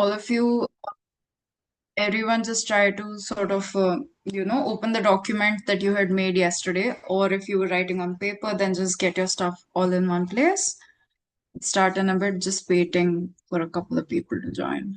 all of you, everyone just try to sort of, open the document that you had made yesterday, or if you were writing on paper, then just get your stuff all in one place. Start in a bit, just waiting for a couple of people to join.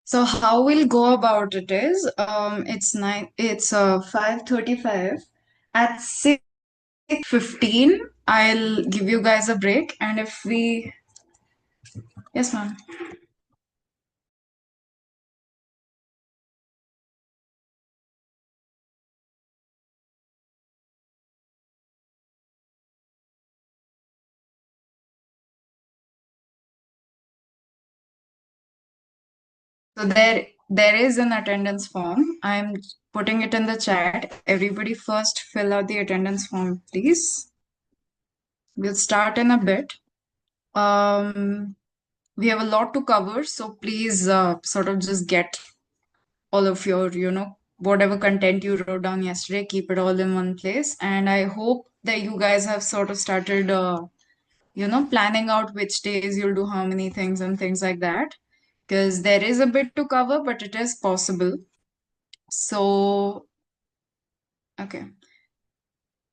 So how we'll go about it is, it's 5:35. At 6:15, I'll give you guys a break, and if we, yes, ma'am. So there is an attendance form. I'm putting it in the chat. Everybody first fill out the attendance form, please. We'll start in a bit. We have a lot to cover, so please sort of just get all of your, whatever content you wrote down yesterday, keep it all in one place. And I hope that you guys have sort of started, planning out which days you'll do how many things and things like that. Because there is a bit to cover, but it is possible. So, okay.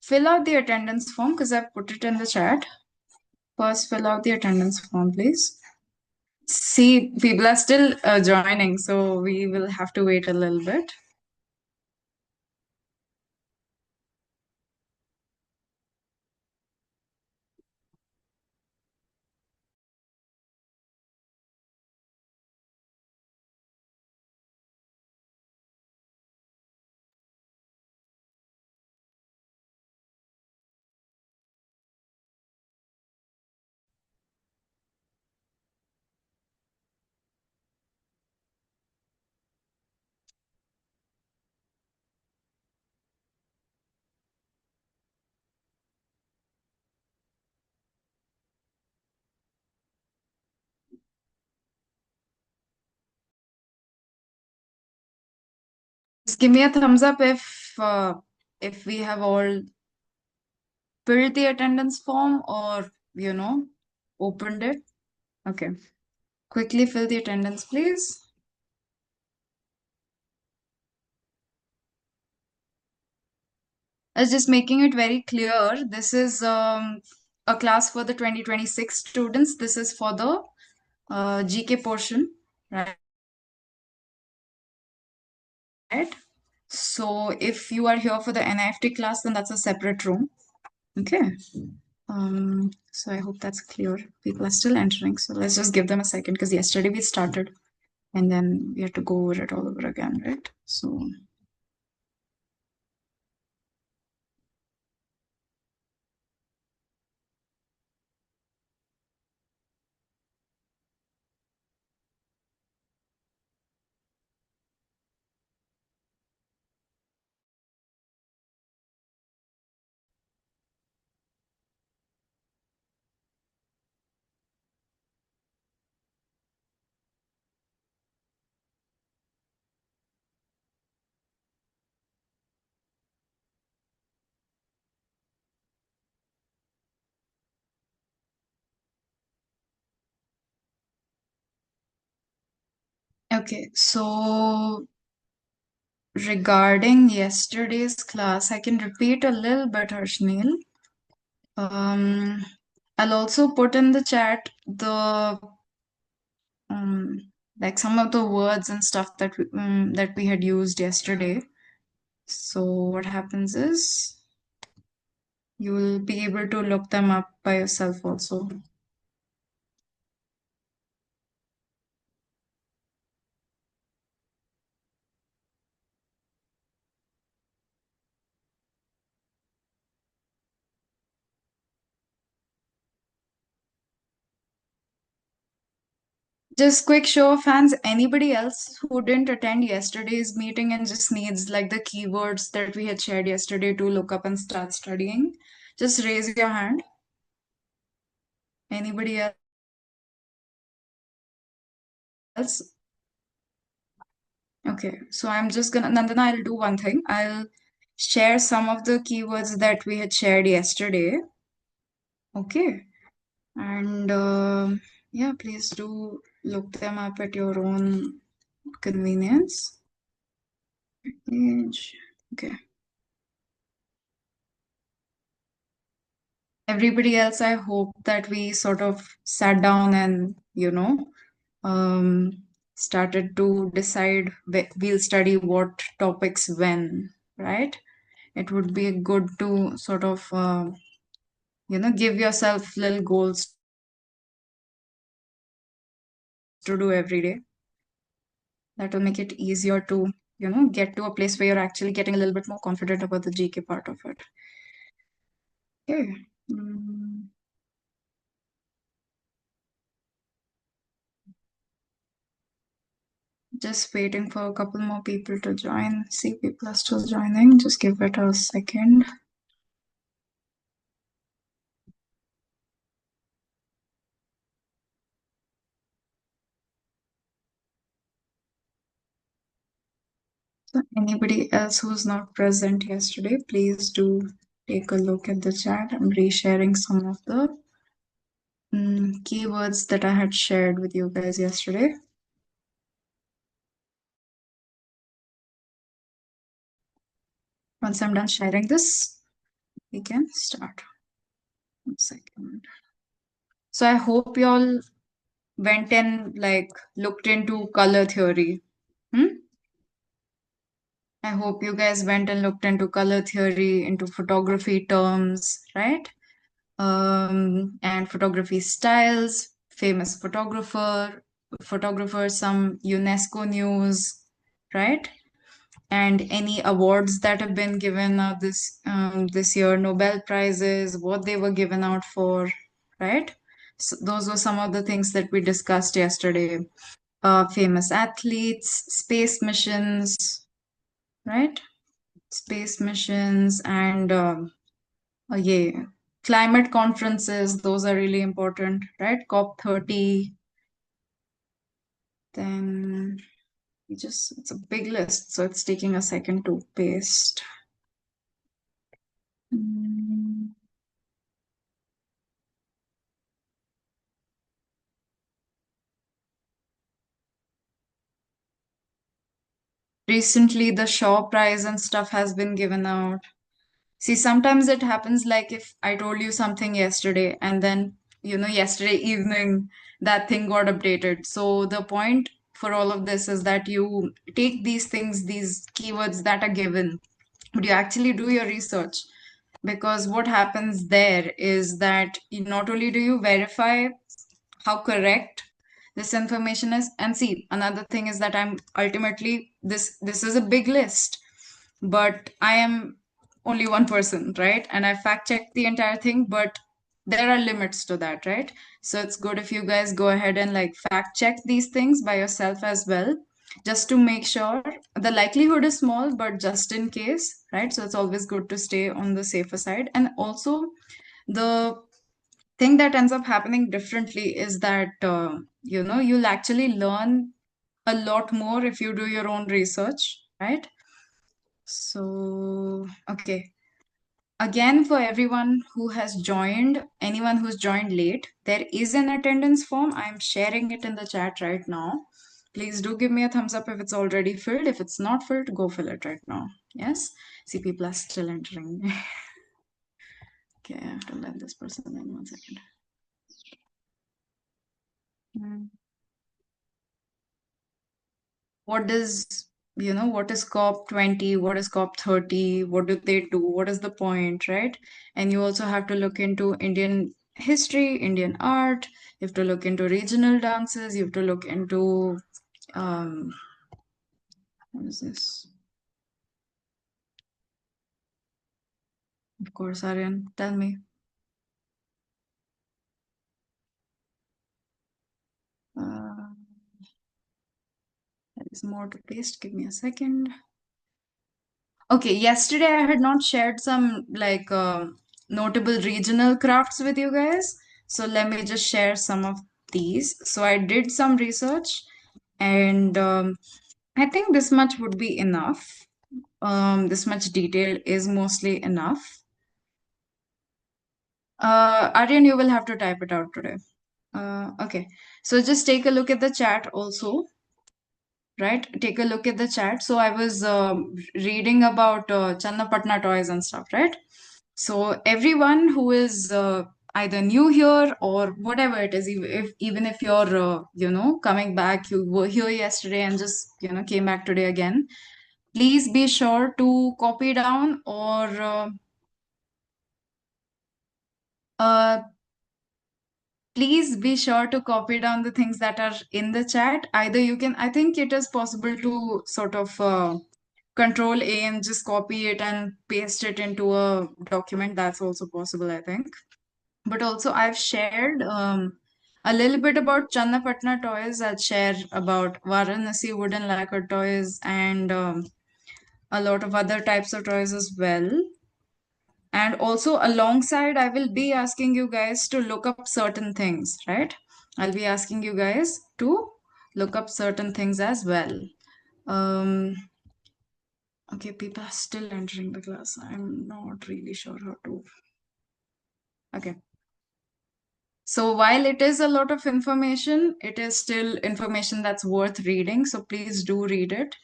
Fill out the attendance form because I've put it in the chat. First, fill out the attendance form, please. See, people are still joining, so we will have to wait a little bit. Just give me a thumbs up if we have all filled the attendance form or, opened it. Okay. Quickly fill the attendance, please. I was just making it very clear. This is a class for the 2026 students. This is for the GK portion, right? So if you are here for the NIFT class, then that's a separate room. Okay. So I hope that's clear. People are still entering, so let's just give them a second because yesterday we started and then we had to go over it all over again, right? So okay, so regarding yesterday's class, I can repeat a little bit, Harshnil. I'll also put in the chat the like some of the words and stuff that we had used yesterday. So what happens is you will be able to look them up by yourself also. Just quick show of hands. Anybody else who didn't attend yesterday's meeting and just needs like the keywords that we had shared yesterday to look up and start studying? Just raise your hand. Anybody else? Okay, so I'm just gonna, Nandana, I'll do one thing. I'll share some of the keywords that we had shared yesterday. Okay, and yeah, please do look them up at your own convenience. Page. Okay. Everybody else, I hope that we sort of sat down and, started to decide we'll study what topics when, right? It would be good to sort of, give yourself little goals to do every day. That will make it easier to, get to a place where you're actually getting a little bit more confident about the GK part of it. Okay. Mm, just waiting for a couple more people to join. See, people are still joining. Just give it a second. So anybody else who's not present yesterday, please do take a look at the chat. I'm resharing some of the keywords that I had shared with you guys yesterday. Once I'm done sharing this, we can start. 1 second. So I hope you all went and like looked into color theory. Hmm? I hope you guys went and looked into color theory, into photography terms, right? And photography styles, famous photographers, some UNESCO news, right? And any awards that have been given out this year, Nobel prizes, what they were given out for, right? So those were some of the things that we discussed yesterday. Famous athletes, space missions, right? Space missions and yeah, climate conferences. Those are really important, right? COP30. Then it's a big list, so it's taking a second to paste. Mm. Recently, the Shaw Prize and stuff has been given out. See, sometimes it happens like if I told you something yesterday and then, yesterday evening that thing got updated. So the point for all of this is that you take these things, these keywords that are given, but you actually do your research. Because what happens there is that not only do you verify how correct this information is, and see, another thing is that I'm ultimately this is a big list, but I am only one person, right? And I fact checked the entire thing, but there are limits to that, right? So it's good if you guys go ahead and like fact check these things by yourself as well, just to make sure. The likelihood is small, but just in case, right? So it's always good to stay on the safer side. And also, the thing that ends up happening differently is that, you'll actually learn a lot more if you do your own research, right? So, okay. Again, for everyone who has joined, anyone who's joined late, there is an attendance form. I'm sharing it in the chat right now. Please do give me a thumbs up if it's already filled. If it's not filled, go fill it right now. Yes? See, people are still entering. Okay, I have to let this person in 1 second. Hmm. What does, what is COP20? What is COP30? What do they do? What is the point, right? And you also have to look into Indian history, Indian art. You have to look into regional dances. You have to look into, um, what is this? Of course, Aryan, tell me. There's more to paste. Give me a second. Okay, yesterday I had not shared some like notable regional crafts with you guys. So let me just share some of these. So I did some research and I think this much would be enough. This much detail is mostly enough. Aryan, you will have to type it out today. Okay, so just take a look at the chat also, right? Take a look at the chat. So I was reading about Channapatna toys and stuff, right? So everyone who is either new here or whatever it is, even if you're coming back, you were here yesterday and just came back today again. Please be sure to copy down or uh, please be sure to copy down the things that are in the chat. Either you can, I think it is possible to sort of control A and just copy it and paste it into a document. That's also possible, I think. But also, I've shared a little bit about Channapatna toys. I'll share about Varanasi wooden lacquer toys and a lot of other types of toys as well. And also, alongside, I will be asking you guys to look up certain things, right? I'll be asking you guys to look up certain things as well. Um, okay, people are still entering the class. I'm not really sure how to. Okay. So while it is a lot of information, it is still information that's worth reading. So please do read it.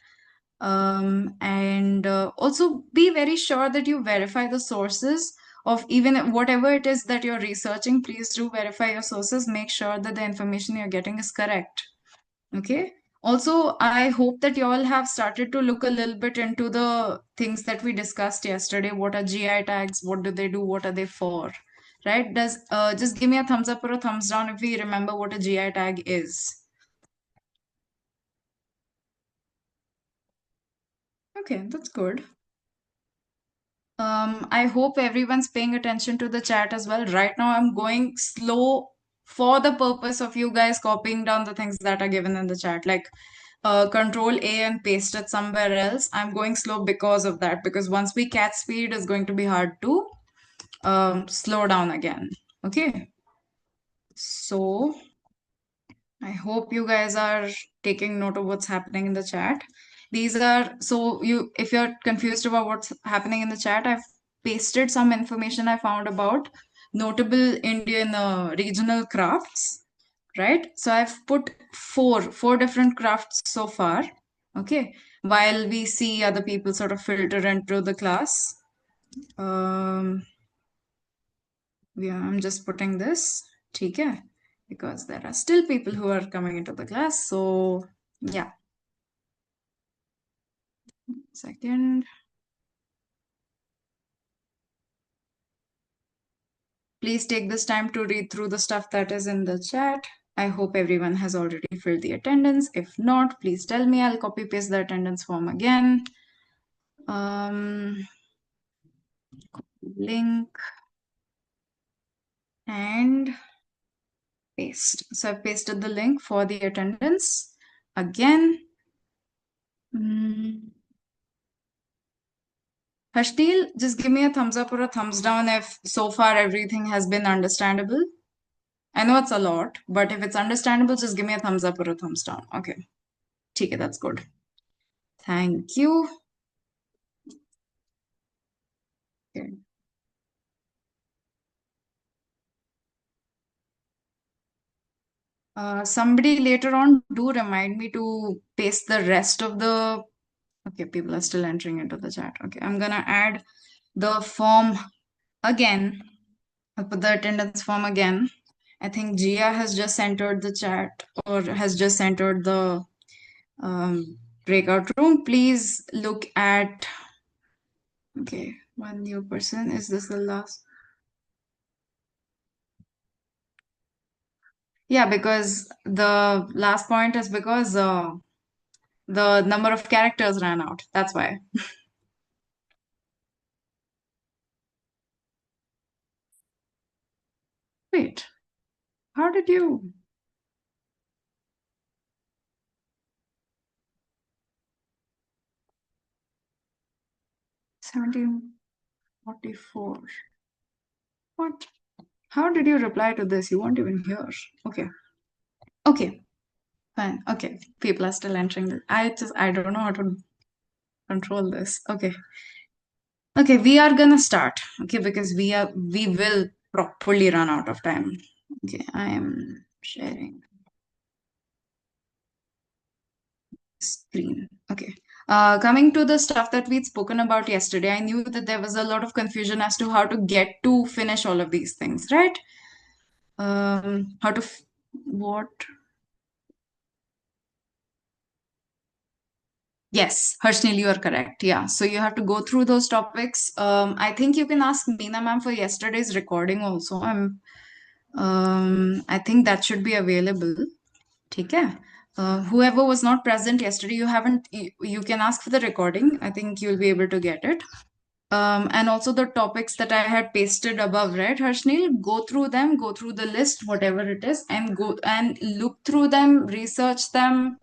And also be very sure that you verify the sources of even whatever it is that you're researching. Please do verify your sources. Make sure that the information you're getting is correct. Okay. Also, I hope that you all have started to look a little bit into the things that we discussed yesterday. What are GI tags? What do they do? What are they for? Right? Does just give me a thumbs up or a thumbs down if we remember what a GI tag is. Okay, that's good. I hope everyone's paying attention to the chat as well. Right now, I'm going slow for the purpose of you guys copying down the things that are given in the chat. Like control A and paste it somewhere else. I'm going slow because of that, because once we catch speed, it's going to be hard to slow down again. Okay. So I hope you guys are taking note of what's happening in the chat. These are, so you, if you're confused about what's happening in the chat, I've pasted some information I found about notable Indian regional crafts, right? So I've put four different crafts so far. Okay. While we see other people sort of filter into the class. Um, yeah, I'm just putting this, okay, because there are still people who are coming into the class. So yeah, second. Please take this time to read through the stuff that is in the chat. I hope everyone has already filled the attendance. If not, please tell me. I'll copy paste the attendance form again. Link and paste. So I've pasted the link for the attendance again. Hashteel, just give me a thumbs up or a thumbs down if so far everything has been understandable. I know it's a lot, but if it's understandable, just give me a thumbs up or a thumbs down. Okay. Okay, that's good. Thank you. Okay. Somebody later on do remind me to paste the rest of the. Okay, people are still entering into the chat. Okay, I'm gonna add the form again. I'll put the attendance form again. I think Gia has just entered the chat or has just entered the breakout room. Please look at. Okay, one new person. Is this the last? Yeah, because the last point is because the number of characters ran out. That's why. Wait, how did you? 1744. What? How did you reply to this? You weren't even here. Okay. Okay. Fine. Okay. People are still entering this. I don't know how to control this. Okay. Okay, we are gonna start. Okay, because we will properly run out of time. Okay, I am sharing screen. Okay. Coming to the stuff that we'd spoken about yesterday, I knew that there was a lot of confusion as to how to get to finish all of these things, right? How to what? Yes, Harshnil, you are correct. Yeah. So you have to go through those topics. I think you can ask Meena ma'am for yesterday's recording also. I think that should be available. ठीक है? Whoever was not present yesterday, you can ask for the recording. I think you'll be able to get it. And also the topics that I had pasted above, right, Harshnil? Go through them, go through the list, whatever it is, and go and look through them, research them,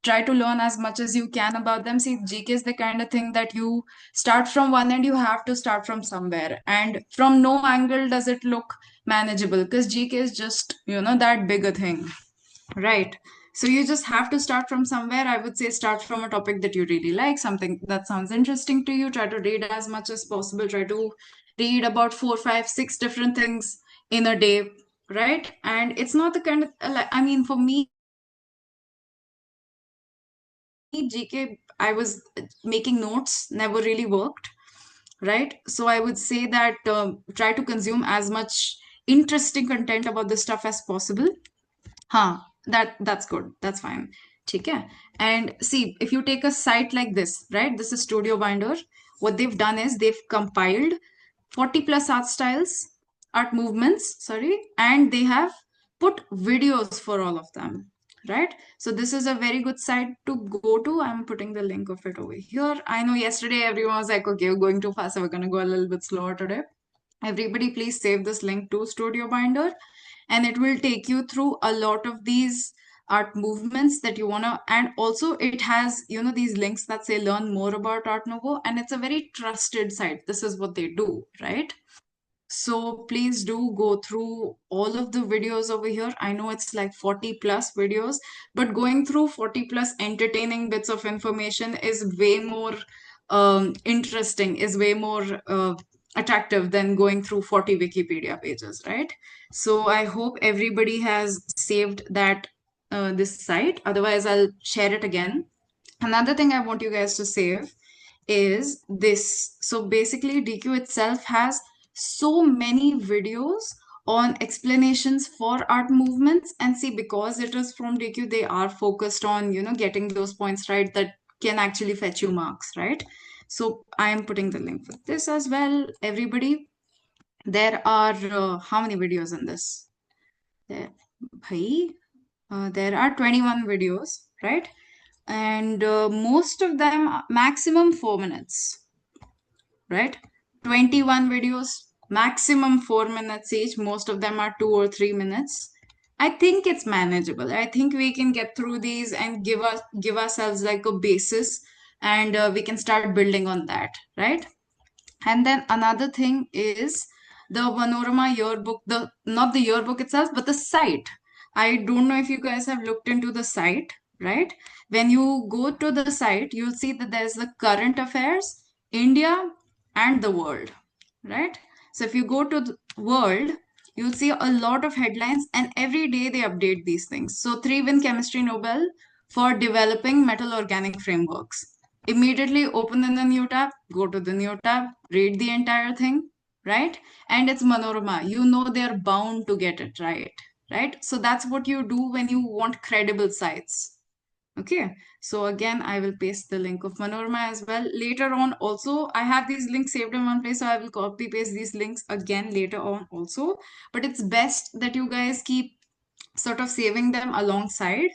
try to learn as much as you can about them. See, GK is the kind of thing that you start from one end, you have to start from somewhere. And from no angle does it look manageable because GK is just, that big a thing. Right. So you just have to start from somewhere. I would say start from a topic that you really like, something that sounds interesting to you. Try to read as much as possible. Try to read about 4, 5, 6 different things in a day, right? And it's not the kind of, like, I mean, for me, GK, I was making notes, never really worked, right? So I would say that try to consume as much interesting content about this stuff as possible. Huh, that's good. That's fine. ठीक है? And see, if you take a site like this, right? This is Studio Binder. What they've done is they've compiled 40 plus art movements, sorry, and they have put videos for all of them, right? So this is a very good site to go to. I'm putting the link of it over here. I know yesterday everyone was like, okay, we're going too fast, so we're going to go a little bit slower today. Everybody, please save this link to Studio Binder, and it will take you through a lot of these art movements that you want to. And also it has, these links that say learn more about Art Nouveau, and it's a very trusted site. This is what they do, right? So please do go through all of the videos over here. I know it's like 40 plus videos, but going through 40 plus entertaining bits of information is way more interesting, is way more attractive than going through 40 Wikipedia pages, right? So I hope everybody has saved that this site. Otherwise, I'll share it again. Another thing I want you guys to save is this. So basically, DQ itself has so many videos on explanations for art movements. And see, because it is from DQ, they are focused on, getting those points right that can actually fetch you marks, right? So I am putting the link for this as well. Everybody, there are how many videos in this? There are 21 videos, right? And most of them are maximum 4 minutes, right? 21 videos, maximum 4 minutes each. Most of them are 2 or 3 minutes. I think it's manageable. I think we can get through these and give ourselves like a basis, and we can start building on that, right? And then another thing is the Panorama yearbook, the not the yearbook itself, but the site. I don't know if you guys have looked into the site, right? When you go to the site, you'll see that there's the current affairs, India, and the world, right? So if you go to the world, you'll see a lot of headlines, and every day they update these things. So 3 win chemistry Nobel for developing metal organic frameworks. Immediately open in the new tab, go to the new tab, read the entire thing, right? And it's Manorama. You know they're bound to get it right, right? So that's what you do when you want credible sites. Okay, so again, I will paste the link of Manorama as well. Later on, also, I have these links saved in one place, so I will copy paste these links again later on also. But it's best that you guys keep sort of saving them alongside,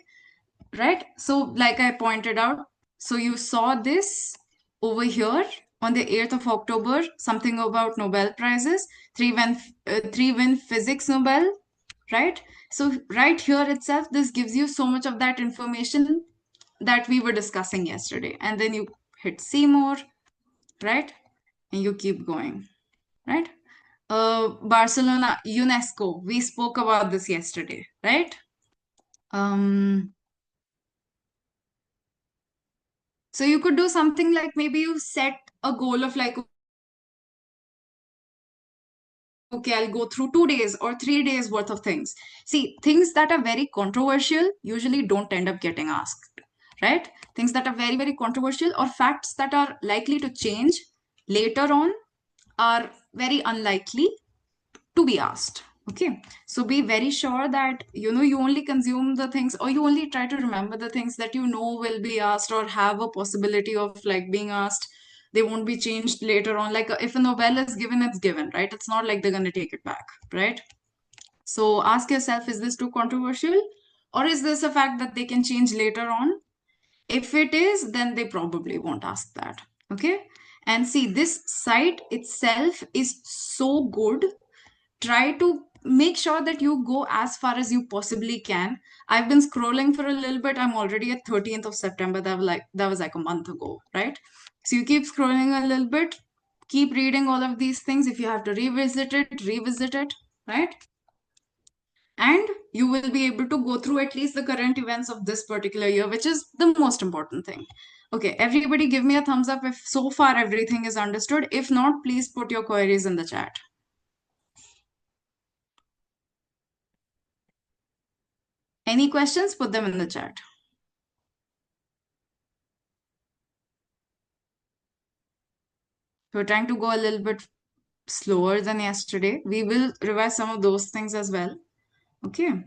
right? So like I pointed out, so you saw this over here on the 8th of October, something about Nobel Prizes, 3 win physics Nobel, right? So right here itself, this gives you so much of that information that we were discussing yesterday. And then you hit see more, right? and you keep going, right? Barcelona, UNESCO. We spoke about this yesterday, right? Um, so you could do something like maybe you set a goal of like, okay, I'll go through 2 days or 3 days worth of things. See, things that are very controversial usually don't end up getting asked, right? Things that are very, very controversial or facts that are likely to change later on are very unlikely to be asked. Okay, so be very sure that you only consume the things, or you only try to remember the things that will be asked or have a possibility of like being asked. They won't be changed later on. Like if a Nobel is given, it's given, right? It's not like they're going to take it back, right? So ask yourself, is this too controversial, or is this a fact that they can change later on? If it is, then they probably won't ask that. Okay, and see, this site itself is so good. Try to make sure that you go as far as you possibly can. I've been scrolling for a little bit. I'm already at 13th of September. That was like a month ago, right? So you keep scrolling a little bit, keep reading all of these things. If you have to revisit it, right? And you will be able to go through at least the current events of this particular year, which is the most important thing. Okay, everybody give me a thumbs up if so far everything is understood. If not, please put your queries in the chat. Any questions, put them in the chat. We're trying to go a little bit slower than yesterday. We will revise some of those things as well. Okay.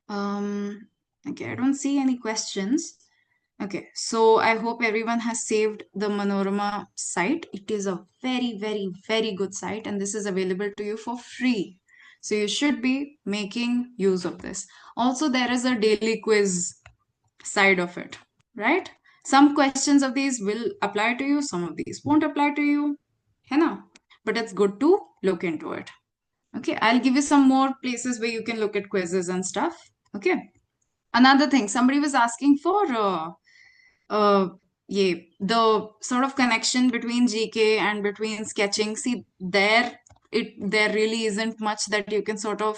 Um, okay, I don't see any questions. Okay, so I hope everyone has saved the Manorama site. It is a very, very, very good site, and this is available to you for free. So you should be making use of this. Also, there is a daily quiz side of it, right? Some questions of these will apply to you, some of these won't apply to you, है ना? But it's good to look into it. Okay, I'll give you some more places where you can look at quizzes and stuff. Okay. Another thing, somebody was asking for uh, yeah, the sort of connection between GK and between sketching. See, there really isn't much that you can sort of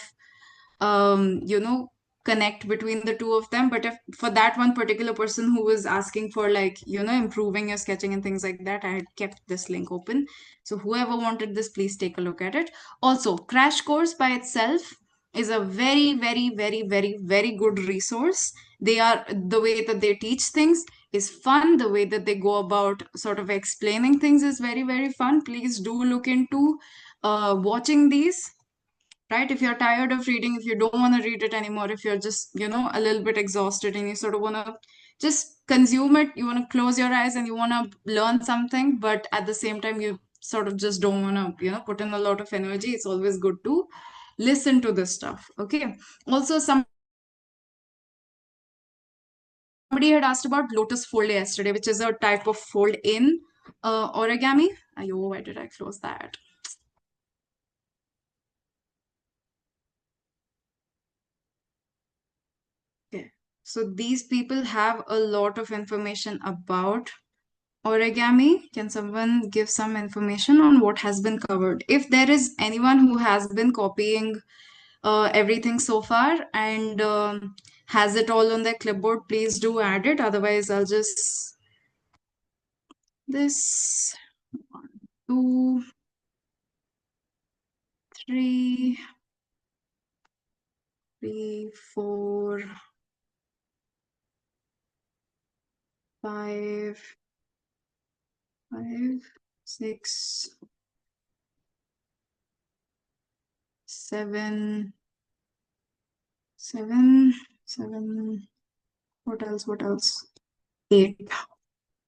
connect between the two of them. But if for that one particular person who was asking for like improving your sketching and things like that, I had kept this link open. So whoever wanted this, please take a look at it. Also, crash course by itself is a very, very, very, very, very good resource. The way that they teach things is fun. The way that they go about sort of explaining things is very, very fun. Please do look into watching these, right? If you're tired of reading, if you don't want to read it anymore, if you're just a little bit exhausted and you sort of want to just consume it, you want to close your eyes and you want to learn something, but at the same time you sort of just don't want to put in a lot of energy, it's always good to listen to this stuff. Okay, also somebody had asked about lotus fold yesterday, which is a type of fold in origami. Ayo, why did I close that? Okay, so these people have a lot of information about origami. Can someone give some information on what has been covered? If there is anyone who has been copying everything so far and has it all on their clipboard, please do add it. Otherwise, I'll just this 2, 3, 3, 4, 5, 5, 6, 7, 7, 7. What else? What else? 8.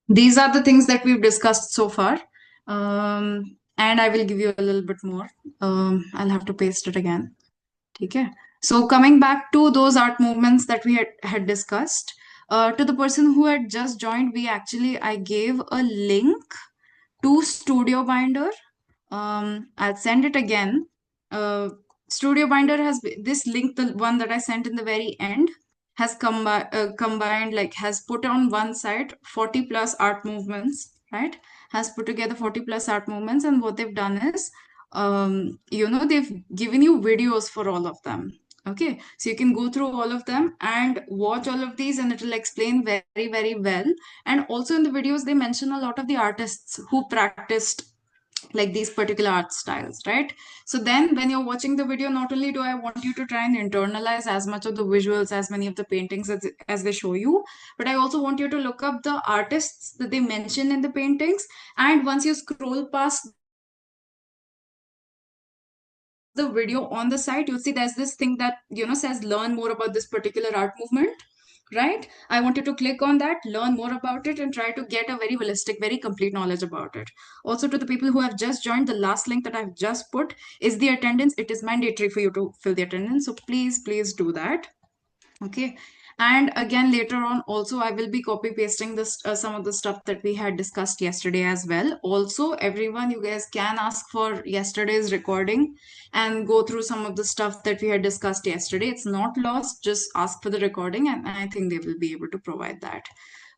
These are the things that we've discussed so far. And I will give you a little bit more. I'll have to paste it again. Okay. So coming back to those art movements that we had discussed, to the person who had just joined, I gave a link to Studio Binder. I'll send it again. Studio Binder has this link, the one that I sent in the very end, has combined, like has put on one side 40 plus art movements, right? has put together 40 plus art movements, and what they've done is, they've given you videos for all of them. Okay, so you can go through all of them and watch all of these, and it will explain very, very well. And also in the videos, they mention a lot of the artists who practiced like these particular art styles, right? So then when you're watching the video, not only do I want you to try and internalize as much of the visuals, as many of the paintings as they show you, but I also want you to look up the artists that they mention in the paintings. And once you scroll past the video on the site, you'll see there's this thing that says learn more about this particular art movement, right? I want you to click on that, learn more about it, and try to get a very holistic, very complete knowledge about it. Also, to the people who have just joined, the last link that I've just put is the attendance. It is mandatory for you to fill the attendance, so please do that. Okay. And again, later on, also, I will be copy pasting this some of the stuff that we had discussed yesterday as well. Also, everyone, you guys can ask for yesterday's recording and go through some of the stuff that we had discussed yesterday. It's not lost, just ask for the recording, and I think they will be able to provide that.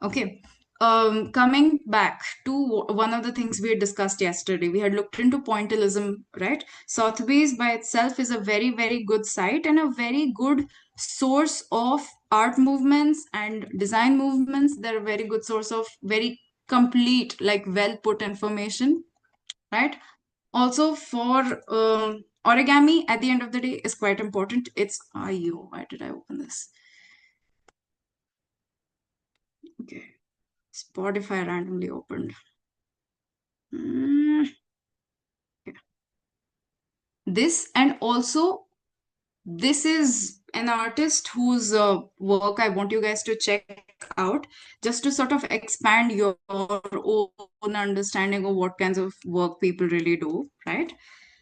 Okay. Coming back to one of the things we had discussed yesterday, we had looked into pointillism, right? Sotheby's by itself is a very, very good site and a very good source of art movements and design movements. They're a very good source of very complete, like well put information, right? Also for origami, at the end of the day, is quite important. It's IO. Why did I open this? Okay. Spotify randomly opened. Okay. This, and also this is an artist whose work I want you guys to check out, just to sort of expand your own understanding of what kinds of work people really do, right?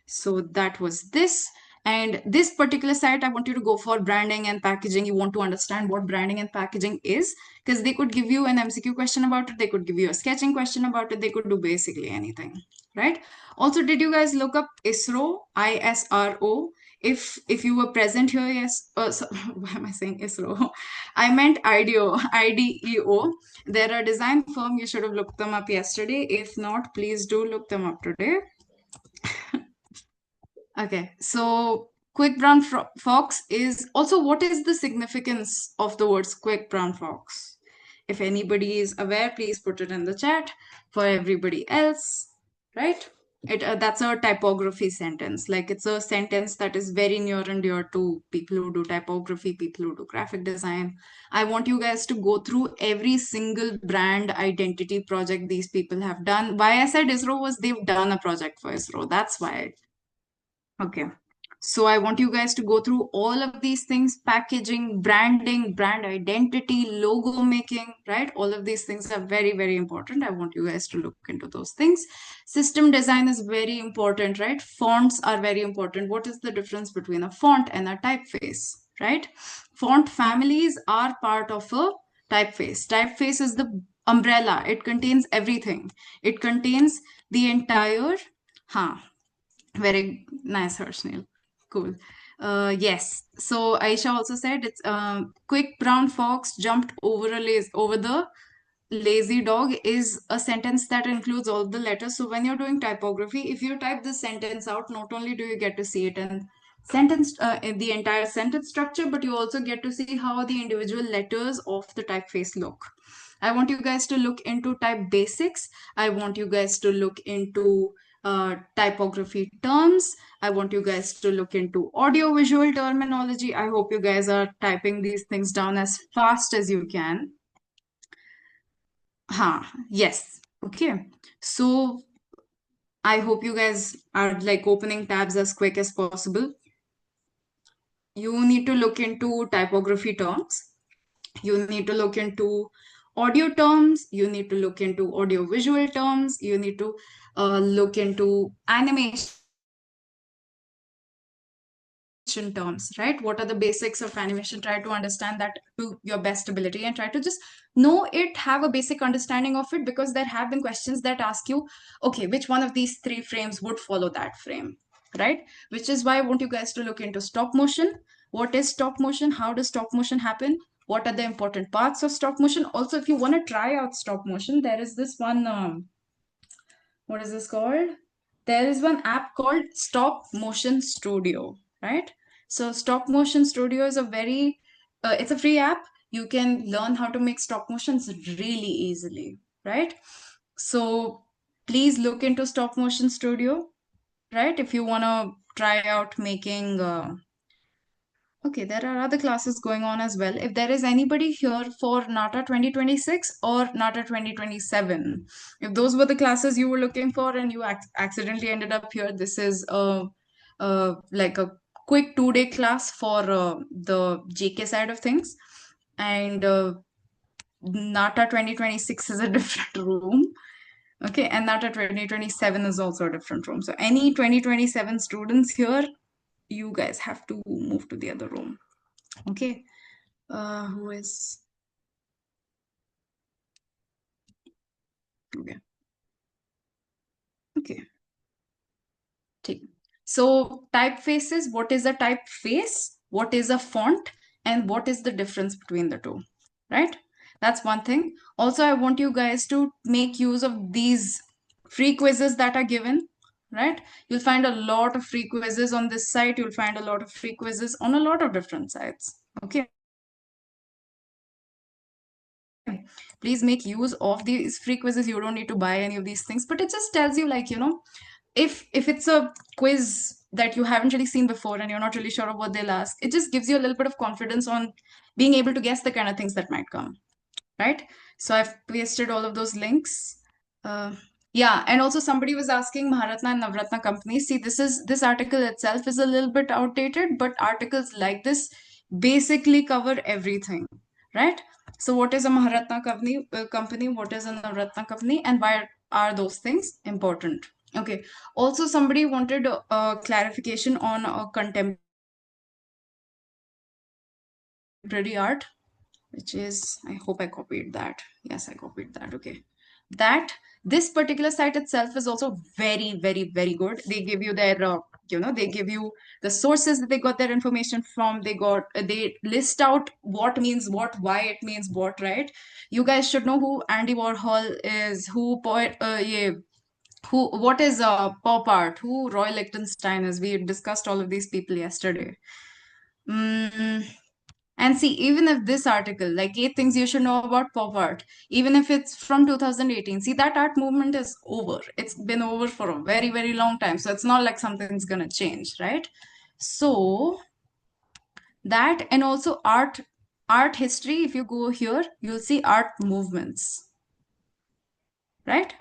So that was this. And this particular site, I want you to go for branding and packaging. You want to understand what branding and packaging is, because they could give you an MCQ question about it. They could give you a sketching question about it. They could do basically anything, right? Also, did you guys look up ISRO, ISRO? If you were present here, yes. So, why am I saying ISRO? I meant IDEO, IDEO. They're a design firm. You should have looked them up yesterday. If not, please do look them up today. Okay, so quick brown fox is also, what is the significance of the words quick brown fox? If anybody is aware, please put it in the chat. For everybody else, right? That's a typography sentence. Like, it's a sentence that is very near and dear to people who do typography, people who do graphic design. I want you guys to go through every single brand identity project these people have done. Why I said ISRO was they've done a project for ISRO. That's why. Okay. So I want you guys to go through all of these things: packaging, branding, brand identity, logo making, right? All of these things are very, very important. I want you guys to look into those things. System design is very important, right? Fonts are very important. What is the difference between a font and a typeface, right? Font families are part of a typeface. Typeface is the umbrella. It contains everything. It contains the entire, huh, very nice, Harshnil. Cool. Yes. So Aisha also said it's quick brown fox jumped over the lazy dog is a sentence that includes all the letters. So when you're doing typography, if you type this sentence out, not only do you get to see it in the entire sentence structure, but you also get to see how the individual letters of the typeface look. I want you guys to look into type basics. I want you guys to look into typography terms. I want you guys to look into audio visual terminology. I hope you guys are typing these things down as fast as you can. Yes. Okay. So I hope you guys are like opening tabs as quick as possible. You need to look into typography terms. You need to look into audio terms. You need to look into audio visual terms. You need to look into animation terms, right? What are the basics of animation? Try to understand that to your best ability and try to just know it, have a basic understanding of it, because there have been questions that ask you, okay, which one of these three frames would follow that frame, right? Which is why I want you guys to look into stop motion. What is stop motion? How does stop motion happen? What are the important parts of stop motion? Also, if you want to try out stop motion, there is this one what is this called? There is one app called Stop Motion Studio, right? So Stop Motion Studio is a very, it's a free app. You can learn how to make stop motions really easily, right? So please look into Stop Motion Studio, right? If you want to try out making okay, there are other classes going on as well. If there is anybody here for NATA 2026 or NATA 2027, if those were the classes you were looking for and you accidentally ended up here, this is like a quick 2-day class for the JK side of things. And NATA 2026 is a different room. Okay, and NATA 2027 is also a different room. So any 2027 students here, you guys have to move to the other room. Okay. Who is okay? Okay. Take. So typefaces. What is a typeface? What is a font? And what is the difference between the two? Right. That's one thing. Also, I want you guys to make use of these free quizzes that are given. Right. You'll find a lot of free quizzes on this site. You'll find a lot of free quizzes on a lot of different sites. Okay. Please make use of these free quizzes. You don't need to buy any of these things, but it just tells you, like, if it's a quiz that you haven't really seen before and you're not really sure of what they'll ask, it just gives you a little bit of confidence on being able to guess the kind of things that might come, right? So I've pasted all of those links. Uh, yeah, and also somebody was asking Maharatna and Navratna companies. See, this article itself is a little bit outdated, but articles like this basically cover everything, right? So what is a Maharatna company? What is a Navratna company? And why are those things important? Okay. Also, somebody wanted a clarification on a contemporary art, which is, I hope I copied that. Yes, I copied that. Okay. That this particular site itself is also very, very, very good. They give you their, they give you the sources that they got their information from. They list out what means what, why it means what, right? You guys should know who Andy Warhol is, yeah, what is pop art, who Roy Lichtenstein is. We discussed all of these people yesterday. Mm, and see, even if this article, like 8 things you should know about pop art, even if it's from 2018, see, that art movement is over. It's been over for a very, very long time. So it's not like something's gonna change, right? So that, and also art history, if you go here, you'll see art movements, right?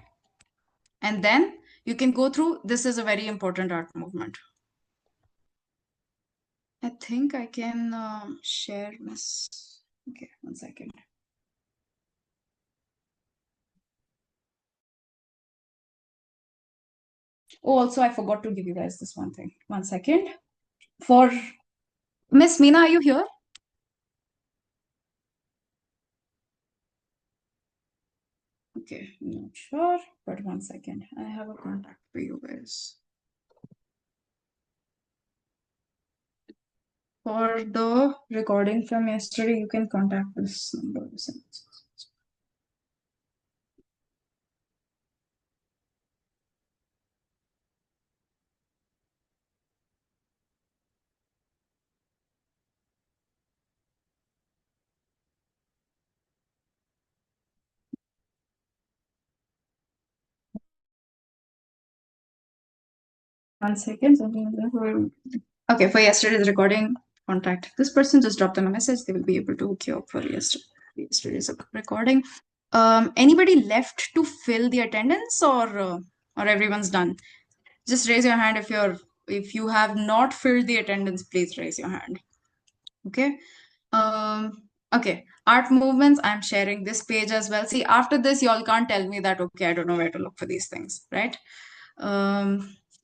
And then you can go through, this is a very important art movement. I think I can share this. Okay, 1 second. Oh, also, I forgot to give you guys this one thing. 1 second. For Miss Meena, are you here? Okay, not sure, but 1 second. I have a contact for you guys. For the recording from yesterday, you can contact this number. 1 second. Okay, for yesterday's recording, contact this person. Just drop them a message. They will be able to hook you up for yesterday's recording. Anybody left to fill the attendance, or everyone's done? Just raise your hand if you have not filled the attendance. Please raise your hand. Okay. Okay. Art movements. I'm sharing this page as well. See, after this, y'all can't tell me that, okay, I don't know where to look for these things, right?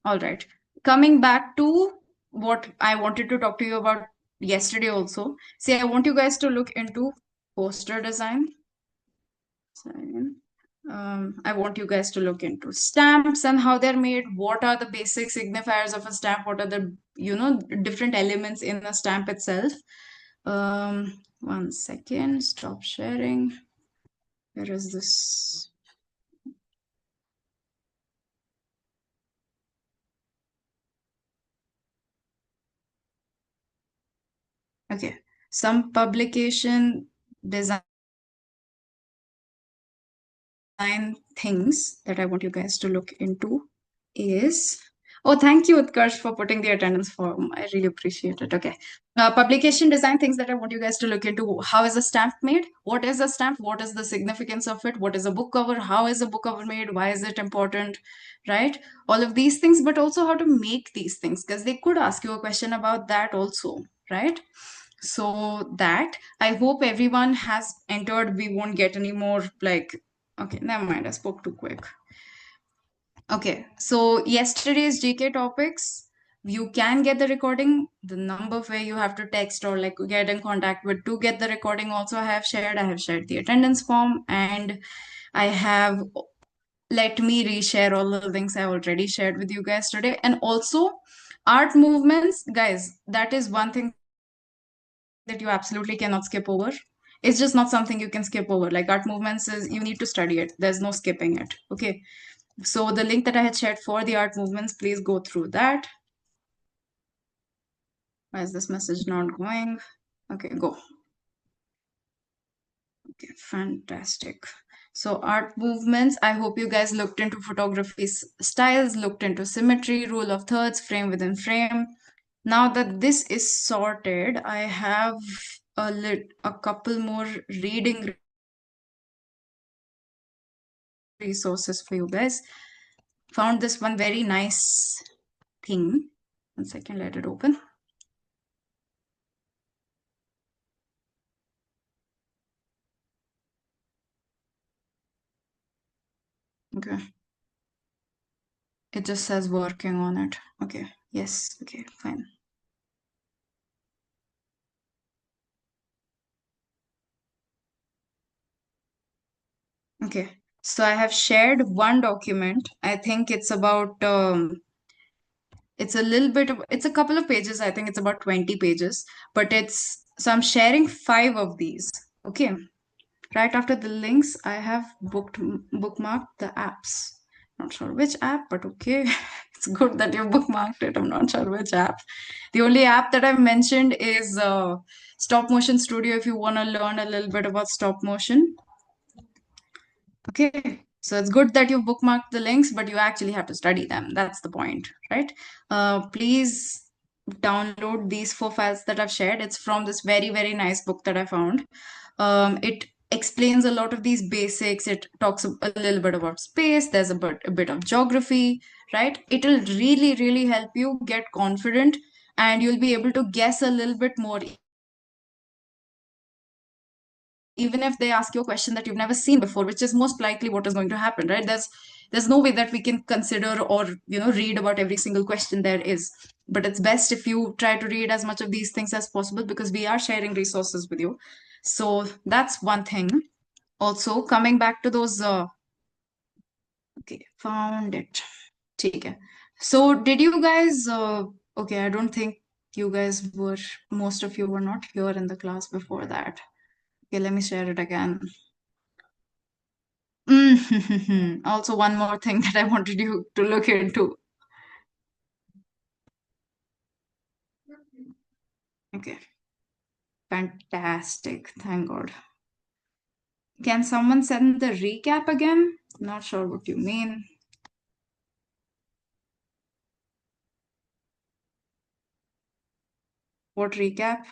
All right. Coming back to what I wanted to talk to you about yesterday also. See, I want you guys to look into poster design. I want you guys to look into stamps and how they're made. What are the basic signifiers of a stamp? What are the, different elements in a stamp itself? 1 second, stop sharing. Where is this? Okay. Some publication design things that I want you guys to look into is, oh, thank you, Utkarsh, for putting the attendance form. I really appreciate it. Okay. Publication design things that I want you guys to look into. How is a stamp made? What is a stamp? What is the significance of it? What is a book cover? How is a book cover made? Why is it important? Right? All of these things, but also how to make these things, because they could ask you a question about that also, right? So that I hope everyone has entered. We won't get any more like, okay, never mind. I spoke too quick. Okay, so yesterday's GK topics, you can get the recording. The number where you have to text or like get in contact with to get the recording also I have shared. I have shared the attendance form, and I have, let me reshare all the links I already shared with you guys today. And also art movements, guys, that is one thing that you absolutely cannot skip over. It's just not something you can skip over. Like art movements is you need to study it. There's no skipping it. Okay. So the link that I had shared for the art movements, please go through that. Why is this message not going? Okay, go. Okay, fantastic. So art movements, I hope you guys looked into photography styles, looked into symmetry, rule of thirds, frame within frame. Now that this is sorted, I have a couple more reading resources for you guys. Found this one very nice thing. 1 second, let it open. Okay. It just says working on it. Okay. Yes. Okay. Fine. Okay. So I have shared one document. I think it's about it's a little bit of, it's a couple of pages. I think it's about 20 pages, but it's, so I'm sharing 5 of these. Okay. Right after the links, I have bookmarked the apps. Not sure which app, but okay. It's good that you bookmarked it. I'm not sure which app. The only app that I've mentioned is Stop Motion Studio if you want to learn a little bit about stop motion. Okay, so it's good that you bookmarked the links, but you actually have to study them. That's the point, right? Please download these 4 files that I've shared. It's from this very, very nice book that I found. It explains a lot of these basics. It talks a little bit about space. There's a bit of geography, right? It'll really, really help you get confident, and you'll be able to guess a little bit more, even if they ask you a question that you've never seen before, which is most likely what is going to happen, right? There's no way that we can consider or read about every single question there is. But it's best if you try to read as much of these things as possible, because we are sharing resources with you. So that's one thing. Also, coming back to those okay, found it. Okay. So did you guys okay, I don't think you guys were, most of you were not here in the class before that. Okay, let me share it again. Also, one more thing that I wanted you to look into. Okay, fantastic. Thank God. Can someone send the recap again? Not sure what you mean. What recap?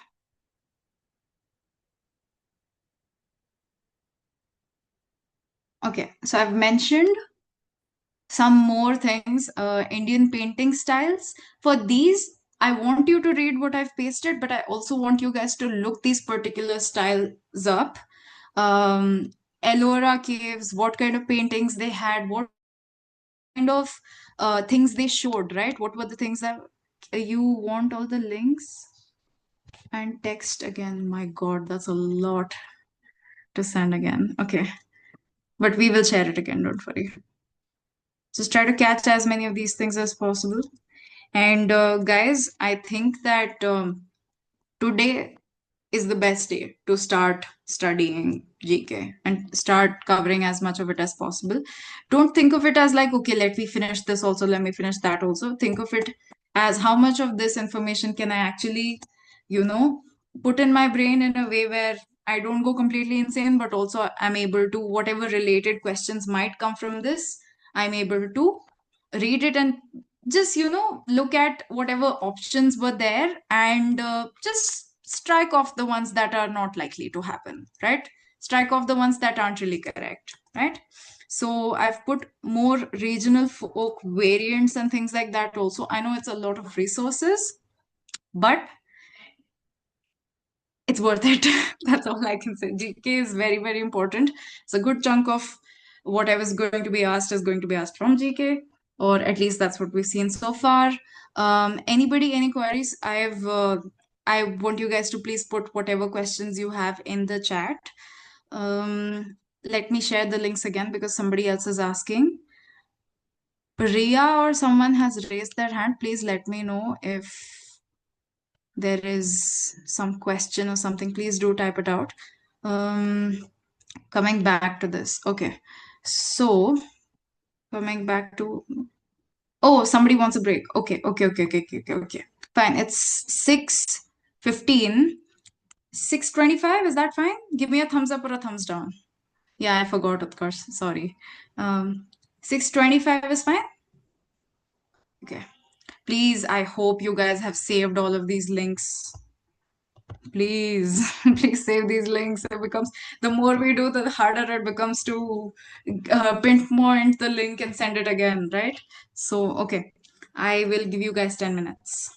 Okay, so I've mentioned some more things, Indian painting styles. For these, I want you to read what I've pasted, but I also want you guys to look these particular styles up. Ellora caves, what kind of paintings they had, what kind of things they showed, right? What were the things that you want all the links and text again? My God, that's a lot to send again. Okay, but we will share it again, don't worry. Just try to catch as many of these things as possible. And guys, I think that today is the best day to start studying GK and start covering as much of it as possible. Don't think of it as like, okay, let me finish this also, let me finish that also. Think of it as how much of this information can I actually, you know, put in my brain in a way where I don't go completely insane, but also I'm able to, whatever related questions might come from this, I'm able to read it and just, look at whatever options were there and just strike off the ones that are not likely to happen, right? Strike off the ones that aren't really correct, right? So I've put more regional folk variants and things like that also. I know it's a lot of resources, but it's worth it. That's all I can say. GK is very, very important. It's a good chunk of whatever is going to be asked is going to be asked from GK, or at least that's what we've seen so far. Anybody, any queries? I want you guys to please put whatever questions you have in the chat. Let me share the links again because somebody else is asking. Priya or someone has raised their hand. Please let me know if there is some question or something. Please do type it out. Um, Coming back to this. Okay. So, coming back to. Oh, somebody wants a break. Okay. Fine. It's 6:15. 6:25. Is that fine? Give me a thumbs up or a thumbs down. Yeah, I forgot, of course. Sorry. 6:25 is fine? Okay. Please, I hope you guys have saved all of these links. Please, please save these links. It becomes, the more we do, the harder it becomes to pinpoint the link and send it again, right? So, okay, I will give you guys 10 minutes.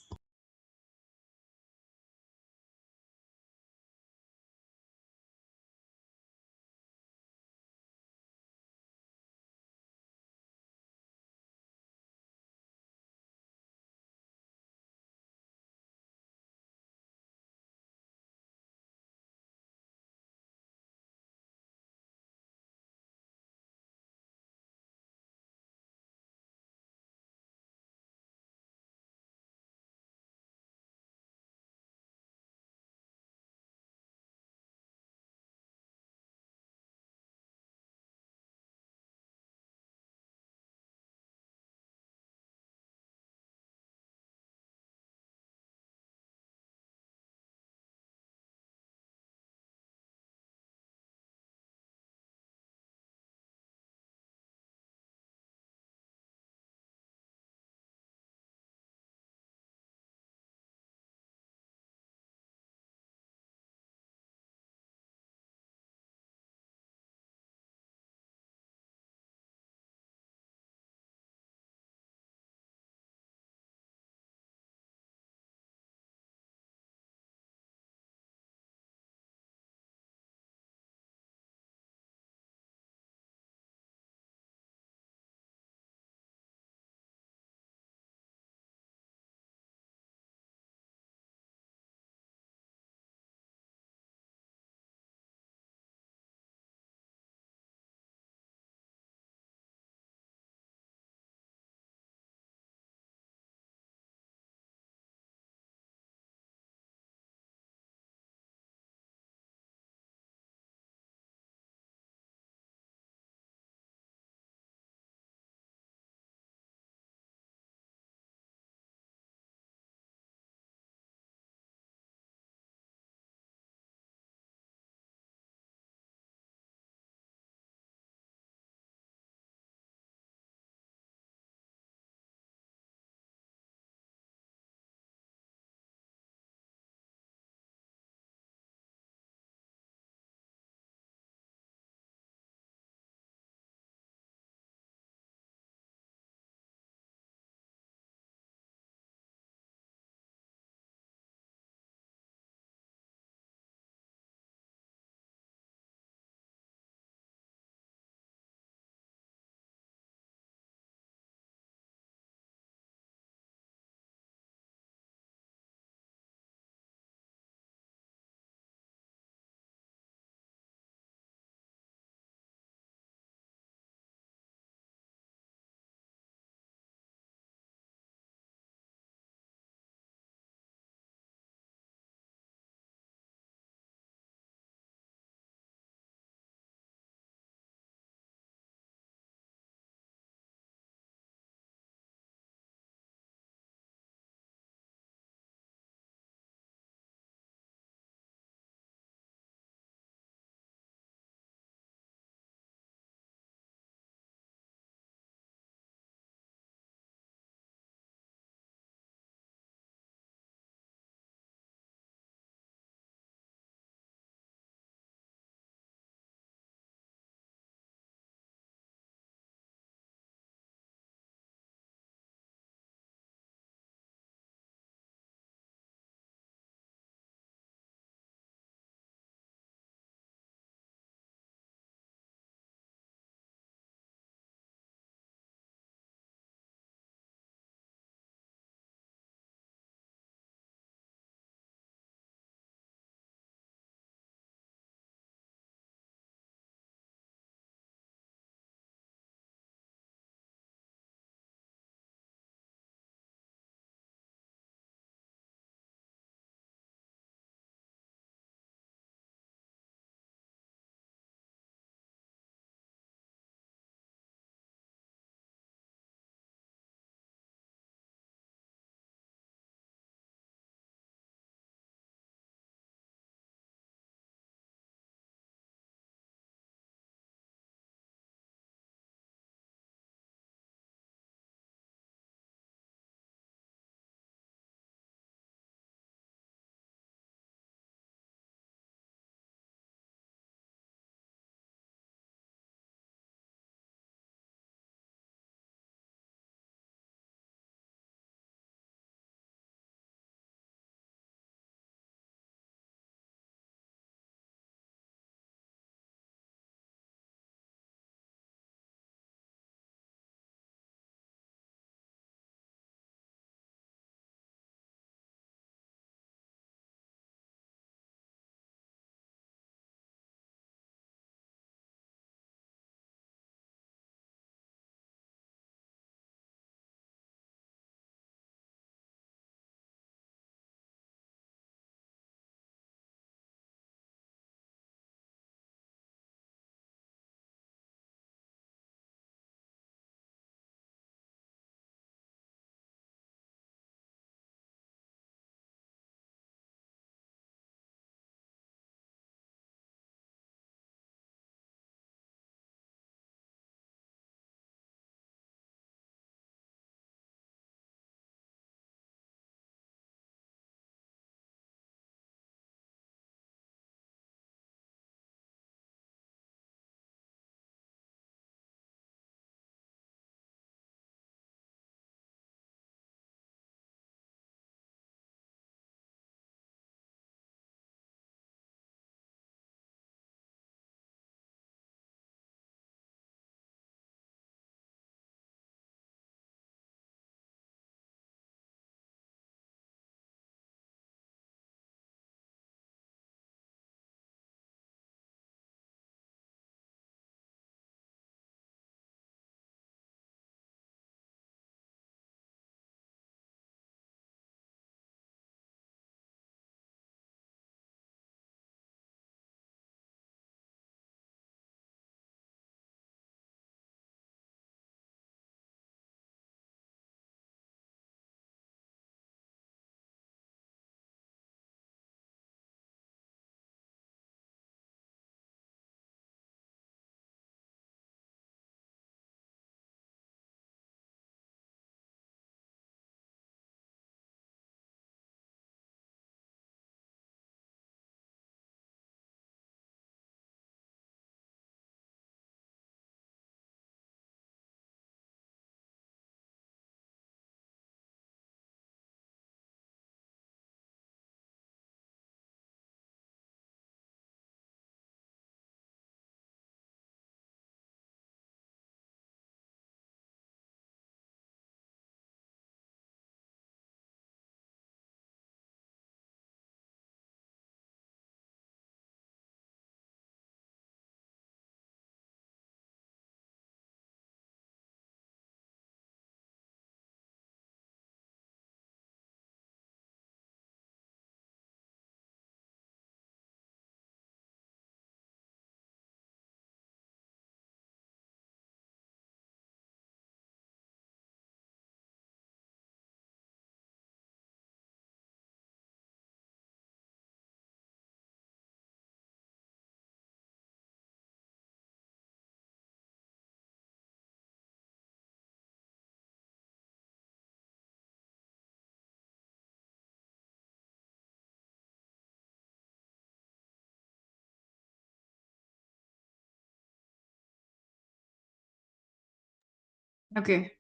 Okay.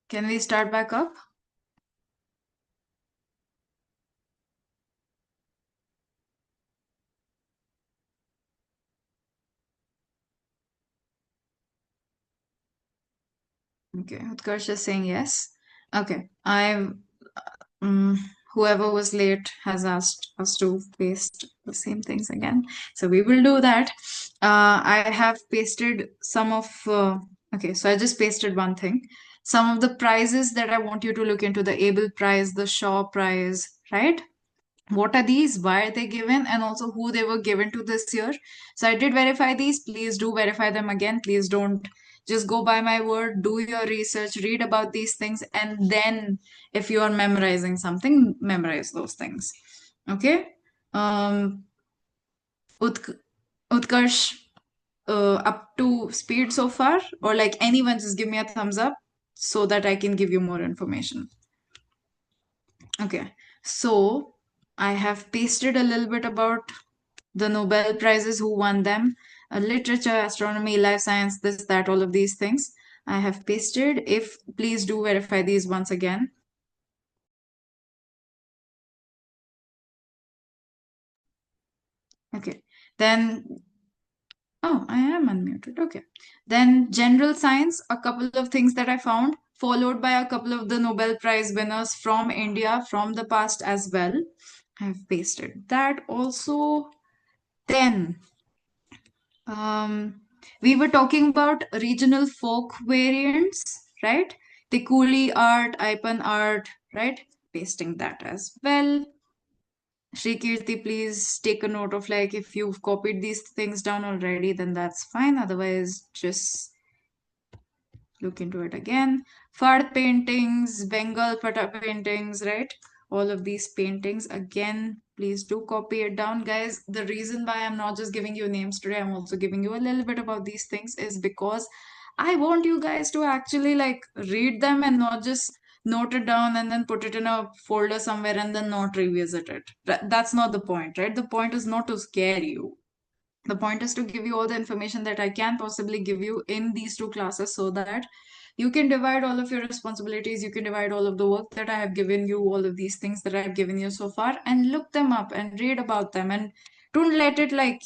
Can we start back up? Okay. Utkarsh is saying yes. Okay. Um, whoever was late has asked us to paste the same things again. So we will do that. I have pasted some of, okay, so I just pasted one thing. Some of the prizes that I want you to look into, the Able prize, the Shaw prize, right? What are these, why are they given, and also who they were given to this year. So I did verify these. Please do verify them again. Please don't just go by my word. Do your research, read about these things, and then if you are memorizing something, memorize those things. Okay. um Utk- Utkarsh, up to speed so far, or like anyone, just give me a thumbs up so that I can give you more information. Okay, so I have pasted a little bit about the Nobel Prizes, who won them, literature, astronomy, life science, this, that, all of these things. I have pasted. If please do verify these once again. Okay, then, oh, I am unmuted. Okay, then general science, a couple of things that I found, followed by a couple of the Nobel Prize winners from India from the past as well. I have pasted that also. Then we were talking about regional folk variants, right? The Kuli art, Ipan art, right? Pasting that as well. Shri Kirti, please take a note of, like, if you've copied these things down already, then that's fine. Otherwise, just look into it again. Fard paintings, Bengal Pata paintings, right? All of these paintings. Again, please do copy it down, guys. The reason why I'm not just giving you names today, I'm also giving you a little bit about these things is because I want you guys to actually like read them and not just note it down and then put it in a folder somewhere and then not revisit it. That's not the point, right? The point is not to scare you. The point is to give you all the information that I can possibly give you in these two classes so that you can divide all of your responsibilities, you can divide all of the work that I have given you, all of these things that I've given you so far, and look them up and read about them. And don't let it, like,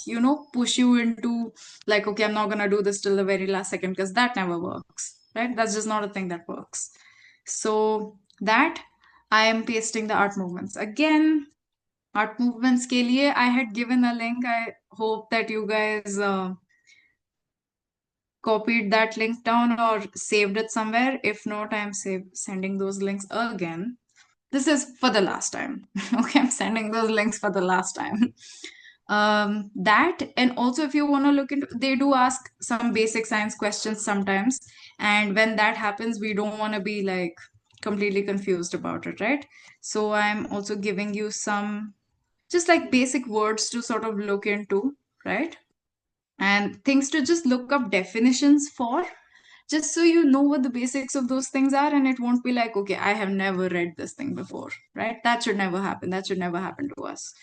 push you into, like, okay, I'm not going to do this till the very last second, because that never works, right? That's just not a thing that works. So, that I am pasting the art movements. Again, art movements के लिए I had given a link. I hope that you guys copied that link down or saved it somewhere. If not, I'm sending those links again. This is for the last time. Okay, I'm sending those links for the last time. That, and also if you want to look into, they do ask some basic science questions sometimes, and when that happens, we don't want to be like completely confused about it, right? So I'm also giving you some just like basic words to sort of look into, right? And things to just look up definitions for, just so you know what the basics of those things are, and it won't be like, okay, I have never read this thing before, right? That should never happen. That should never happen to us.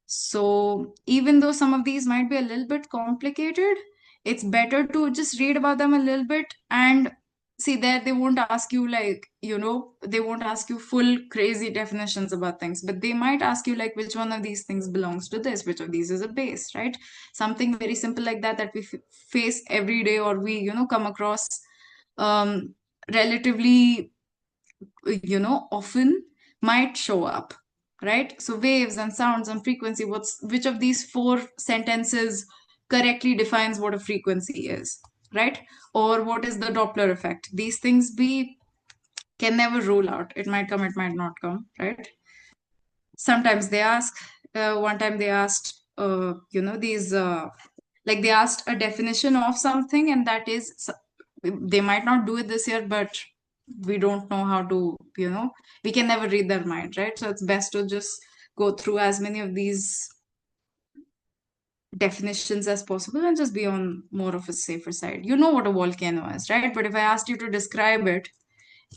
So even though some of these might be a little bit complicated, it's better to just read about them a little bit and see that they won't ask you, like, they won't ask you full crazy definitions about things, but they might ask you like which one of these things belongs to this, which of these is a base, right? Something very simple like that that we face every day, or we come across um relatively often, might show up, right? So waves and sounds and frequency, which of these four sentences correctly defines what a frequency is, right? Or what is the Doppler effect? These things we can never rule out. It might come, it might not come, right? Sometimes they ask, one time they asked, these like they asked a definition of something, and that is, they might not do it this year, but we don't know how to, we can never read their mind, right? So it's best to just go through as many of these definitions as possible and just be on more of a safer side. You know what a volcano is, right? But if I asked you to describe it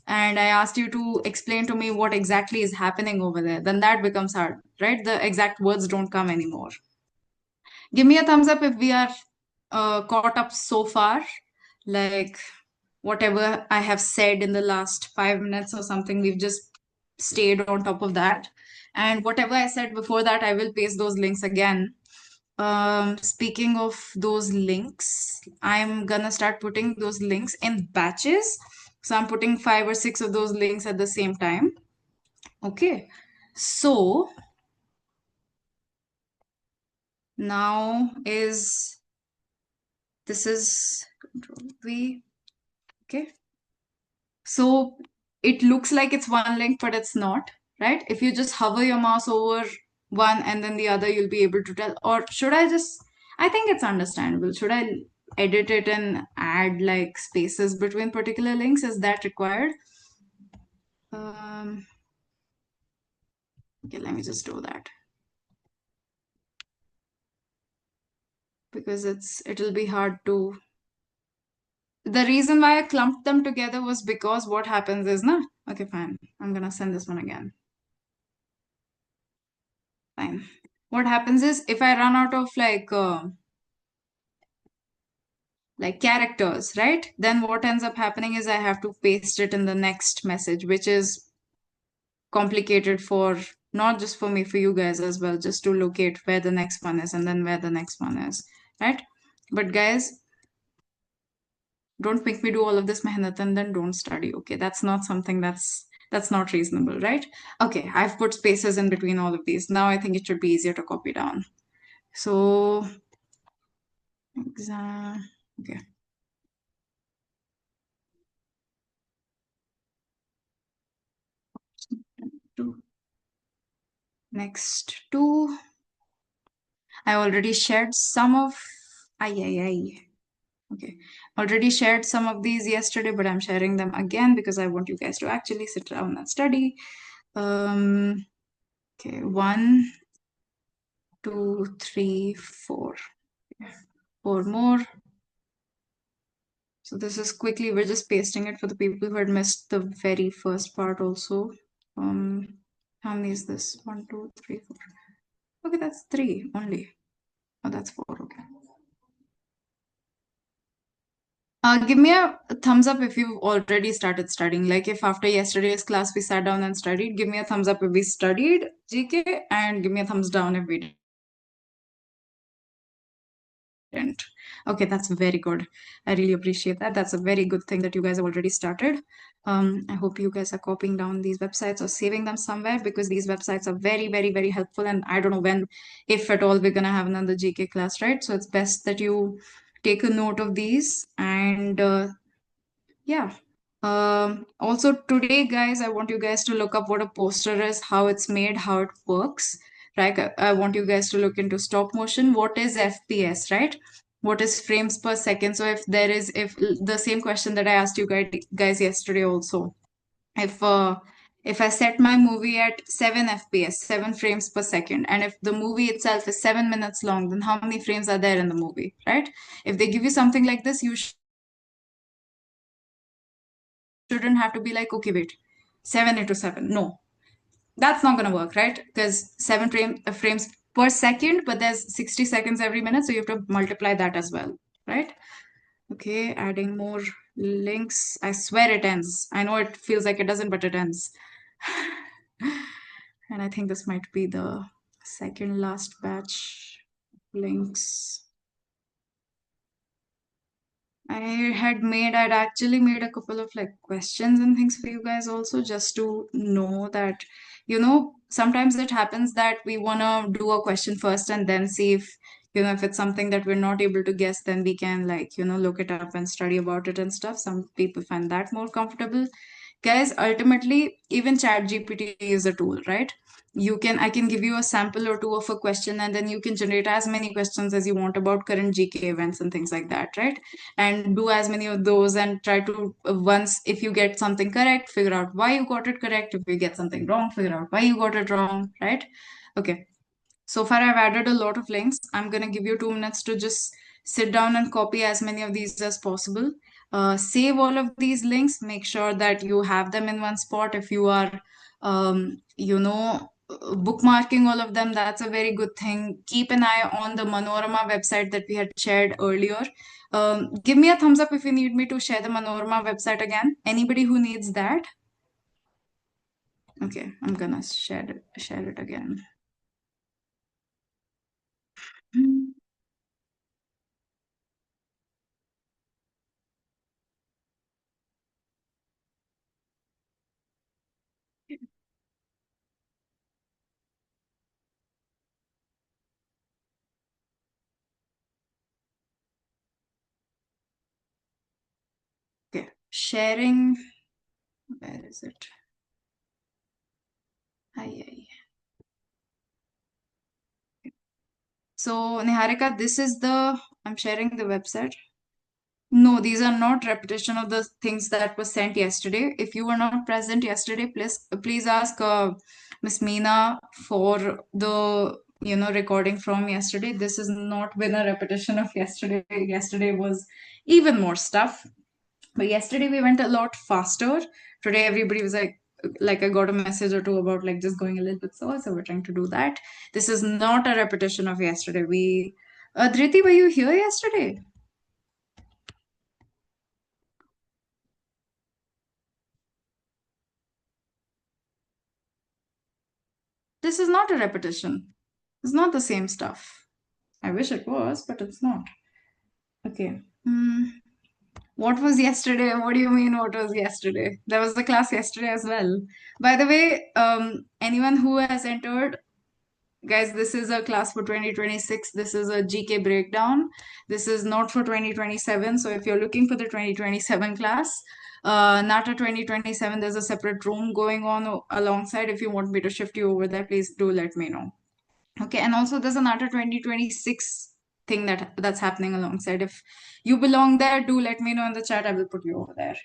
and I asked you to explain to me what exactly is happening over there, then that becomes hard, right? The exact words don't come anymore. Give me a thumbs up if we are caught up so far. Like, whatever I have said in the last 5 minutes or something, we've just stayed on top of that. And whatever I said before that, I will paste those links again. Speaking of those links, I'm gonna start putting those links in batches. So I'm putting 5 or 6 of those links at the same time. Okay. So now is this is Control V. Okay. So it looks like it's one link, but it's not, right? If you just hover your mouse over one and then the other, you'll be able to tell. Or should I just, I think it's understandable. Should I edit it and add like spaces between particular links? Is that required? Um, okay, let me just do that. Because it'll be hard to. The reason why I clumped them together was because what happens is, na? Okay, fine. I'm gonna send this one again. Fine. What happens is if I run out of like characters, right? Then what ends up happening is I have to paste it in the next message, which is complicated for not just for me, for you guys as well, just to locate where the next one is and then where the next one is, right? But guys, don't make me do all of this mehnat and then don't study. Okay, that's not something that's not reasonable, right? Okay, I've put spaces in between all of these. Now I think it should be easier to copy down. So exam. Okay. Two. Next two. I already shared some of. Ay. Okay. Already shared some of these yesterday, but I'm sharing them again because I want you guys to actually sit down and study. Okay. 1, 2, 3, 4. 4 more. So this is quickly, we're just pasting it for the people who had missed the very first part also. How many is this? 1, 2, 3, 4. Okay, that's 3 only. Oh, that's 4. Okay. Give me a thumbs up if you've already started studying. Like if after yesterday's class we sat down and studied, give me a thumbs up if we studied GK and give me a thumbs down if we didn't. Okay, that's very good. I really appreciate that. That's a very good thing that you guys have already started. I hope you guys are copying down these websites or saving them somewhere because these websites are very, very, very helpful. And I don't know when, if at all, we're gonna have another GK class, right? So it's best that you take a note of these and yeah. Also today, guys, I want you guys to look up what a poster is, how it's made, how it works, right? I want you guys to look into stop motion. What is FPS, right? What is frames per second? So if the same question that I asked you guys yesterday also, if I set my movie at 7 FPS, 7 frames per second, and if the movie itself is 7 minutes long, then how many frames are there in the movie, right? If they give you something like this, you shouldn't have to be like, okay, wait, 7 into 7. No, that's not going to work, right? Because frames per second, but there's 60 seconds every minute. So you have to multiply that as well, right? Okay, adding more links. I swear it ends. I know it feels like it doesn't, but it ends. And I think this might be the second last batch links. I'd actually made a couple of like questions and things for you guys also, just to know that, sometimes it happens that we want to do a question first and then see if it's something that we're not able to guess, then we can like, look it up and study about it and stuff. Some people find that more comfortable. Guys, ultimately, even ChatGPT is a tool, right? I can give you a sample or two of a question, and then you can generate as many questions as you want about current GK events and things like that, right? And do as many of those and try to, once, if you get something correct, figure out why you got it correct. If you get something wrong, figure out why you got it wrong, right? Okay. So far, I've added a lot of links. I'm going to give you 2 minutes to just sit down and copy as many of these as possible. Save all of these links. Make sure that you have them in one spot. If you are, bookmarking all of them, that's a very good thing. Keep an eye on the Manorama website that we had shared earlier. Give me a thumbs up if you need me to share the Manorama website again. Anybody who needs that? Okay, I'm gonna share it again. Hmm. Okay, sharing. Where is it? Hi, hi. So, Niharika, this is I'm sharing the website. No, these are not repetition of the things that were sent yesterday. If you were not present yesterday, please ask Miss Meena for the recording from yesterday. This has not been a repetition of yesterday. Yesterday was even more stuff. But yesterday we went a lot faster. Today everybody was like I got a message or two about like just going a little bit slower, so we're trying to do that. This is not a repetition of yesterday. Dhriti, were you here yesterday? This is not a repetition. It's not the same stuff. I wish it was, but it's not. Okay. Hmm. What was yesterday? What do you mean, what was yesterday? There was the class yesterday as well. By the way, anyone who has entered, guys, this is a class for 2026. This is a GK breakdown. This is not for 2027. So if you're looking for the 2027 class, NATA 2027, there's a separate room going on alongside. If you want me to shift you over there, please do let me know. Okay, and also there's another 2026 thing that's happening alongside. If you belong there, do let me know in the chat. I will put you over there.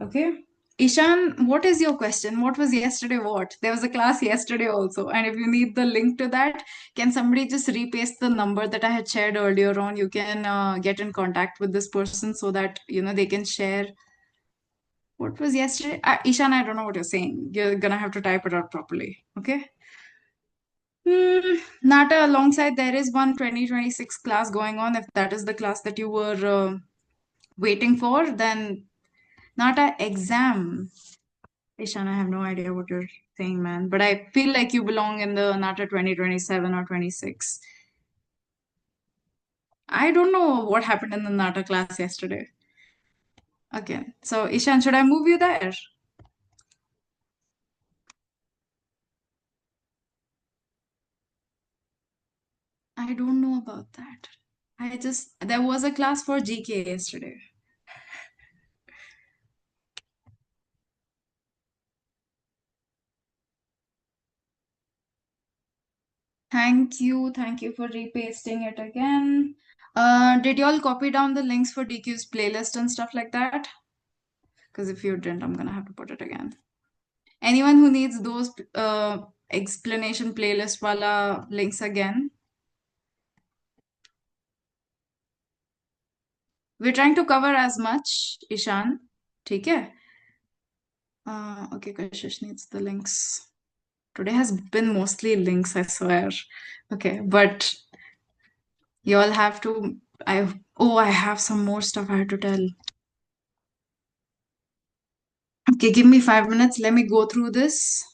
Okay. Ishan, what is your question? What was yesterday? What? There was a class yesterday also. And if you need the link to that, can somebody just repaste the number that I had shared earlier on? You can get in contact with this person so that, they can share what was yesterday. Ishan, I don't know what you're saying. You're gonna have to type it out properly. Okay. Nata, alongside there is one 2026 class going on. If that is the class that you were waiting for, then Nata exam. Ishan, I have no idea what you're saying, man. But I feel like you belong in the Nata 2027 or 26. I don't know what happened in the Nata class yesterday. Okay, so Ishan, should I move you there? I don't know about that. There was a class for GK yesterday. Thank you for repasting it again. Did y'all copy down the links for DQ's playlist and stuff like that? Because if you didn't, I'm gonna have to put it again. Anyone who needs those explanation playlist wala links again, we're trying to cover as much, Ishan. ठीक है? Okay, Kashish needs the links. Today has been mostly links, I swear. Okay, but you all have to. I have some more stuff I have to tell. Okay, give me 5 minutes. Let me go through this.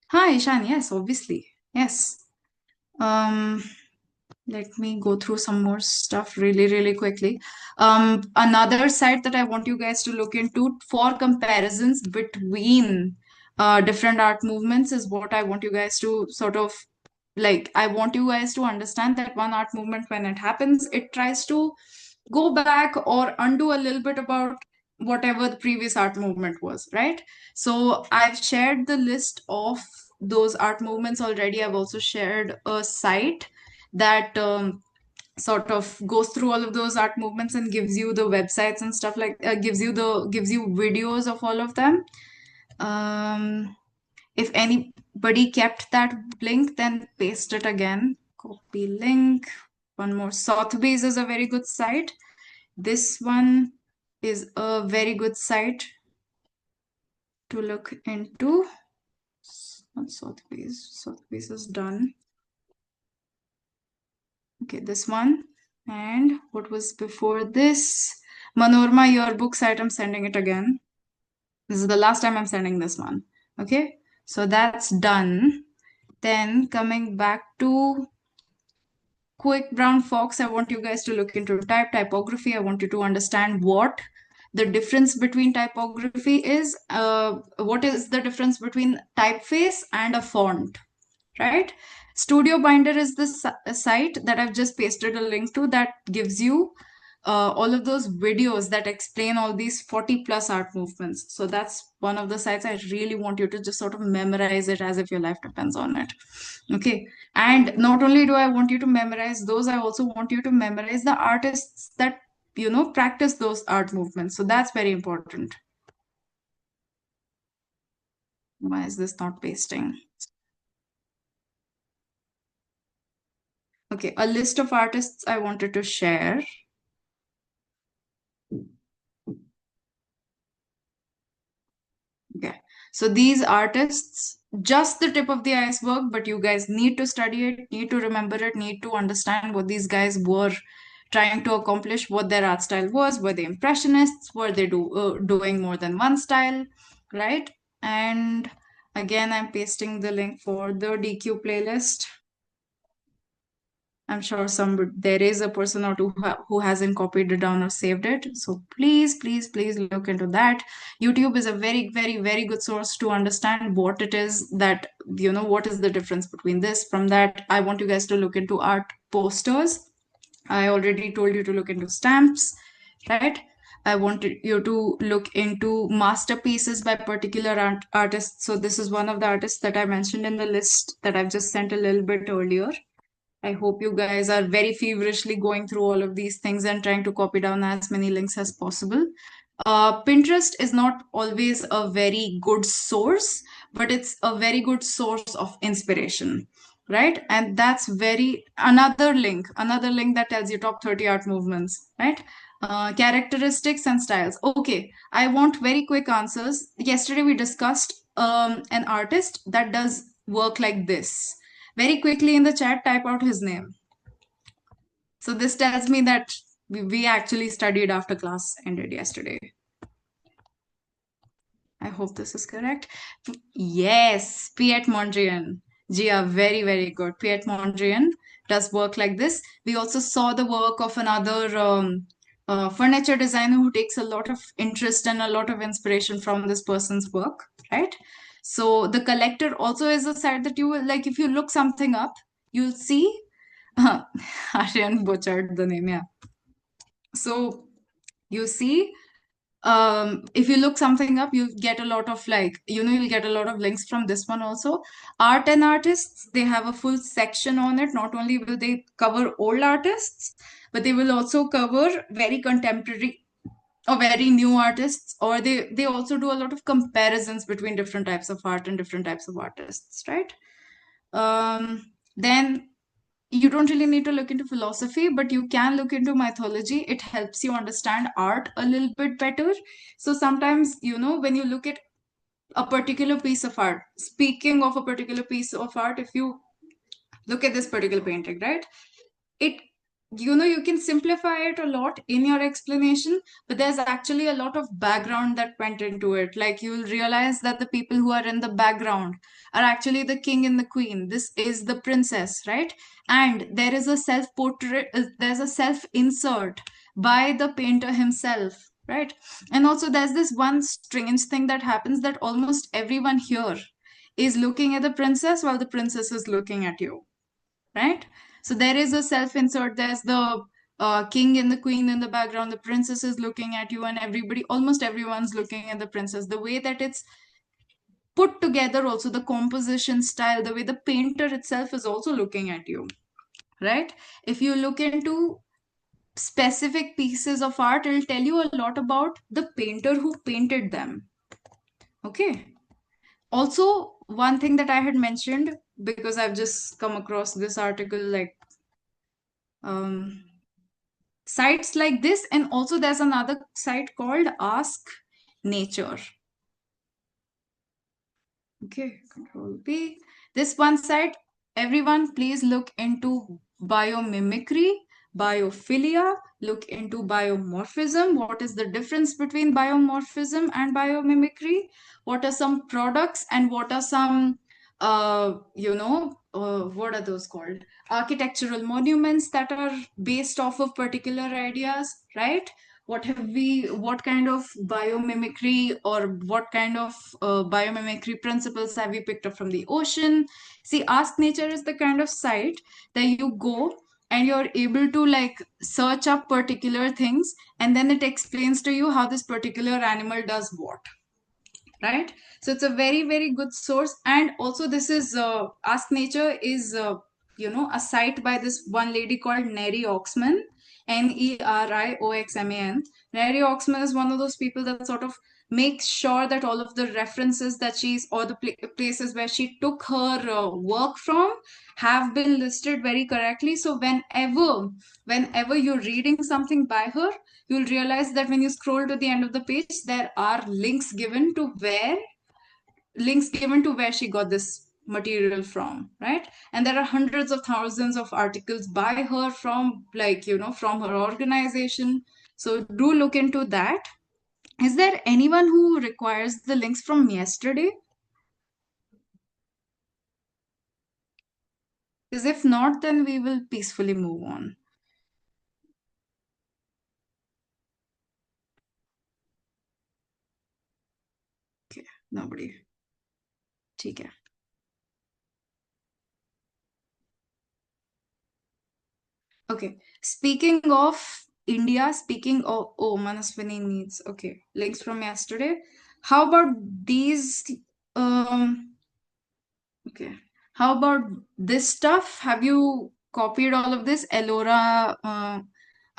Hi, Ishan. Yes, obviously. Yes. Um, Let me go through some more stuff really, really quickly. Another site that I want you guys to look into for comparisons between different art movements is what I want you guys to sort of like. I want you guys to understand that one art movement, when it happens, it tries to go back or undo a little bit about whatever the previous art movement was, right? So I've shared the list of those art movements already. I've also shared a site that sort of goes through all of those art movements and gives you the websites and stuff like gives you videos of all of them. If anybody kept that link, then paste it again. Copy link. One more. Sotheby's is a very good site. This one is a very good site to look into. Not Sotheby's. Sotheby's is done. Okay, this one. And what was before this? Manorama yearbook site, I'm sending it again. This is the last time I'm sending this one. Okay, so that's done. Then coming back to Quick Brown Fox, I want you guys to look into typography. I want you to understand what the difference between typography is. What is the difference between typeface and a font, right? Studio Binder is the site that I've just pasted a link to that gives you all of those videos that explain all these 40 plus art movements. So that's one of the sites I really want you to just sort of memorize it as if your life depends on it. Okay. And not only do I want you to memorize those, I also want you to memorize the artists that, practice those art movements. So that's very important. Why is this not pasting? Okay, a list of artists I wanted to share. Okay. So these artists, just the tip of the iceberg, but you guys need to study it, need to remember it, need to understand what these guys were trying to accomplish, what their art style was. Were they impressionists? Were they doing more than one style, right? And again, I'm pasting the link for the DQ playlist. I'm sure there is a person or two who hasn't copied it down or saved it. So please, please, please look into that. YouTube is a very, very, very good source to understand what it is that, what is the difference between this. From that, I want you guys to look into art posters. I already told you to look into stamps, right? I wanted you to look into masterpieces by particular artists. So this is one of the artists that I mentioned in the list that I've just sent a little bit earlier. I hope you guys are very feverishly going through all of these things and trying to copy down as many links as possible. Pinterest is not always a very good source, but it's a very good source of inspiration, right? And that's another link that tells you top 30 art movements, right? Characteristics and styles. Okay, I want very quick answers. Yesterday we discussed an artist that does work like this. Very quickly in the chat, type out his name. So this tells me that we actually studied after class ended yesterday. I hope this is correct. Yes, Piet Mondrian. Gia, very, very good. Piet Mondrian does work like this. We also saw the work of another furniture designer who takes a lot of interest and a lot of inspiration from this person's work, right? So the collector also is a site that you will like. If you look something up, you'll see. Aryan butchered the name, yeah. So you see if you look something up, you get a lot of you'll get a lot of links from this one also. Art and artists, they have a full section on it. Not only will they cover old artists, but they will also cover very contemporary or very new artists, or they also do a lot of comparisons between different types of art and different types of artists, right? Then you don't really need to look into philosophy, but you can look into mythology. It helps you understand art a little bit better. So sometimes, when you look at a particular piece of art, speaking of a particular piece of art, if you look at this particular painting, right? It you can simplify it a lot in your explanation, but there's actually a lot of background that went into it. Like you'll realize that the people who are in the background are actually the king and the queen. This is the princess, right? And there is a self portrait, there's a self insert by the painter himself, right? And also there's this one strange thing that happens, that almost everyone here is looking at the princess while the princess is looking at you, right? So there is a self insert. There's the king and the queen in the background. The princess is looking at you, and almost everyone's looking at the princess. The way that it's put together, also the composition style, the way the painter itself is also looking at you, right? If you look into specific pieces of art, it'll tell you a lot about the painter who painted them. Okay. Also, one thing that I had mentioned, because I've just come across this article, um, sites like this, and also there's another site called Ask Nature. Okay, control B. This one site, everyone please look into biomimicry. biophilia, look into biomorphism. What is the difference between biomorphism and biomimicry? What are some products and what are some, what are those called? Architectural monuments that are based off of particular ideas, right? What kind of biomimicry or what kind of biomimicry principles have you picked up from the ocean? See, Ask Nature is the kind of site that you go and you're able to like search up particular things, and then it explains to you how this particular animal does what, right? So it's a very very good source. And also this is Ask Nature is a site by this one lady called Neri Oxman, Nerioxman. Neri Oxman is one of those people that sort of makes sure that all of the references that she's or the places where she took her work from have been listed very correctly. So whenever you're reading something by her, you'll realize that when you scroll to the end of the page, there are links given to where she got this material from, right? And there are hundreds of thousands of articles by her from, like, from her organization. So do look into that. Is there anyone who requires the links from yesterday? Because if not, then we will peacefully move on. Okay, nobody. ठीक है. Okay. Speaking of India, speaking of, oh, Manaswini needs, okay, links from yesterday. How about these? Okay. How about this stuff? Have you copied all of this? Ellora,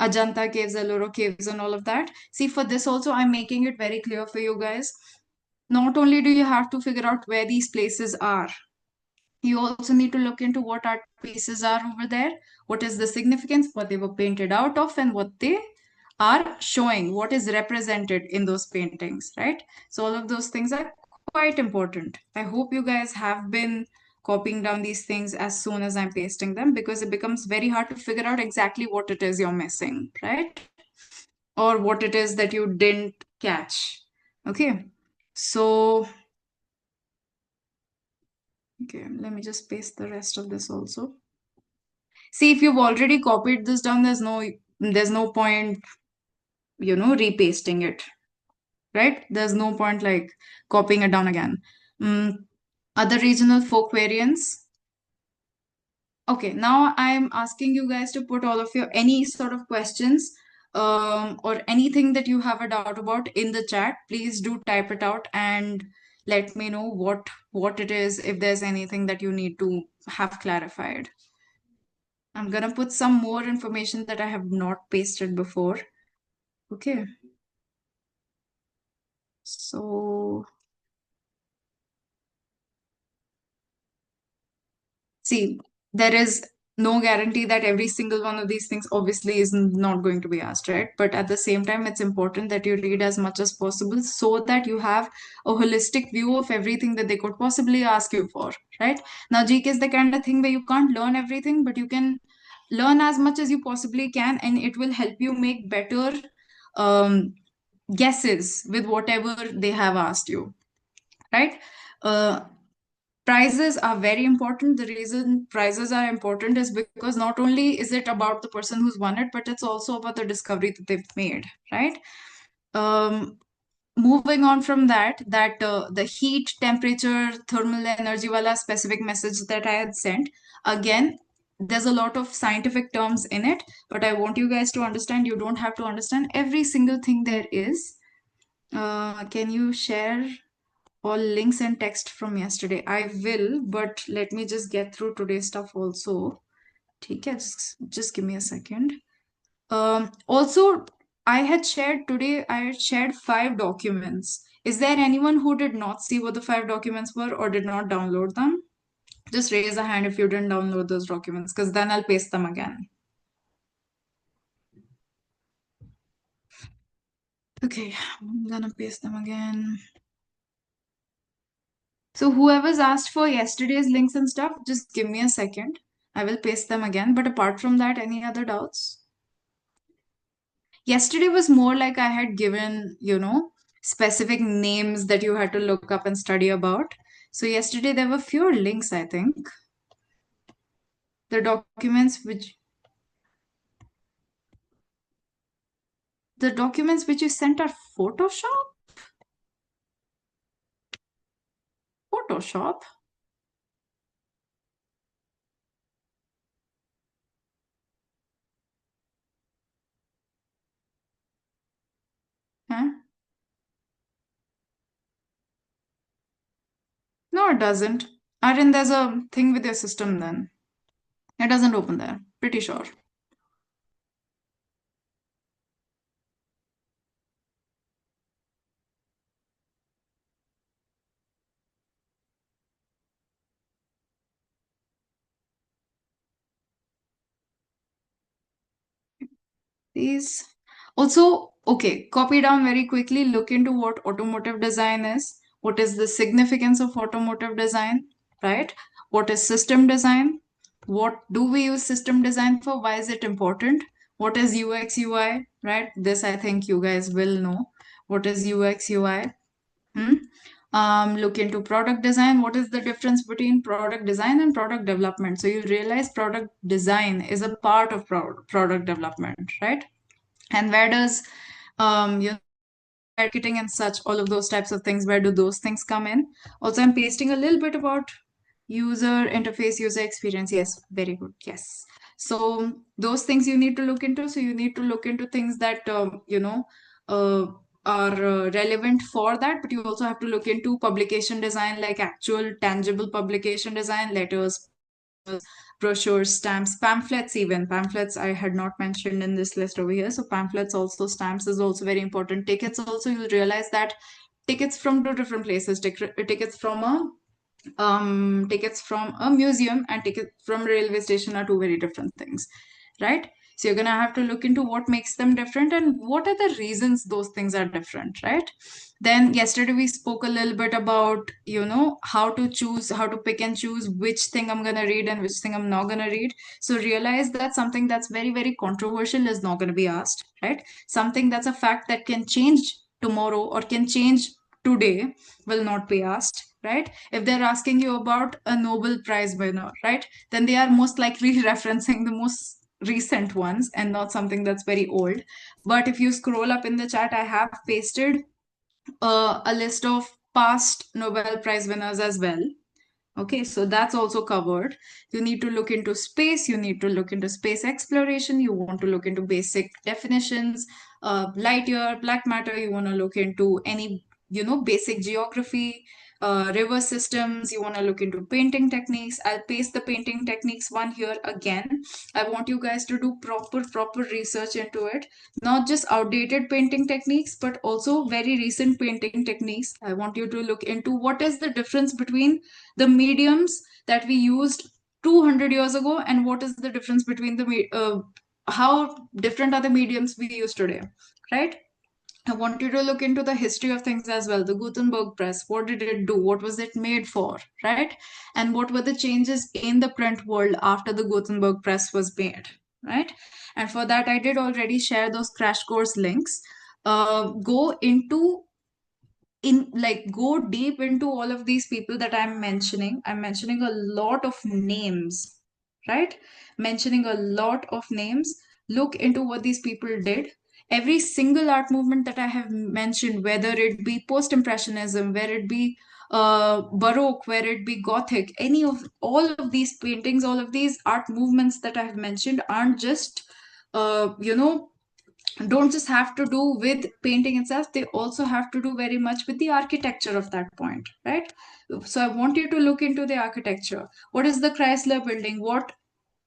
Ajanta caves, Ellora caves, and all of that. See, for this also, I'm making it very clear for you guys. Not only do you have to figure out where these places are, you also need to look into what art pieces are over there, what is the significance, what they were painted out of, and what they are showing, what is represented in those paintings, right? So, all of those things are quite important. I hope you guys have been copying down these things as soon as I'm pasting them, because it becomes very hard to figure out exactly what it is you're missing, right? Or what it is that you didn't catch. Okay. So, okay, let me just paste the rest of this also. See, if you've already copied this down, there's no point, repasting it, right? There's no point like copying it down again. Mm, Other regional folk variants. Okay, now I'm asking you guys to put all of your any sort of questions or anything that you have a doubt about in the chat. Please do type it out and let me know what it is, if there's anything that you need to have clarified. I'm gonna put some more information that I have not pasted before. Okay, so see, there is no guarantee that every single one of these things obviously is not going to be asked, right? But at the same time, it's important that you read as much as possible so that you have a holistic view of everything that they could possibly ask you for, right? Now, GK is the kind of thing where you can't learn everything, but you can learn as much as you possibly can, and it will help you make better um, guesses with whatever they have asked you, right? Uh, Prizes are very important. The reason prizes are important is because not only is it about the person who's won it, but it's also about the discovery that they've made, right? Um, Moving on from that the heat, temperature, thermal energy wala specific message that I had sent, again, there's a lot of scientific terms in it, but I want you guys to understand you don't have to understand every single thing there is. Can you share all links and text from yesterday? I will, but let me just get through today's stuff also. Okay, just give me a second. Also, I had shared 5 documents. Is there anyone who did not see what the 5 documents were or did not download them? Just raise a hand if you didn't download those documents, because then I'll paste them again. Okay, I'm gonna paste them again. So whoever's asked for yesterday's links and stuff, just give me a second. I will paste them again. But apart from that, any other doubts? Yesterday was more like I had given, specific names that you had to look up and study about. So yesterday there were fewer links, I think. The documents which you sent are Photoshop? Photoshop? Huh? No, it doesn't. Aryan, there's a thing with your system then. It doesn't open there. Pretty sure. These also, okay, copy down very quickly. Look into what automotive design is. What is the significance of automotive design, right? What is system design? What do we use system design for? Why is it important? What is UX UI, right? This I think you guys will know. What is UX UI? Hmm? Look into product design. What is the difference between product design and product development? So you realize product design is a part of product development, right? And where does marketing and such, all of those types of things, where do those things come in? Also, I'm pasting a little bit about user interface, user experience. Yes, very good. Yes. So those things you need to look into. So you need to look into things that uh, are relevant for that, but you also have to look into publication design, like actual tangible publication design, letters, brochures, stamps, pamphlets, even pamphlets I had not mentioned in this list over here. So pamphlets also, stamps is also very important. Tickets also, you'll realize that tickets from two different places, tickets from a museum and tickets from railway station are two very different things, right? So you're gonna have to look into what makes them different and what are the reasons those things are different, right? Then yesterday we spoke a little bit about, how to pick and choose which thing I'm gonna read and which thing I'm not gonna read. So realize that something that's very, very controversial is not gonna be asked, right? Something that's a fact that can change tomorrow or can change today will not be asked, right? If they're asking you about a Nobel Prize winner, right, then they are most likely referencing the most recent ones and not something that's very old. But if you scroll up in the chat, I have pasted a list of past Nobel Prize winners as well. Okay, so that's also covered. You need to look into space, you need to look into space exploration, you want to look into basic definitions, light year, black matter, you want to look into any, basic geography, river systems, you want to look into painting techniques. I'll paste the painting techniques one here again. I want you guys to do proper research into it, not just outdated painting techniques, but also very recent painting techniques. I want you to look into what is the difference between the mediums that we used 200 years ago and what is the difference between how different are the mediums we use today, right? I want you to look into the history of things as well. The Gutenberg press, what did it do? What was it made for, right? And what were the changes in the print world after the Gutenberg press was made, right? And for that, I did already share those crash course links. Go into in like go deep into all of these people that I'm mentioning a lot of names, right? Mentioning a lot of names. Look into what these people did. Every single art movement that I have mentioned, whether it be post-impressionism, where it be baroque, where it be gothic, any of all of these paintings, all of these art movements that I have mentioned aren't just uh, you know don't just have to do with painting itself, they also have to do very much with the architecture of that point, right? So I want you to look into the architecture. What is the Chrysler building? What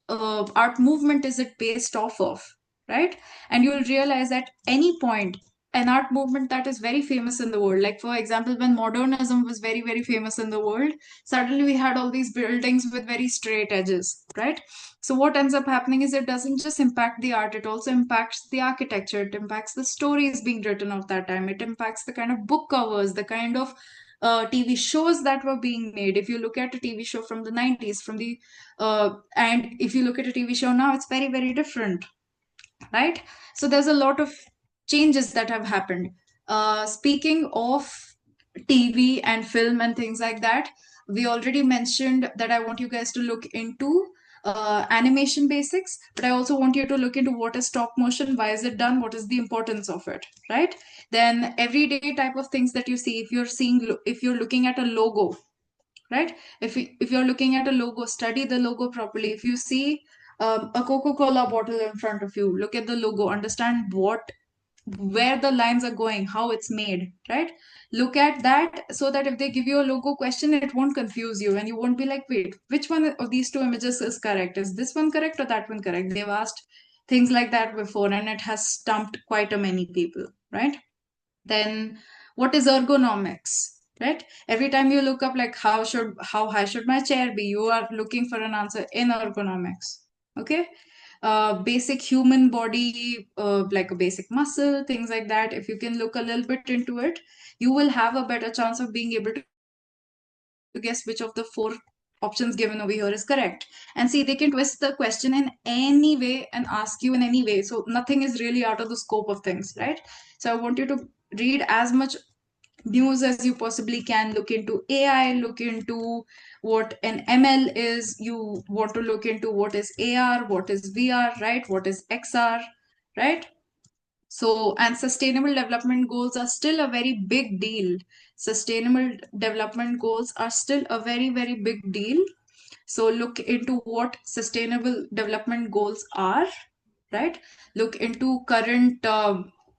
art movement is it based off of, right? And you'll realize at any point an art movement that is very famous in the world, like for example when modernism was very, very famous in the world, suddenly we had all these buildings with very straight edges, right? So what ends up happening is it doesn't just impact the art, it also impacts the architecture, it impacts the stories being written of that time, it impacts the kind of book covers, the kind of TV shows that were being made. If you look at a TV show from the 90s, and if you look at a TV show now, it's very, very different. right? So there's a lot of changes that have happened. Speaking of TV and film and things like that, we already mentioned that I want you guys to look into animation basics, but I also want you to look into what is stop motion, why is it done, what is the importance of it, right? Then everyday type of things that you see, if you're looking at a logo, right? If you're looking at a logo, study the logo properly. If you see a Coca-Cola bottle in front of you, look at the logo, understand where the lines are going, how it's made, right? Look at that so that if they give you a logo question, it won't confuse you and you won't be like, wait, which one of these two images is correct? Is this one correct or that one correct? They've asked things like that before and it has stumped quite a many people, right? Then what is ergonomics, right? Every time you look up like how high should my chair be, you are looking for an answer in ergonomics. Okay. Basic human body, like a basic muscle, things like that. If you can look a little bit into it, you will have a better chance of being able to guess which of the four options given over here is correct. And see, they can twist the question in any way and ask you in any way. So nothing is really out of the scope of things, right? So I want you to read as much news as you possibly can. Look into AI, look into what an ML is. You want to look into what is AR, what is VR, right? What is XR, right? So, and sustainable development goals are still a very big deal. Sustainable development goals are still a very, very big deal. So, look into what sustainable development goals are, right? Look into current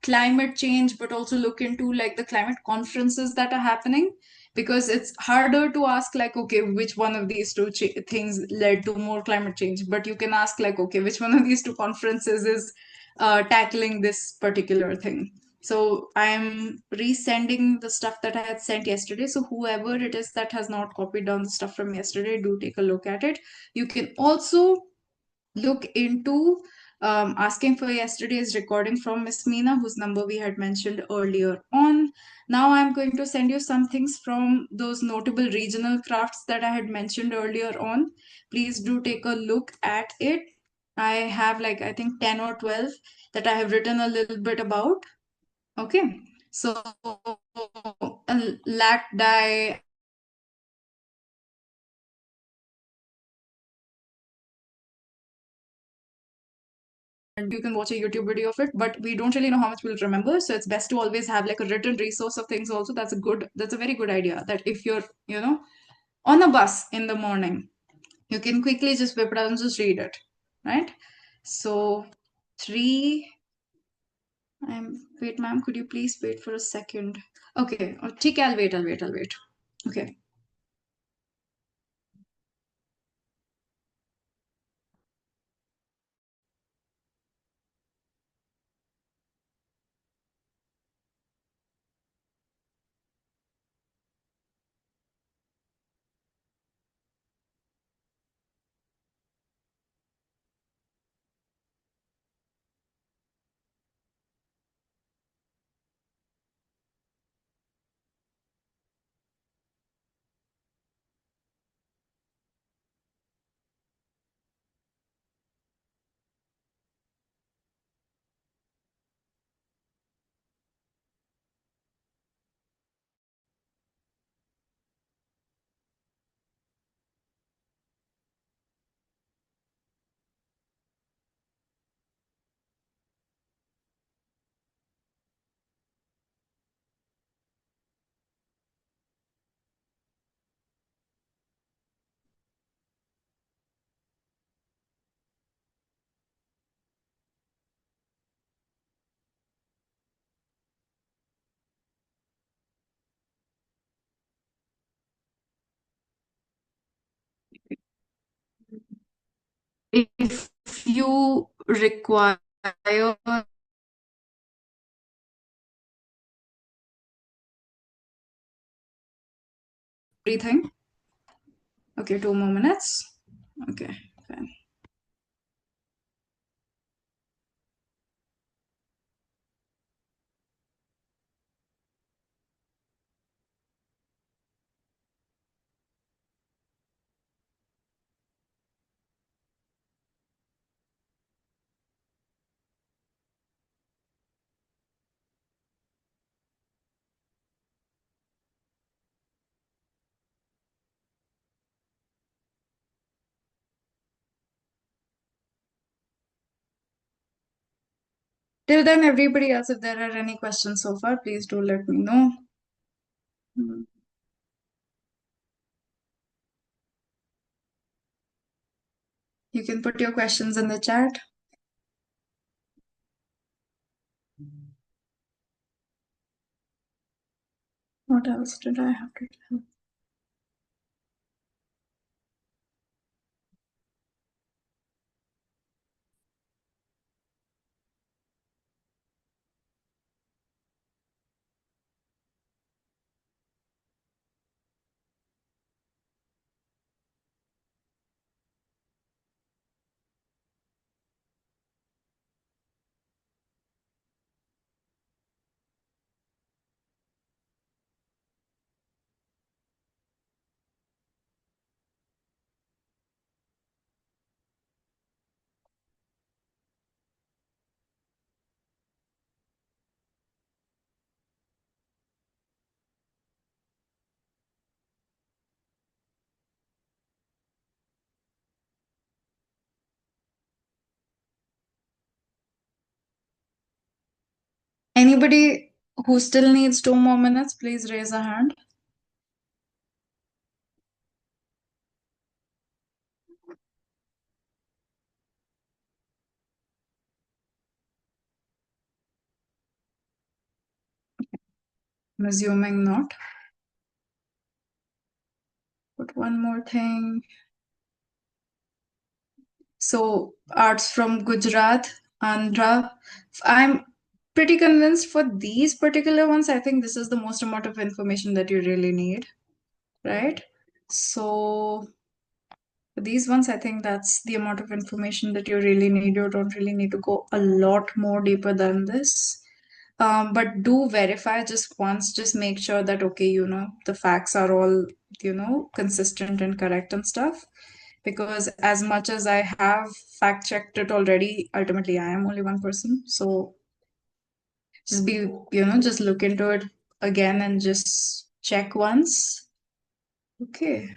climate change, but also look into like the climate conferences that are happening, because it's harder to ask like, okay, which one of these two things led to more climate change, but you can ask like, okay, which one of these two conferences is tackling this particular thing. So I'm resending the stuff that I had sent yesterday. So whoever it is that has not copied down the stuff from yesterday, do take a look at it. You can also look into asking for yesterday's recording from Miss Meena, whose number we had mentioned earlier on. Now I'm going to send you some things from those notable regional crafts that I had mentioned earlier on. Please do take a look at it. I have like, I think 10 or 12 that I have written a little bit about. Okay. So, a lac dye, and you can watch a YouTube video of it, but we don't really know how much we'll remember. So it's best to always have like a written resource of things also. That's a very good idea. That if you're, on a bus in the morning, you can quickly just whip it out and just read it, right? So three, wait, ma'am, could you please wait for a second? Okay, ठीक है, I'll wait. Okay. If you require everything, okay, 2 more minutes. Okay, fine. Till then, everybody else, if there are any questions so far, please do let me know. Hmm. You can put your questions in the chat. What else did I have to tell? Anybody who still needs 2 more minutes, please raise a hand. I'm assuming not. But one more thing. So, arts from Gujarat, Andhra. I'm pretty convinced for these particular ones. I think this is the most amount of information that you really need, right? So, for these ones, I think that's the amount of information that you really need. You don't really need to go a lot more deeper than this. But do verify just once, just make sure that, okay, the facts are all, consistent and correct and stuff. Because as much as I have fact checked it already, ultimately I am only one person. So just just look into it again and just check once. Okay.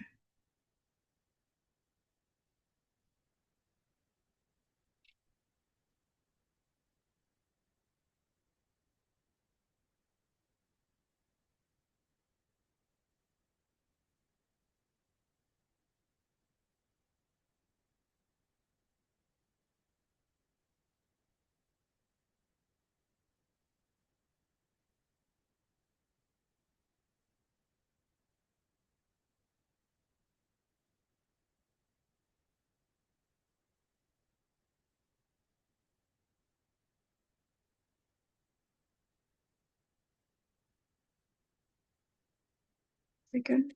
Second.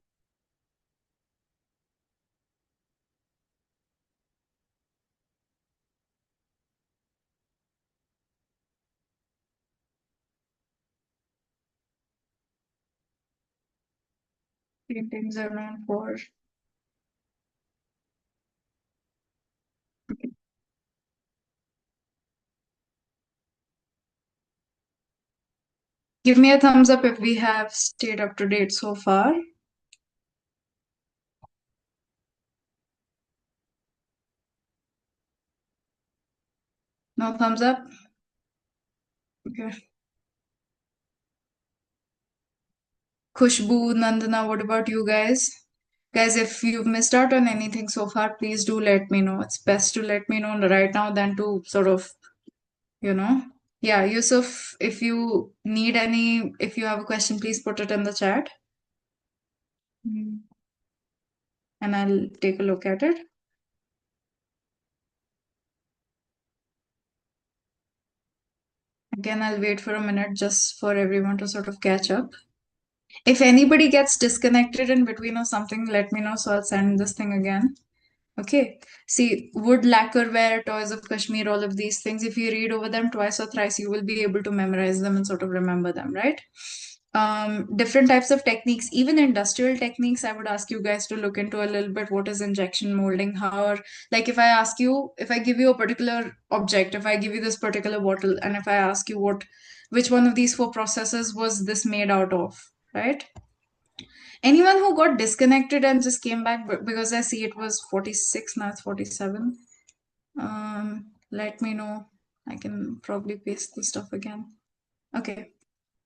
Paintings are known for. Give me a thumbs up if we have stayed up to date so far. No thumbs up? Okay. Khushbu, Nandana, what about you guys? Guys, if you've missed out on anything so far, please do let me know. It's best to let me know right now than to sort of, you know. Yeah, Yusuf, if you have a question, please put it in the chat. And I'll take a look at it. Again, I'll wait for a minute just for everyone to sort of catch up. If anybody gets disconnected in between or something, let me know so I'll send this thing again. Okay. See, wood, lacquerware, toys of Kashmir, all of these things, if you read over them twice or thrice, you will be able to memorize them and sort of remember them, right? Different types of techniques, even industrial techniques, I would ask you guys to look into a little bit. What is injection molding? Like if I give you a particular object, if I give you this particular bottle, and if I ask you which one of these four processes was this made out of, right? Anyone who got disconnected and just came back because I see it was 46, now it's 47. Let me know. I can probably paste the stuff again. Okay.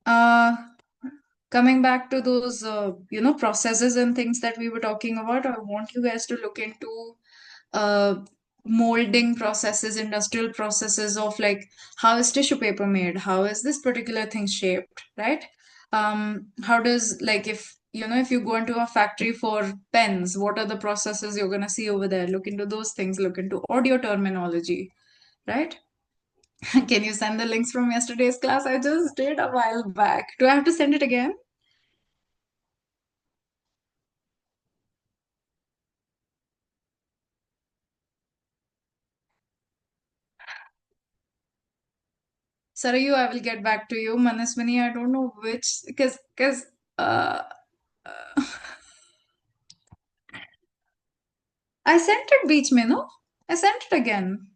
Uh, Coming back to those, processes and things that we were talking about, I want you guys to look into uh, molding processes, industrial processes of like how is tissue paper made? How is this particular thing shaped, right? How does like if you go into a factory for pens, what are the processes you're gonna see over there? Look into those things. Look into audio terminology, right? Can you send the links from yesterday's class? I just did a while back. Do I have to send it again? Sarayu, I will get back to you. Manaswini, I don't know which, because uh, uh, I sent it beach mein, no? I sent it again.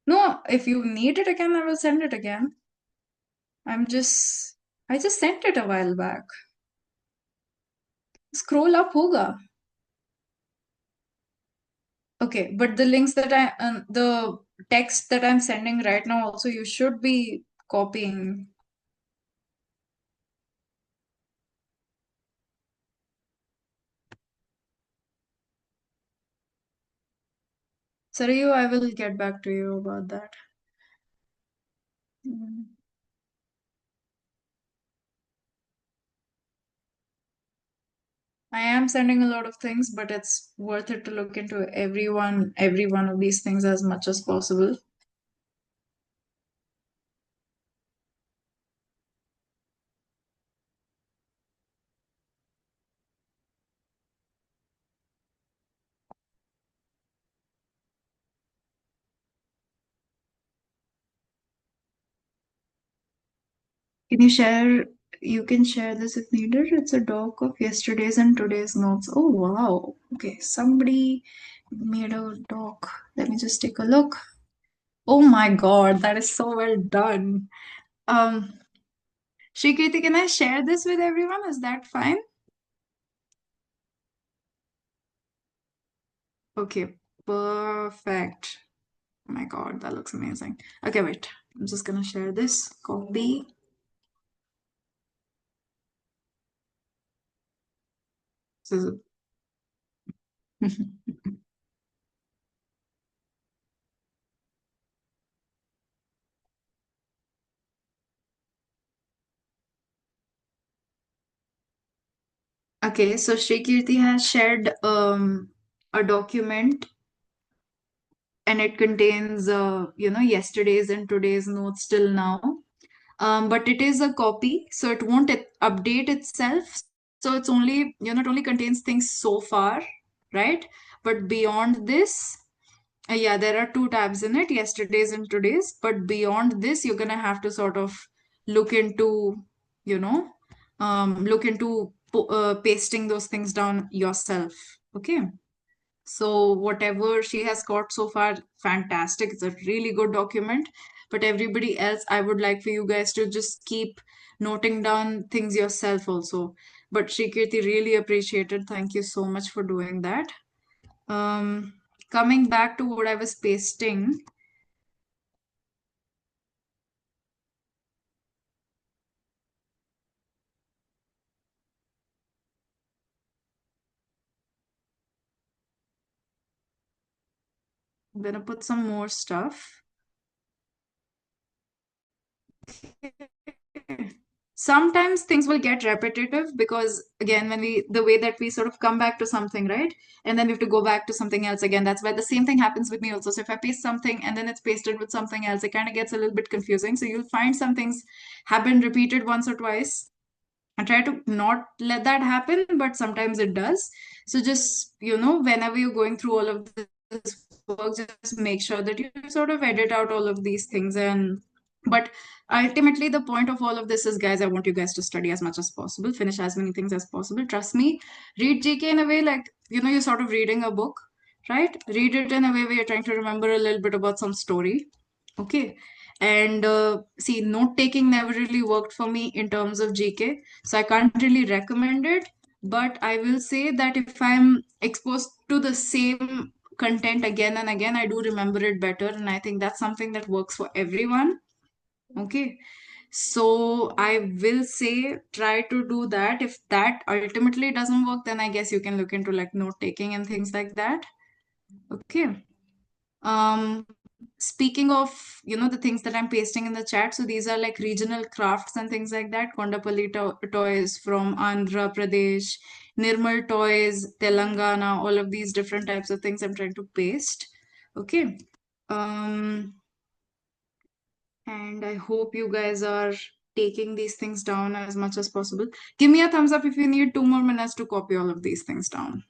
No, if you need it again, I will send it again. I just sent it a while back. Scroll up hoga. Okay, but the links that the text that I'm sending right now also you should be copying. Sarayu, I will get back to you about that. Mm. I am sending a lot of things, but it's worth it to look into every one of these things as much as possible. Can you share? You can share this if needed. It's a doc of yesterday's and today's notes. Oh, wow. Okay, somebody made a doc. Let me just take a look. Oh my God, that is so well done. Um, Shrikirti, can I share this with everyone? Is that fine? Okay, perfect. Oh my God, that looks amazing. Okay, wait. I'm just gonna share this. Copy. This is- Okay, so Shrikirti has shared a document and it contains yesterday's and today's notes till now. But it is a copy, so it won't update itself. So it's only, it only contains things so far, right? But beyond this, yeah, there are two tabs in it, yesterday's and today's. But beyond this, you're gonna have to sort of look into, you know, look into pasting those things down yourself. Okay. So whatever she has got so far, fantastic. It's a really good document. But everybody else, I would like for you guys to just keep noting down things yourself also. But Shrikirti, really appreciated. Thank you so much for doing that. Um, Coming back to what I was pasting, I'm gonna put some more stuff. Sometimes things will get repetitive because again when we the way that we sort of come back to something, right, and then we have to go back to something else again. That's why the same thing happens with me also. So if I paste something and then it's pasted with something else, it kind of gets a little bit confusing. So you'll find some things have been repeated once or twice. I try to not let that happen, but sometimes it does. So just, whenever you're going through all of this work, just make sure that you sort of edit out all of these things. But ultimately, the point of all of this is, guys, I want you guys to study as much as possible, finish as many things as possible. Trust me, read GK in a way like, you're sort of reading a book, right? Read it in a way where you're trying to remember a little bit about some story. Okay. And see, note taking never really worked for me in terms of GK. So I can't really recommend it. But I will say that if I'm exposed to the same content again and again, I do remember it better. And I think that's something that works for everyone. Okay. So I will say try to do that. If that ultimately doesn't work, then I guess you can look into like note taking and things like that. Okay. Um, Speaking of, the things that I'm pasting in the chat, so these are like regional crafts and things like that. Kondapalli toys from Andhra Pradesh, Nirmal toys, Telangana, all of these different types of things I'm trying to paste. Okay. Um, and I hope you guys are taking these things down as much as possible. Give me a thumbs up if you need 2 more minutes to copy all of these things down.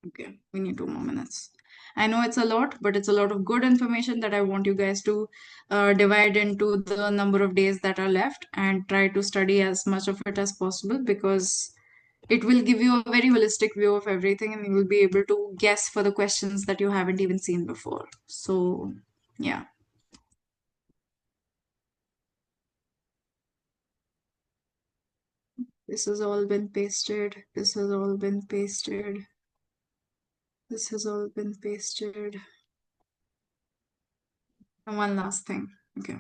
Okay, we need 2 more minutes. I know it's a lot, but it's a lot of good information that I want you guys to divide into the number of days that are left and try to study as much of it as possible, because it will give you a very holistic view of everything and you will be able to guess for the questions that you haven't even seen before. So, yeah. This has all been pasted. This has all been pasted. This has all been pasted. And one last thing. Okay.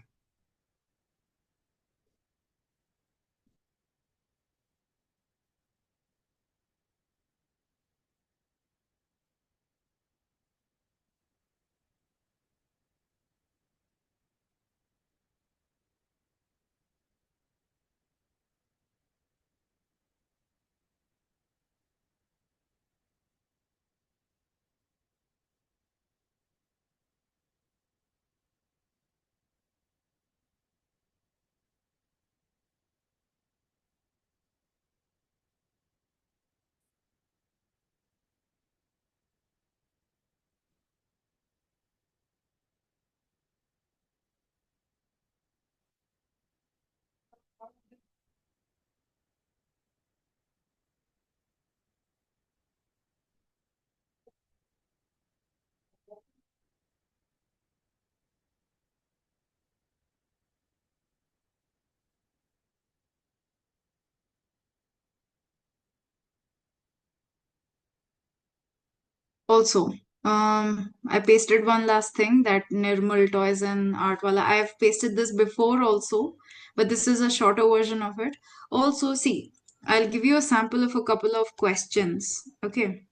Also, I pasted one last thing, that Nirmal Toys and Artwala. I have pasted this before also, but this is a shorter version of it. Also, see, I'll give you a sample of a couple of questions. Okay.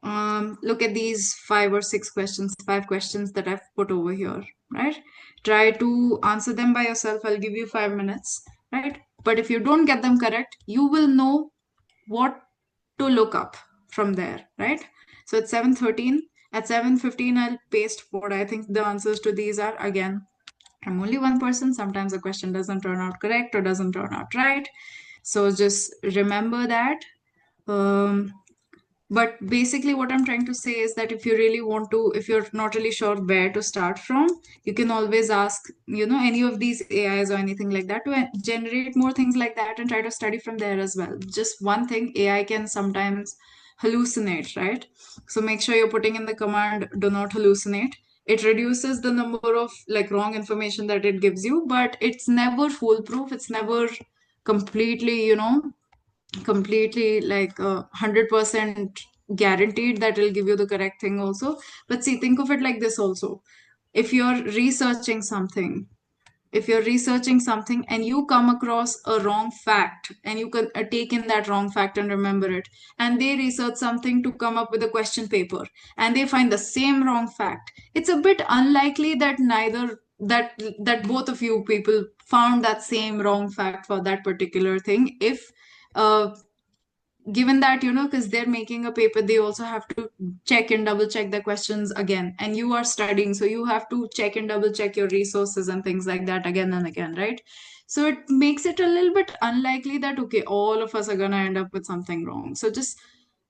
Look at these 5 or 6 questions, 5 questions that I've put over here, right? Try to answer them by yourself. I'll give you 5 minutes, right? But if you don't get them correct, you will know what to look up from there, right? So it's 7:13. At 7:15, I'll paste what I think the answers to these are. Again, I'm only one person. Sometimes a question doesn't turn out correct or doesn't turn out right. So just remember that. Um, but basically, what I'm trying to say is that if you really want to, if you're not really sure where to start from, you can always ask, any of these AIs or anything like that to generate more things like that and try to study from there as well. Just one thing, AI can sometimes hallucinate, right? So make sure you're putting in the command, do not hallucinate. It reduces the number of like wrong information that it gives you, but it's never foolproof. It's never completely, completely like 100% guaranteed that it'll give you the correct thing also. But see, think of it like this also. If you're researching something, if you're researching something and you come across a wrong fact and you can take in that wrong fact and remember it, and they research something to come up with a question paper and they find the same wrong fact, it's a bit unlikely that neither that both of you people found that same wrong fact for that particular thing. If uh, given that, because they're making a paper, they also have to check and double check the questions again, and you are studying, so you have to check and double check your resources and things like that again and again, right? So it makes it a little bit unlikely that okay, all of us are going to end up with something wrong. So just,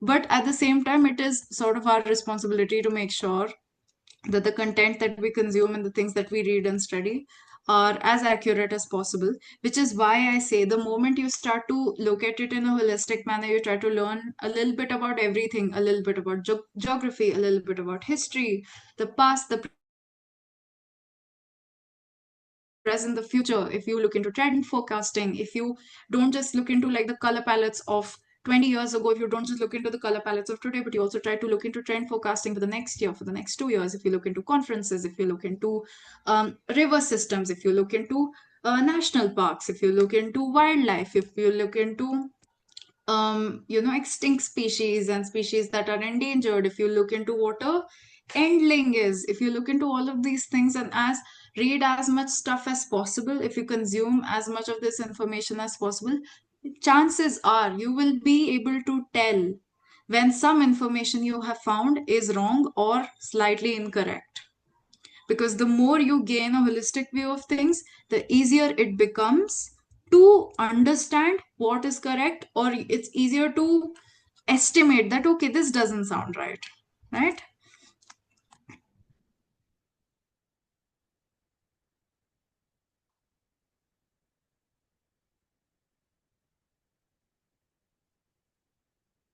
but at the same time, it is sort of our responsibility to make sure that the content that we consume and the things that we read and study are as accurate as possible, which is why I say the moment you start to look at it in a holistic manner, you try to learn a little bit about everything, a little bit about geography, a little bit about history, the past, the present, the future. If you look into trend forecasting, if you don't just look into like the color palettes of 20 years ago, if you don't just look into the color palettes of today, but you also try to look into trend forecasting for the next year, for the next 2 years, if you look into conferences, if you look into river systems, if you look into national parks, if you look into wildlife, if you look into extinct species and species that are endangered, if you look into what a endling is, if you look into all of these things and as read as much stuff as possible, if you consume as much of this information as possible, chances are you will be able to tell when some information you have found is wrong or slightly incorrect. Because the more you gain a holistic view of things, the easier it becomes to understand what is correct, or it's easier to estimate that, okay, this doesn't sound right, right?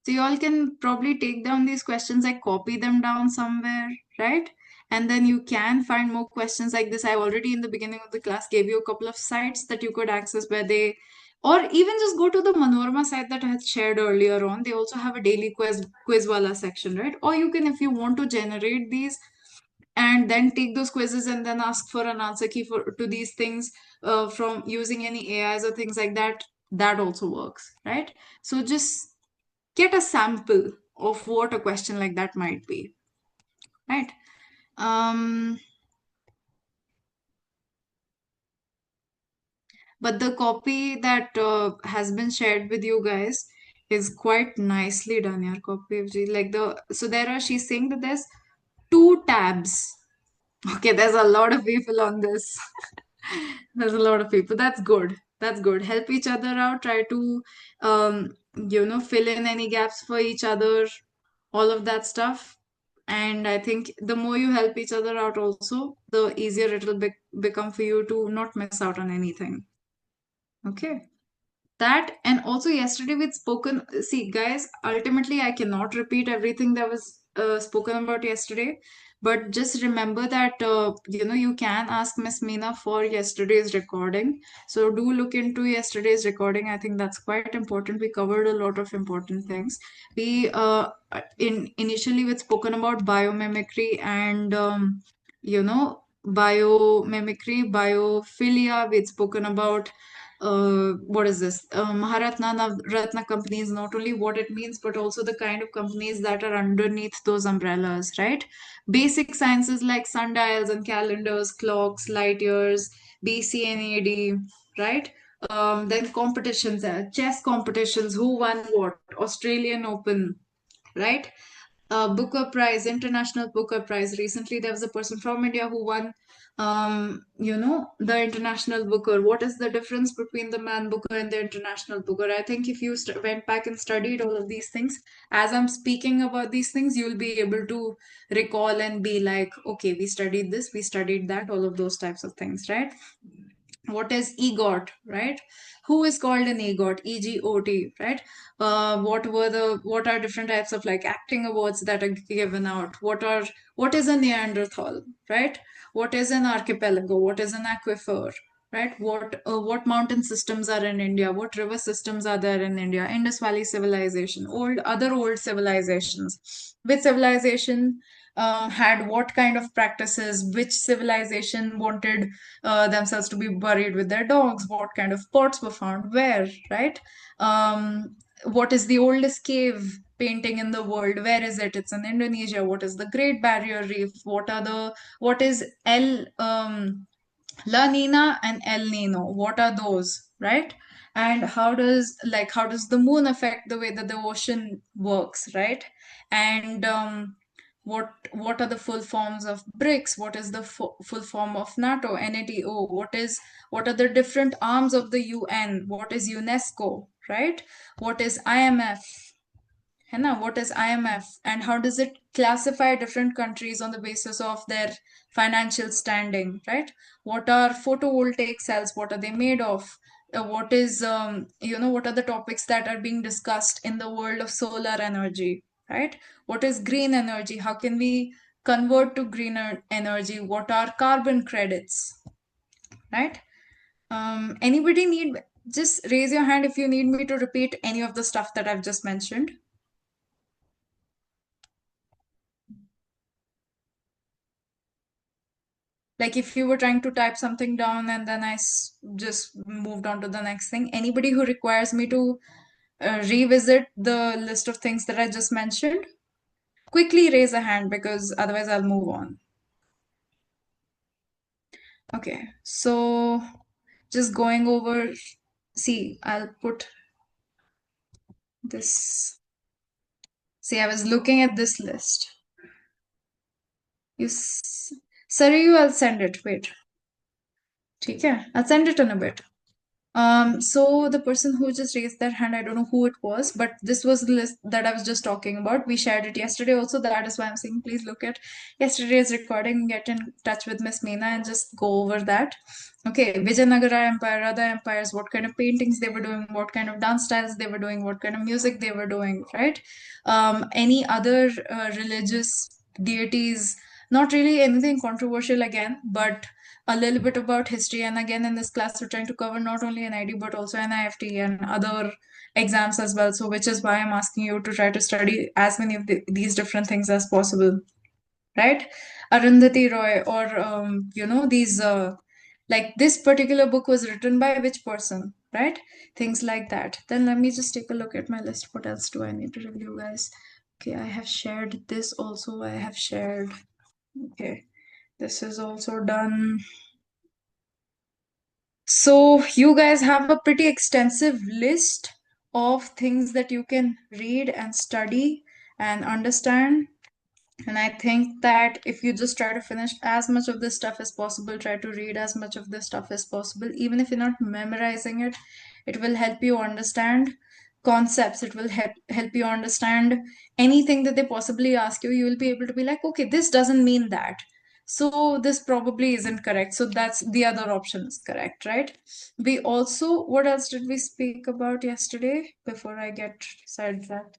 So you all can probably take down these questions, like copy them down somewhere, right? And then you can find more questions like this. I already in the beginning of the class gave you a couple of sites that you could access where they, or even just go to the Manorama site that I had shared earlier on. They also have a daily quizwala section, right? Or you can, if you want to generate these and then take those quizzes and then ask for an answer key for to these things from using any AIs or things like that, that also works, right? So just get a sample of what a question like that might be, right? um but the copy that has been shared with you guys is quite nicely done. Your copy of like the, so there are, she's saying that there's two tabs. Okay, there's a lot of people on this. There's a lot of people. That's good. That's good. Help each other out. Try to, fill in any gaps for each other, all of that stuff. And I think the more you help each other out, also, the easier it will become for you to not miss out on anything. Okay. That, and also yesterday we'd spoken, see guys, ultimately I cannot repeat everything that was spoken about yesterday, but just remember that you can ask Miss Meena for yesterday's recording. So do look into yesterday's recording. I think that's quite important. We covered a lot of important things. We in initially we'd spoken about biomimicry and biomimicry, biophilia. We'd spoken about what is this? Maharatna Navratna companies, not only what it means, but also the kind of companies that are underneath those umbrellas, right? Basic sciences like sundials and calendars, clocks, light years, BCNAD, right? Then competitions, chess competitions, who won what? Australian Open, right? Booker Prize, International Booker Prize. Recently, there was a person from India who won, the International Booker. What is the difference between the Man Booker and the International Booker? I think if you went back and studied all of these things, as I'm speaking about these things, you'll be able to recall and be like, okay, we studied this, we studied that, all of those types of things, right? What is egot, right? Who is called an egot, egot, right? What are different types of like acting awards that are given out? What is a Neanderthal, right? What is an archipelago? What is an aquifer, right? What mountain systems are in India? What river systems are there in India? Indus Valley civilization, old civilizations. Which civilization had what kind of practices? Which civilization wanted themselves to be buried with their dogs? What kind of pots were found where, right? What is the oldest cave painting in the world? Where is it? It's in Indonesia. What is the Great Barrier Reef? What is La Nina and El Nino? What are those, right? And how does the moon affect the way that the ocean works, right? And what are the full forms of BRICS? What is the full form of NATO, NATO? What are the different arms of the UN? What is UNESCO, right? What is IMF? है ना? What is IMF and how does it classify different countries on the basis of their financial standing, right? What are photovoltaic cells? What are they made of? What is, what are the topics that are being discussed in the world of solar energy, right? What is green energy? How can we convert to greener energy? What are carbon credits, right? Anybody need, just raise your hand if you need me to repeat any of the stuff that I've just mentioned. Like if you were trying to type something down and then just moved on to the next thing. Anybody who requires me to revisit the list of things that I just mentioned, quickly raise a hand because otherwise I'll move on. Okay, so just going over, see, I'll put this. See, I was looking at this list. You, sorry, you, I'll send it. Wait. Okay, I'll send it in a bit. So the person who just raised their hand, I don't know who it was, but this was the list that I was just talking about. We shared it yesterday also. That is why I'm saying please look at yesterday's recording, get in touch with Miss Meena and just go over that. Okay, Vijayanagara Empire, other empires, what kind of paintings they were doing, what kind of dance styles they were doing, what kind of music they were doing, right? Any other religious deities, not really anything controversial again, but a little bit about history. And again, in this class, we're trying to cover not only NID, but also NIFT and other exams as well. So, which is why I'm asking you to try to study as many of these different things as possible, right? Arundhati Roy, or, these, like this particular book was written by which person, right? Things like that. Then let me just take a look at my list. What else do I need to review, guys? Okay, I have shared this also. I have shared. Okay, this is also done. So you guys have a pretty extensive list of things that you can read and study and understand. And I think that if you just try to finish as much of this stuff as possible, try to read as much of this stuff as possible, even if you're not memorizing it, it will help you understand concepts. It will help you understand anything that they possibly ask you. You will be able to be like, okay, this doesn't mean that. So this probably isn't correct. So that's the other option is correct, right? We also, what else did we speak about yesterday before I get sidetracked?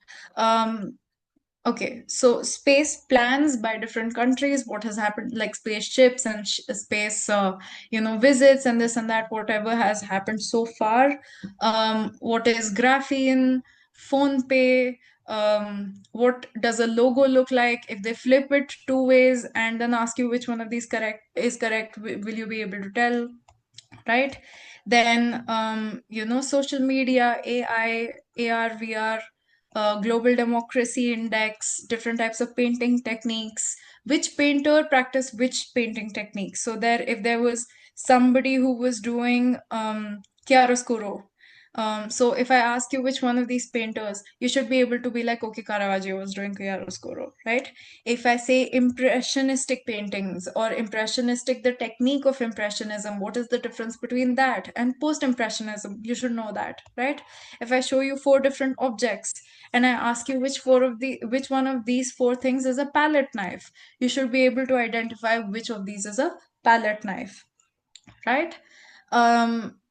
Okay, so space plans by different countries, what has happened, like spaceships and space, visits and this and that, whatever has happened so far. What is graphene, phone pay? What does a logo look like? If they flip it two ways and then ask you which one of these correct, will you be able to tell? Right? Then, social media, AI, AR, VR, global democracy index, different types of painting techniques, which painter practiced which painting technique. So there, if there was somebody who was doing chiaroscuro, so if I ask you which one of these painters, you should be able to be like, okay, Caravaggio was doing chiaroscuro, right? If I say impressionistic paintings or impressionistic, the technique of impressionism, what is the difference between that and post-impressionism? You should know that, right? If I show you four different objects and I ask you which one of these four things is a palette knife, you should be able to identify which of these is a palette knife, right?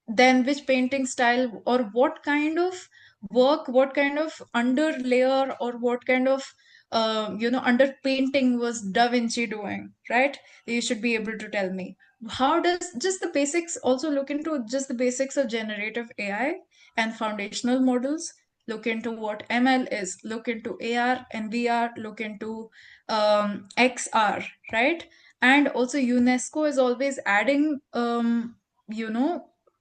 Then which painting style or what kind of work, what kind of underlayer or what kind of under painting was Da Vinci doing, right? You should be able to tell me. How does just the basics, also look into just the basics of generative AI and foundational models, look into what ML is, look into AR and VR, look into XR, right? And also UNESCO is always adding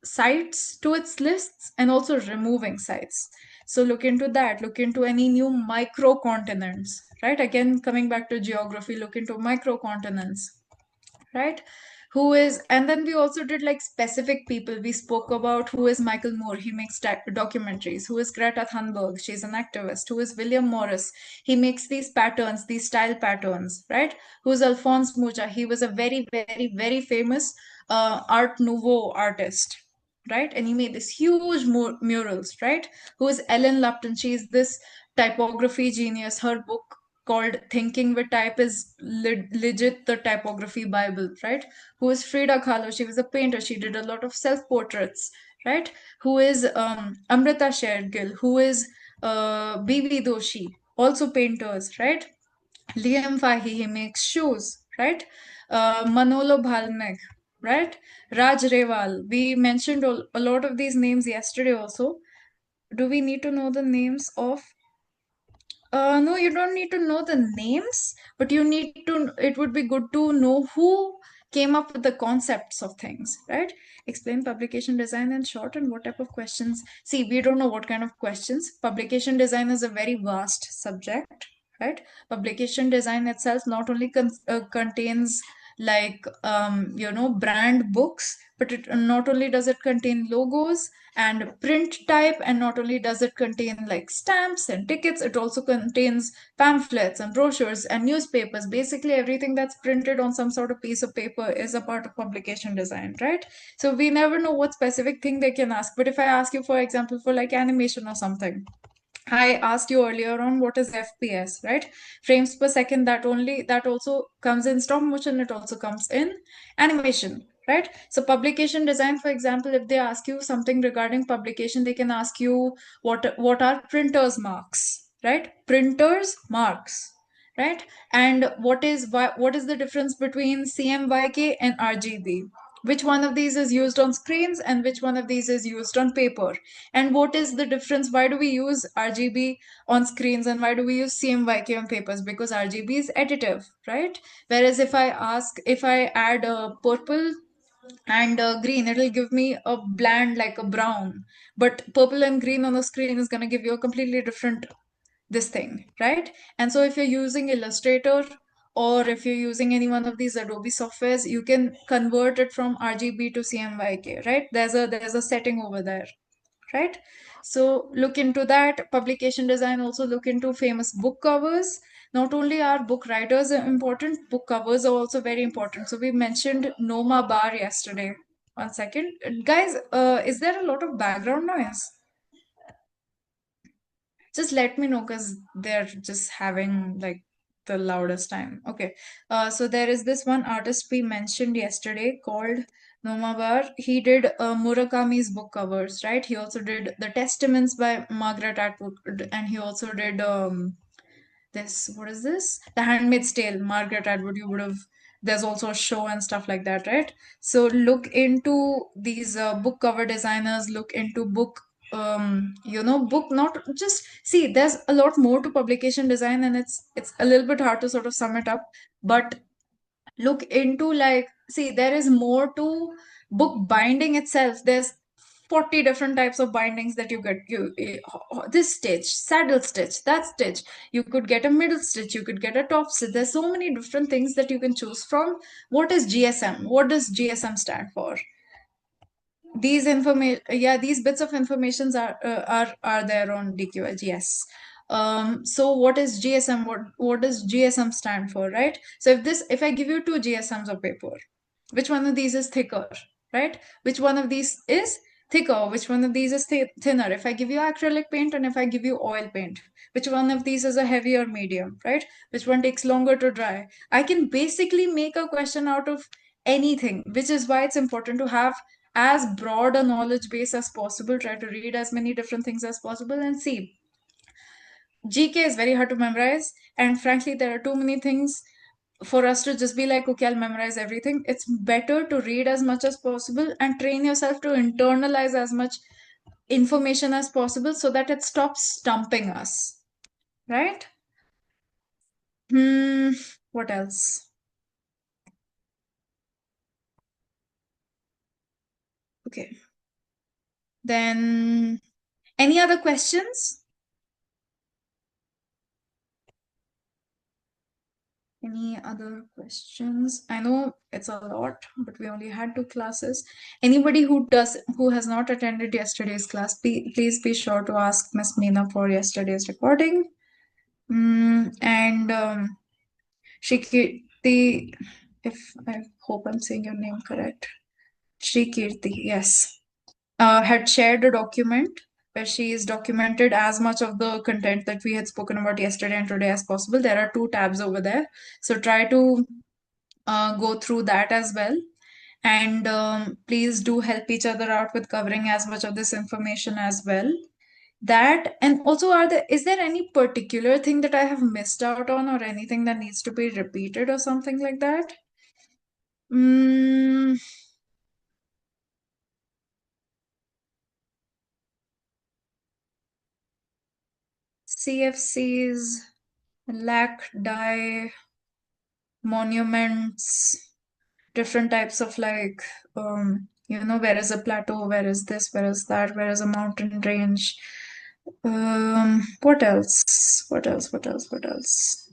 sites to its lists and also removing sites. So look into that, look into any new microcontinents, right? Again, coming back to geography, look into microcontinents, right? Who is, and then we also did like specific people. We spoke about who is Michael Moore, he makes documentaries. Who is Greta Thunberg, she's an activist. Who is William Morris, he makes these patterns, these style patterns, right? Who is Alphonse Mucha, he was a very, very, very famous Art Nouveau artist, right? And he made this huge murals, right? Who is Ellen Lupton, she's this typography genius. Her book called Thinking with Type is legit the typography Bible, right? Who is Frida Kahlo? She was a painter. She did a lot of self-portraits, right? Who is Amrita Shergill? Who is B.V. Doshi? Also painters, right? Liam Fahey, he makes shoes, right? Manolo Bhalmeg, right? Raj Rewal. We mentioned a lot of these names yesterday also. Do we need to know the names of no, you don't need to know the names, but you need to, it would be good to know who came up with the concepts of things, right? Explain publication design in short and what type of questions. See, we don't know what kind of questions. Publication design is a very vast subject, right? Publication design itself not only contains like brand books, but it not only does it contain logos and print type, and not only does it contain like stamps and tickets, it also contains pamphlets and brochures and newspapers. Basically everything that's printed on some sort of piece of paper is a part of publication design, right? So we never know what specific thing they can ask, but if I ask you for example for like animation or something, I asked you earlier on what is FPS, right? Frames per second, that also comes in stop motion, it also comes in animation, right? So publication design, for example, if they ask you something regarding publication, they can ask you what are printers marks, right? Printers marks, right? And what is the difference between CMYK and RGB? Which one of these is used on screens and which one of these is used on paper? And what is the difference? Why do we use RGB on screens and why do we use CMYK on papers? Because RGB is additive, right? Whereas if I add a purple and green, it'll give me a bland like a brown. But purple and green on the screen is going to give you a completely different this thing, right? And so if you're using Illustrator or if you're using any one of these Adobe softwares, you can convert it from RGB to CMYK, right? There's a setting over there, right? So look into that. Publication design, also look into famous book covers. Not only are book writers important, book covers are also very important. So we mentioned Noma Bar yesterday. One second. Guys, is there a lot of background noise? Just let me know because they're just having like the loudest time. Okay. So there is this one artist we mentioned yesterday called Nomabar. He did Murakami's book covers, right? He also did The Testaments by Margaret Atwood, and he also did this, what is this? The Handmaid's Tale, Margaret Atwood. You would have, there's also a show and stuff like that, right? So look into these book cover designers, look into book, not just, see, there's a lot more to publication design, and it's a little bit hard to sort of sum it up, but look into like, see, there is more to book binding itself. There's 40 different types of bindings that you get. This stitch, saddle stitch, that stitch, you could get a middle stitch, you could get a top stitch. There's so many different things that you can choose from. What is GSM? What does GSM stand for? These information, yeah, these bits of informations are there on DQH, yes. So what is GSM? What does GSM stand for, right? So if I give you two GSMs of paper, which one of these is thicker, right? Which one of these is thicker? Which one of these is thinner? If I give you acrylic paint and if I give you oil paint, which one of these is a heavier medium, right? Which one takes longer to dry? I can basically make a question out of anything, which is why it's important to have as broad a knowledge base as possible. Try to read as many different things as possible and see. GK is very hard to memorize, and frankly, there are too many things for us to just be like, okay, I'll memorize everything. It's better to read as much as possible and train yourself to internalize as much information as possible so that it stops stumping us, right? Hmm, what else? Okay. Then, any other questions? Any other questions? I know it's a lot, but we only had two classes. Anybody who has not attended yesterday's class, please be sure to ask Miss Meena for yesterday's recording. And Shikirti, if I hope I'm saying your name correct, Shikirti, yes, had shared a document where she's documented as much of the content that we had spoken about yesterday and today as possible. There are two tabs over there. So try to go through that as well. And please do help each other out with covering as much of this information as well. That, and also, is there any particular thing that I have missed out on or anything that needs to be repeated or something like that? Mm, CFCs, lac dye, monuments, different types of like, where is a plateau, where is this, where is that, where is a mountain range? What else? What else? What else? What else?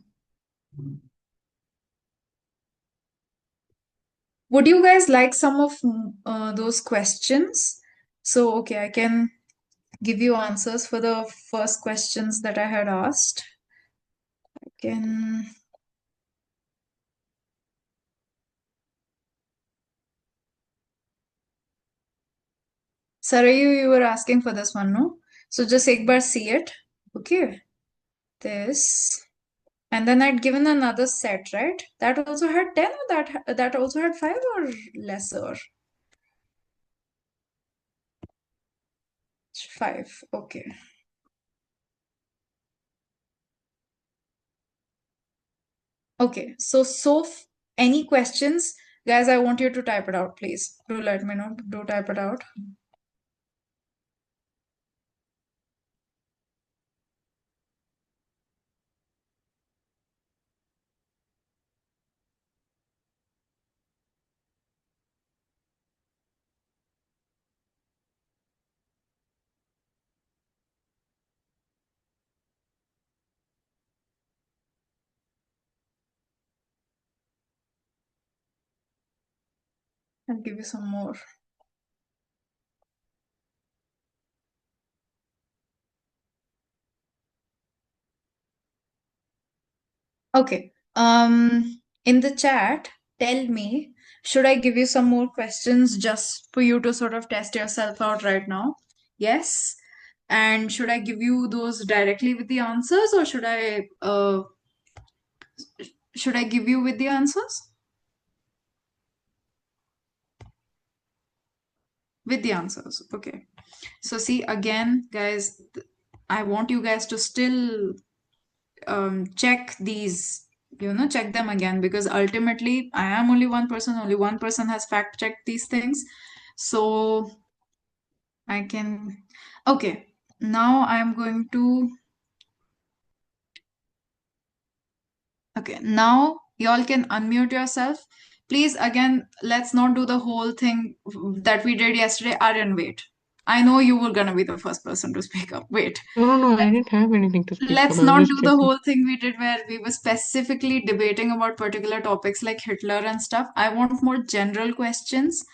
Would you guys like some of those questions? So, okay, I can give you answers for the first questions that I had asked. I can. Sarayu, you were asking for this one, no? So just ek bar see it. Okay. This. And then I'd given another set, right? That also had 10 or that also had 5 or lesser? 5. Okay. Okay. Any questions? Guys, I want you to type it out, please. Do let me know. Do type it out. I'll give you some more. Okay. In the chat, tell me, should I give you some more questions just for you to sort of test yourself out right now? Yes. And should I give you those directly with the answers, or should I give you with the answers? With the answers. Okay. So see again, guys, I want you guys to still check these, check them again, because ultimately I am only one person has fact checked these things. So I can, okay, now I'm going to, okay, now y'all can unmute yourself. Please, again, let's not do the whole thing that we did yesterday. Aryan, wait. I know you were gonna be the first person to speak up. Wait. No, no, no, I didn't have anything to speak up. Let's I was not just do the checking. whole thing we did where we were specifically debating about particular topics like Hitler and stuff. I want more general questions,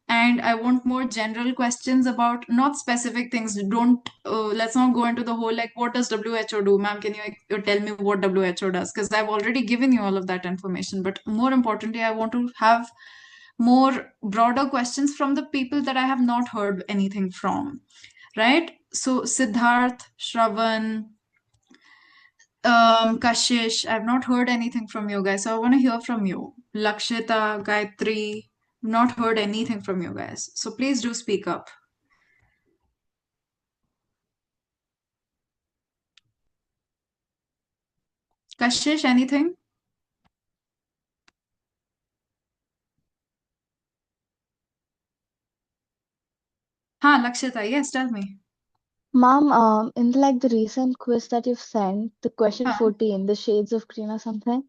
and I want more general questions about not specific things. Don't let's not go into the whole like what does WHO do, ma'am? Can you tell me what WHO does? Because I've already given you all of that information. But more importantly, I want to have more broader questions from the people that I have not heard anything from. Right? So Siddharth, Shravan, Kashish, I've not heard anything from you guys, so I want to hear from you. Lakshita, Gayatri, not heard anything from you guys. So please do speak up. Kashish, anything? Ha, Lakshita, yes, tell me. Mom, in like the recent quiz that you've sent, the question Huh, 14, the shades of green or something,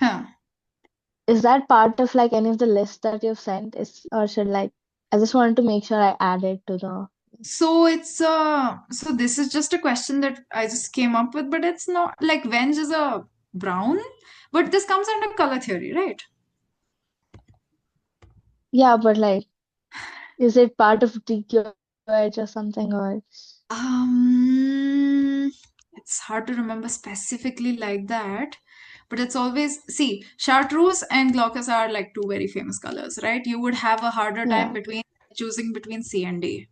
huh. is that part of like any of the list that you've sent? Is or should like I just wanted to make sure I add it to the So this is just a question that I just came up with, but it's not like Venge is a brown, but this comes under color theory, right? yeah, but like is it part of DQH or something or Um, it's hard to remember specifically like that, but it's always, see, chartreuse and glaucus are like two very famous colors, right? You would have a harder time yeah, between choosing between C and D.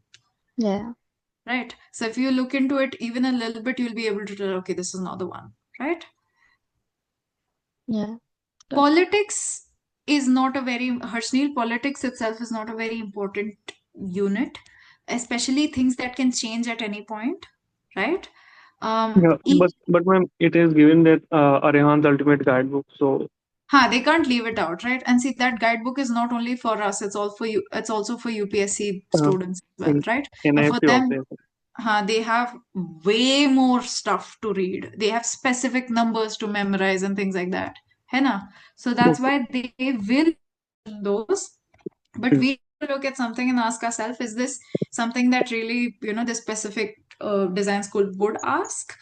yeah. right? So if you look into it even a little bit, you'll be able to tell, okay, this is not the one, right? Yeah. Got it. Politics is not a very, Harshneil, politics itself is not a very important unit, especially things that can change at any point, right? Yeah, E but ma'am, it is given that Arhan's ultimate guidebook. So They can't leave it out, right? And see, that guidebook is not only for us, it's all for you, it's also for UPSC uh, students as well, in right? But for NIFC them, also. they have way more stuff to read. They have specific numbers to memorize and things like that. है ना? So that's Okay. why they will those. But Mm. we look at something and ask ourselves, is this something that really, the specific design school would ask?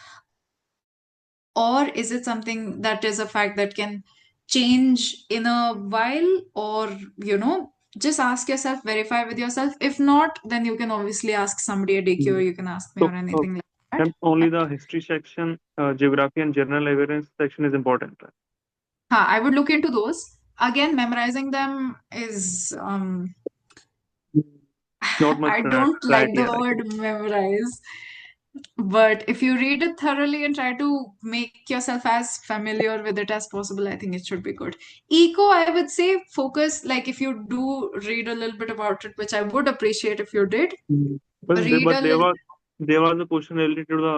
Or is it something that is a fact that can change in a while? Or, just ask yourself, verify with yourself. If not, then you can obviously ask somebody at DQ, or Mm. you can ask me So or anything like that. ma'am, only the history section, geography and general awareness section is important, right? I would look into those. Again, memorizing them is Mm. Not much I don't like clarity, the I think. word memorize. But if you read it thoroughly and try to make yourself as familiar with it as possible, I think it should be good. Eco, I would say, focus, like if you do read a little bit about it, which I would appreciate if you did, Mm. But read a little. there was a question related to the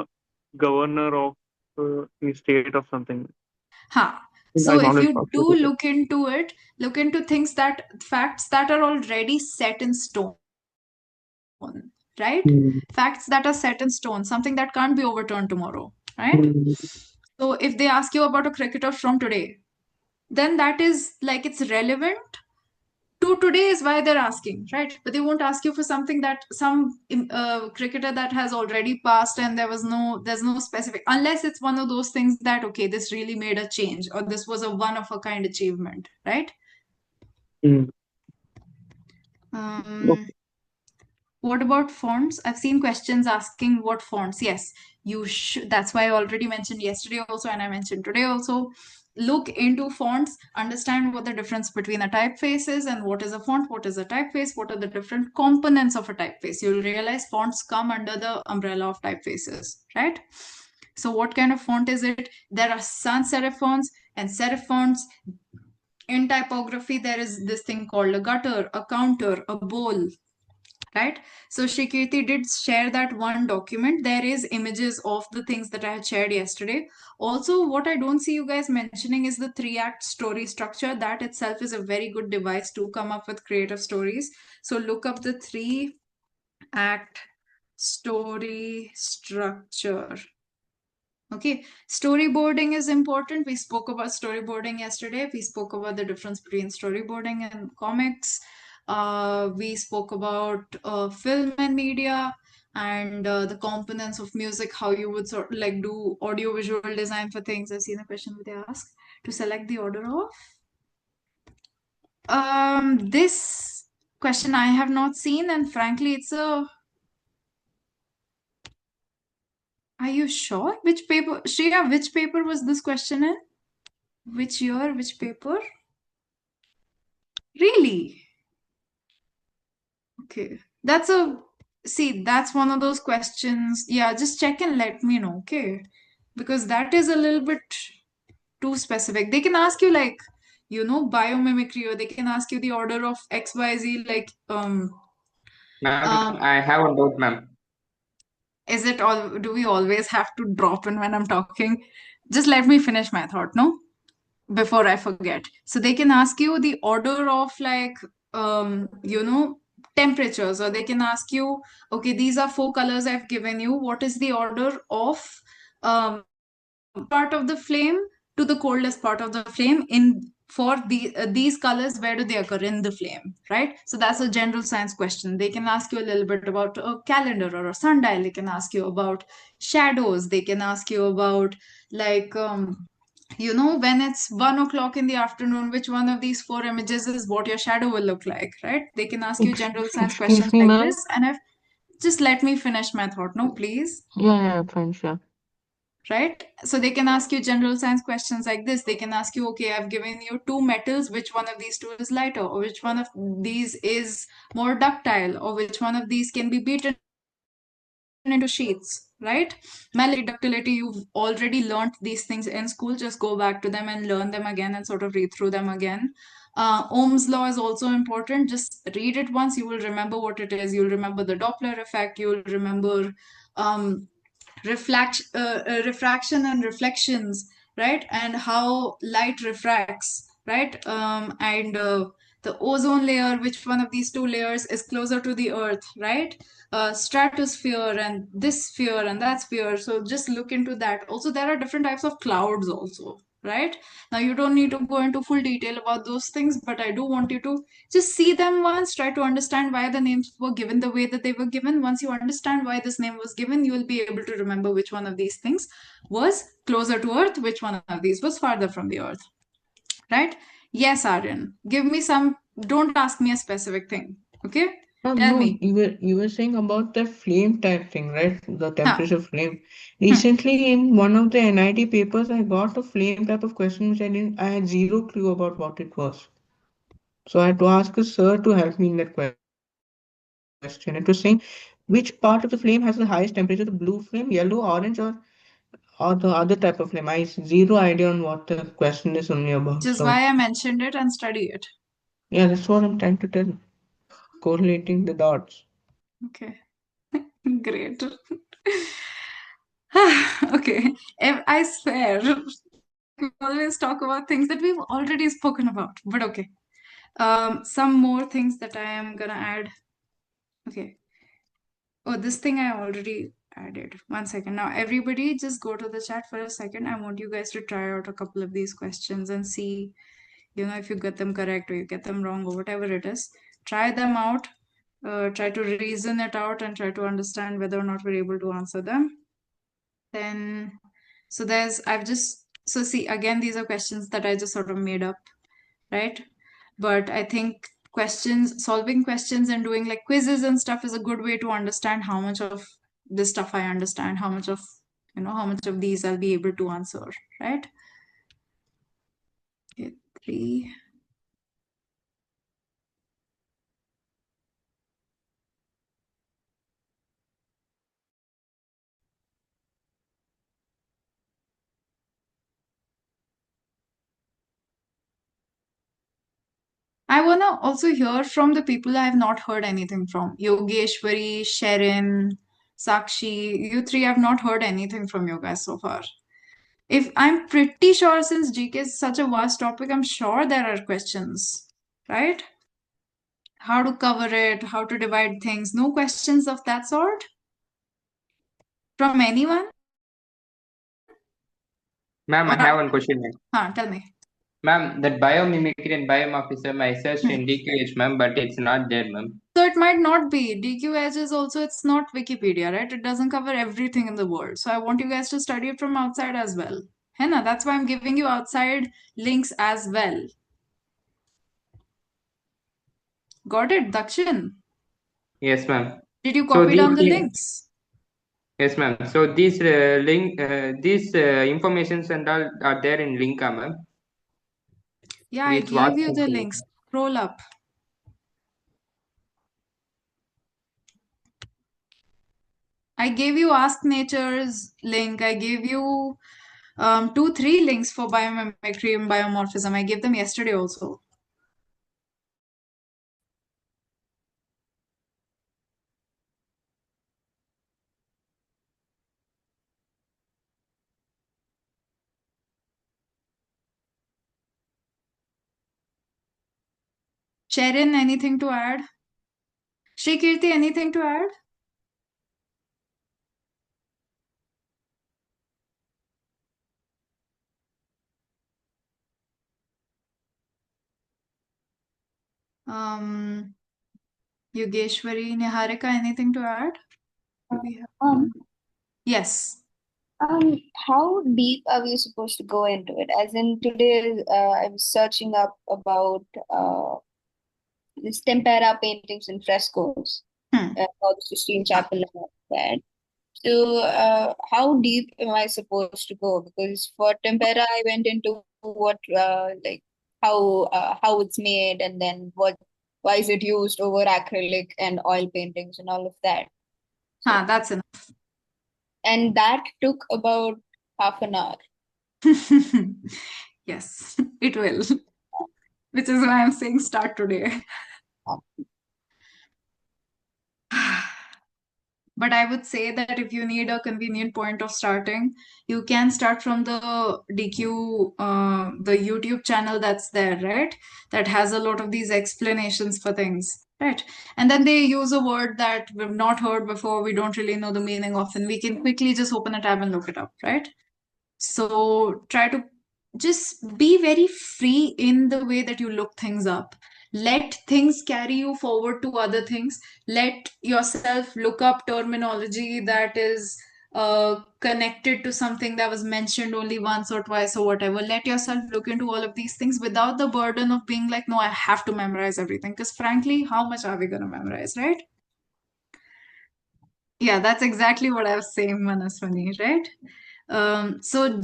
governor of the state of something. Huh. I So if found it you do possible. look into it, look into facts that are already set in stone, right? Mm. Facts that are set in stone, something that can't be overturned tomorrow, right? Mm. So if they ask you about a cricketer from today, then that is like it's relevant to today is why they're asking, right? But they won't ask you for something that some cricketer that has already passed and there's no specific, unless it's one of those things that, okay, this really made a change or this was a one of a kind achievement, right? Mm. Um, What about fonts? I've seen questions asking what fonts. Yes, you should. That's why I already mentioned yesterday also, and I mentioned today also. Look into fonts, understand what the difference between a typeface is and what is a font, what is a typeface, what are the different components of a typeface. You'll realize fonts come under the umbrella of typefaces, right? So, what kind of font is it? There are sans serif fonts and serif fonts. In typography, there is this thing called a gutter, a counter, a bowl, right? So Shrikirti did share that one document. There is images of the things that I had shared yesterday. Also, what I don't see you guys mentioning is the 3-act story structure. That itself is a very good device to come up with creative stories. So look up the 3-act story structure. Okay, storyboarding is important. We spoke about storyboarding yesterday. We spoke about the difference between storyboarding and comics. We spoke about film and media and the components of music, how you would sort of like do audio visual design for things. I've seen a question that they ask to select the order of. This question I have not seen, and frankly, it's a. Are you sure? Which paper, Shreya? Which paper was this question in? Which year? Which paper? Really? Okay. That's one of those questions. Yeah, just check and let me know, okay? Because that is a little bit too specific. They can ask you like, biomimicry, or they can ask you the order of XYZ, like, Ma'am, um, I have a doubt, ma'am. is it all, do we always have to drop in when I'm talking? Just let me finish my thought, no? Before I forget. So they can ask you the order of like temperatures, or they can ask you, okay, these are 4 colors I've given you. What is the order of part of the flame to the coldest part of the flame in for these colors, where do they occur in the flame, right? So that's a general science question. They can ask you a little bit about a calendar or a sundial. They can ask you about shadows. They can ask you about like when it's 1 o'clock in the afternoon, which one of these 4 images is what your shadow will look like, right? They can ask you general science questions Excuse me, like ma'am. this. And if just let me finish my thought, no, please. Yeah, fine, sure. Right? So they can ask you general science questions like this. They can ask you, okay, I've given you 2 metals, which one of these two is lighter, or which one of these is more ductile, or which one of these can be beaten into sheets, right? Malleability, ductility, you've already learnt these things in school. Just go back to them and learn them again and sort of read through them again. Ohm's law is also important. Just read it once, you will remember what it is. You'll remember the Doppler effect. You'll remember refraction and reflections, right? And how light refracts, right? And the ozone layer, which one of these two layers is closer to the earth, right? Stratosphere and this sphere and that sphere. So just look into that. Also, there are different types of clouds also, right? Now, you don't need to go into full detail about those things, but I do want you to just see them once, try to understand why the names were given the way that they were given. Once you understand why this name was given, you will be able to remember which one of these things was closer to Earth, which one of these was farther from the Earth, right? Yes, Aryan, give me some, don't ask me a specific thing, okay? Tell No, me. you were saying about the flame type thing, right? The Huh. temperature flame. Recently, in one of the NID papers, I got a flame type of question which I had zero clue about what it was. So I had to ask a sir to help me in that question. It was saying which part of the flame has the highest temperature, the blue flame, yellow, orange, or the other type of flame. I zero idea on what the question is only about. Which So is why I mentioned it and study it. yeah, that's what I'm trying to tell. Correlating the dots. Okay. Great. Okay. I swear, we always talk about things that we've already spoken about, but okay. Some more things that I am gonna add. Okay. Oh, this thing I already added. 1 second. Now, everybody just go to the chat for a second. I want you guys to try out a couple of these questions and see, if you get them correct or you get them wrong or whatever it is. Try them out. Try to reason it out and try to understand whether or not we're able to answer them. Then, so see, again, these are questions that I just sort of made up, right? But I think solving questions and doing like quizzes and stuff is a good way to understand how much of this stuff I understand, how much of these I'll be able to answer, right? Okay, 3. I want to also hear from the people I have not heard anything from. Yogeshwari, Sharon, Sakshi, you three, I've not heard anything from you guys so far. If I'm pretty sure, since GK is such a vast topic, I'm sure there are questions, right? How to cover it, how to divide things. No questions of that sort from anyone? Ma'am, I Or have one question, ma'am. tell me. Ma'am, that biomimicry and biomorphism I searched in DQH, ma'am, but it's not there, ma'am. So it might not be. DQH is also, it's not Wikipedia, right? It doesn't cover everything in the world. So I want you guys to study it from outside as well. Henna, that's why I'm giving you outside links as well. Got it, Dakshin? Yes, ma'am. Did you So copy down the links? yes, ma'am. So these informations and all are there in Linka, ma'am. Yeah, I With gave what you the section? links. Scroll up. I gave you Ask Nature's link. I gave you 3 links for biomimicry and biomorphism. I gave them yesterday also. Sharon, anything to add? Shrikirti, anything to add? Yogeshwari, Niharika, anything to add? Do we have one? Yes. How deep are we supposed to go into it? As in today, I was searching up about this tempera paintings and frescoes, for the Sistine Chapel and all that. So, how deep am I supposed to go? Because for tempera, I went into what, like how it's made, and then why is it used over acrylic and oil paintings and all of that. That's enough. And that took about half an hour. Yes, it will. Which is why I'm saying start today. But I would say that if you need a convenient point of starting, you can start from the DQ, the YouTube channel that's there, right? That has a lot of these explanations for things, right? And then they use a word that we've not heard before, we don't really know the meaning of, and we can quickly just open a tab and look it up, right? So try to just be very free in the way that you look things up. Let things carry you forward to other things. Let yourself look up terminology that is connected to something that was mentioned only once or twice or whatever. Let yourself look into all of these things without the burden of being like, no, I have to memorize everything. Because frankly, how much are we going to memorize, right? Yeah, that's exactly what I was saying, Manaswani, right? So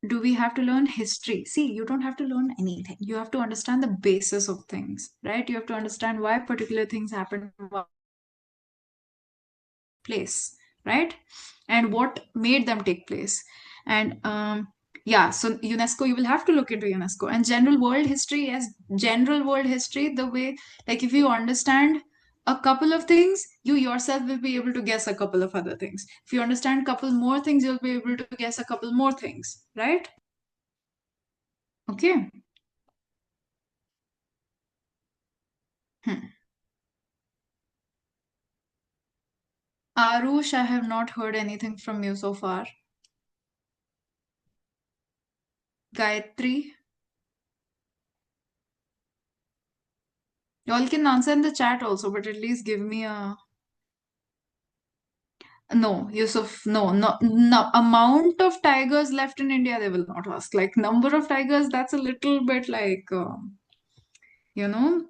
do we have to learn history? See, you don't have to learn anything. You have to understand the basis of things, right? You have to understand why particular things happen, place, right? And what made them take place. And yeah, so UNESCO, you will have to look into UNESCO. And general world history, yes, general world history, the way, like if you understand a couple of things, you yourself will be able to guess a couple of other things. If you understand a couple more things, you'll be able to guess a couple more things, right? Okay. Hmm. Arush, I have not heard anything from you so far. Gayatri, y'all can answer in the chat also, but at least give me a no, Yusuf. No, no, no. Amount of tigers left in India, they will not ask. Like number of tigers, that's a little bit like you know.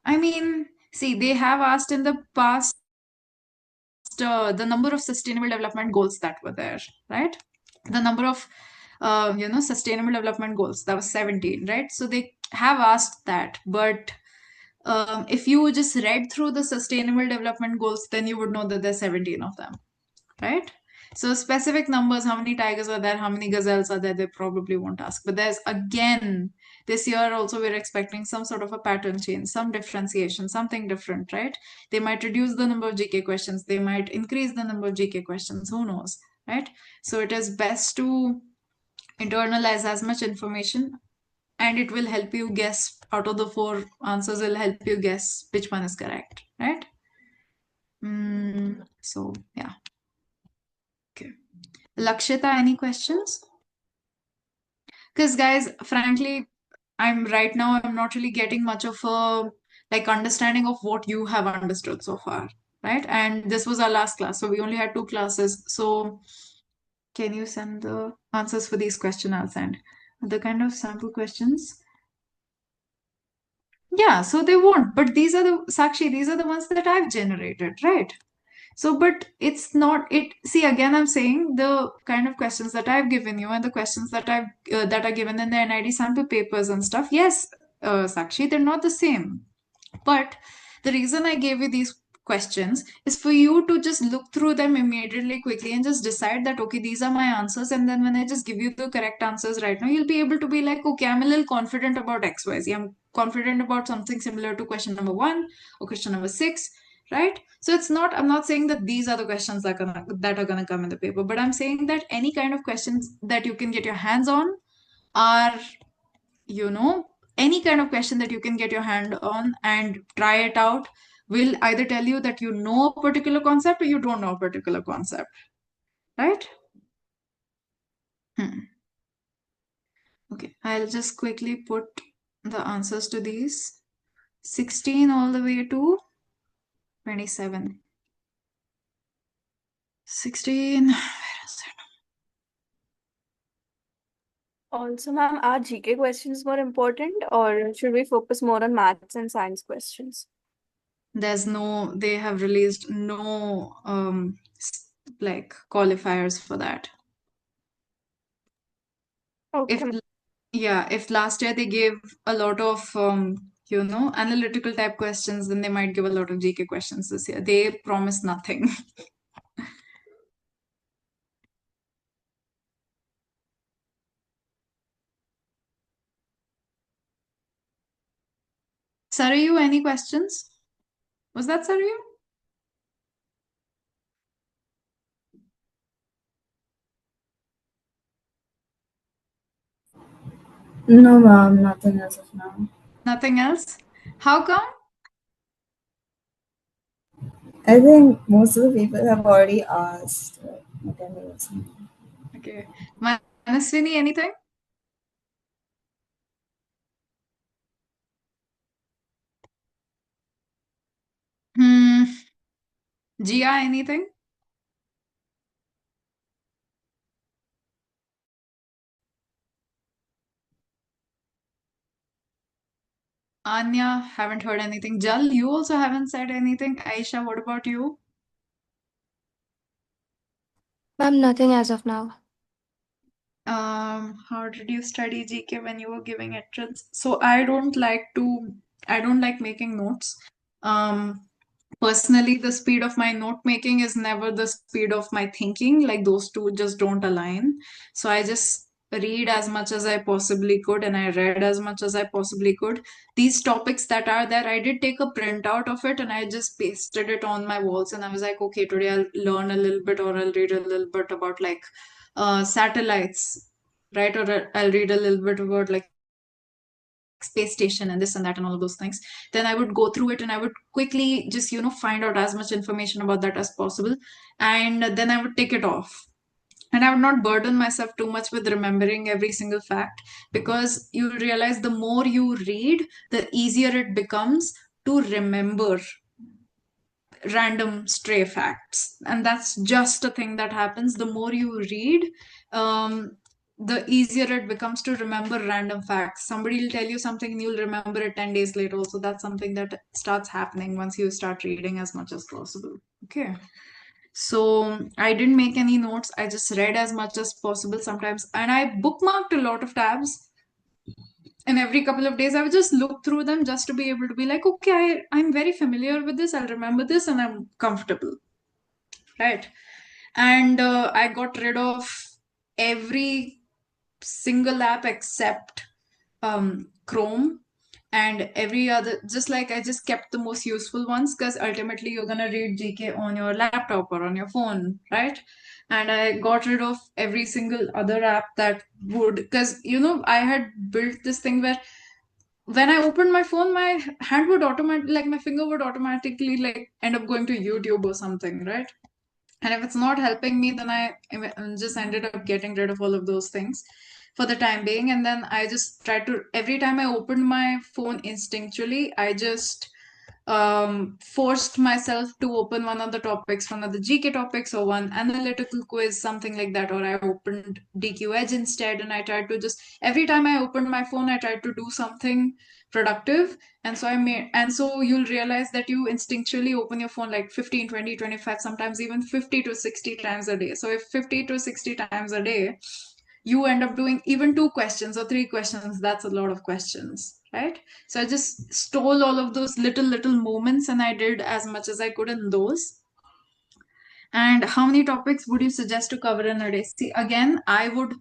I mean, see, they have asked in the past the number of sustainable development goals that were there, right? The number of sustainable development goals, that was 17, right? So they have asked that, but if you just read through the sustainable development goals, then you would know that there's 17 of them, right? So specific numbers, how many tigers are there, how many gazelles are there, they probably won't ask. But there's again, this year also we're expecting some sort of a pattern change, some differentiation, something different, right? They might reduce the number of GK questions, they might increase the number of GK questions, who knows, right? So it is best to internalize as much information, and it will help you guess out of the four answers, will help you guess which one is correct, right? So yeah. Okay. Lakshita, any questions? Because guys, frankly, I'm not really getting much of a like understanding of what you have understood so far, right? And this was our last class, so we only had two classes. So can you send the answers for these questions? I'll send the kind of sample questions. Yeah, so they won't. But these are the Sakshi, these are the ones that I've generated, right? So, but it's not it. See, again, I'm saying the kind of questions that I've given you and the questions that are given in the NID sample papers and stuff. Yes, Sakshi, they're not the same. But the reason I gave you these questions is for you to just look through them immediately, quickly, and just decide that, okay, these are my answers. And then when I just give you the correct answers right now, you'll be able to be like, okay, I'm a little confident about XYZ. I'm confident about something similar to question number 1 or question number 6, right? So it's not, I'm not saying that these are the questions that are gonna come in the paper, but I'm saying that any kind of questions that you can get your hands on are, you know, any kind of question that you can get your hand on and try it out will either tell you that you know a particular concept or you don't know a particular concept, right? Okay, I'll just quickly put the answers to these. 16 all the way to 27. 16, where is it? Also, ma'am, are GK questions more important or should we focus more on maths and science questions? They have released no like qualifiers for that. Okay. If last year they gave a lot of analytical type questions, then they might give a lot of GK questions this year. They promise nothing. Sarayu, any questions? Was that Sarayu? No, ma'am, nothing as of now. Nothing else? How come? I think most of the people have already asked. Attending or something. Okay. Manaswini, anything? Hmm. Jia, anything? Anya, haven't heard anything. Jal, you also haven't said anything. Aisha, what about you? Ma'am, nothing as of now. How did you study GK when you were giving entrance? So I don't like making notes. Um, Personally, the speed of my note making is never the speed of my thinking. Like those two just don't align. So I just read as much as I possibly could, and I read as much as I possibly could. These topics that are there, I did take a printout of it and I just pasted it on my walls. And I was like, okay, today I'll learn a little bit or I'll read a little bit about like satellites, right? Or I'll read a little bit about like space station and this and that and all of those things. Then I would go through it and I would quickly just find out as much information about that as possible, and then I would take it off. And I would not burden myself too much with remembering every single fact, because you realize the more you read, the easier it becomes to remember random stray facts. And that's just a thing that happens. The more you read, the easier it becomes to remember random facts. Somebody will tell you something and you'll remember it 10 days later. Also, that's something that starts happening once you start reading as much as possible. Okay. So I didn't make any notes. I just read as much as possible sometimes. And I bookmarked a lot of tabs. And every couple of days, I would just look through them just to be able to be like, okay, I'm very familiar with this. I'll remember this and I'm comfortable. Right. And I got rid of every single app except Chrome, and every other, just like I just kept the most useful ones, because ultimately you're gonna read GK on your laptop or on your phone, right? And I got rid of every single other app that would, because I had built this thing where when I opened my phone, my hand would automatically, like my finger would automatically like end up going to YouTube or something, right? And if it's not helping me, then I just ended up getting rid of all of those things for the time being. And then I just tried to, every time I opened my phone instinctually, I just forced myself to open one of the topics, one of the GK topics or one analytical quiz, something like that. Or I opened DQ Edge instead, and I tried to just, every time I opened my phone, I tried to do something productive. And so you'll realize that you instinctually open your phone like 15, 20, 25, sometimes even 50 to 60 times a day. So if 50 to 60 times a day you end up doing even 2 questions or 3 questions, that's a lot of questions, right? So I just stole all of those little moments and I did as much as I could in those. And how many topics would you suggest to cover in a day? See, again, I would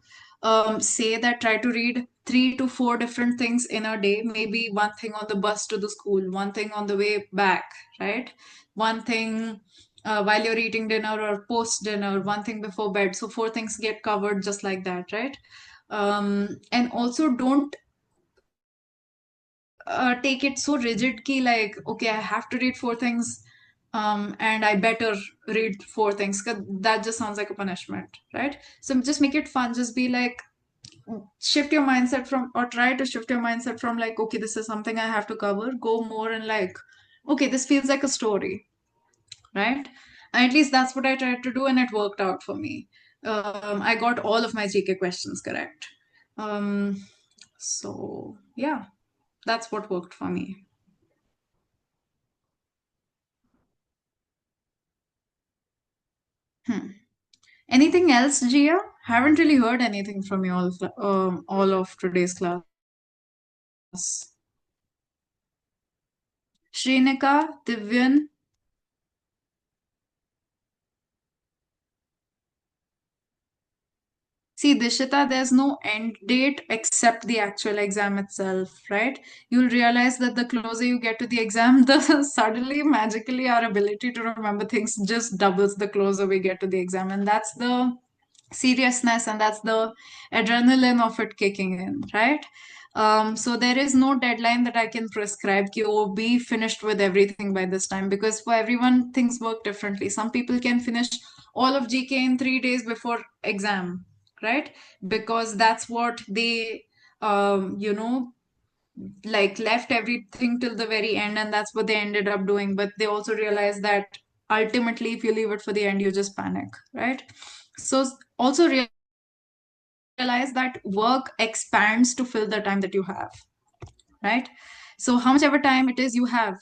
say that try to read 3 to 4 different things in a day. Maybe one thing on the bus to the school, one thing on the way back, right? One thing while you're eating dinner or post dinner, one thing before bed. So 4 things get covered just like that, right? And also don't take it so rigid ki like, okay, I have to read 4 things, and I better read 4 things, because that just sounds like a punishment, right? So just make it fun. Just be like, shift your mindset from, or try to shift your mindset from like, okay, this is something I have to cover. Go more and like, okay, this feels like a story, right? And at least that's what I tried to do, and it worked out for me. I got all of my GK questions correct. So yeah, that's what worked for me. Anything else, Gia? Haven't really heard anything from you all of today's class. Shrinika, Divyan, See, Dishita, there's no end date except the actual exam itself, right? You'll realize that the closer you get to the exam, the suddenly, magically, our ability to remember things just doubles the closer we get to the exam. And that's the seriousness and that's the adrenaline of it kicking in, right? So there is no deadline that I can prescribe ki, oh, be finished with everything by this time, because for everyone things work differently. Some people can finish all of GK in 3 days before exam, right? Because that's what they you know, like left everything till the very end, and that's what they ended up doing. But they also realized that ultimately if you leave it for the end, you just panic, right? So also realize that work expands to fill the time that you have, right? So how much ever time it is you have,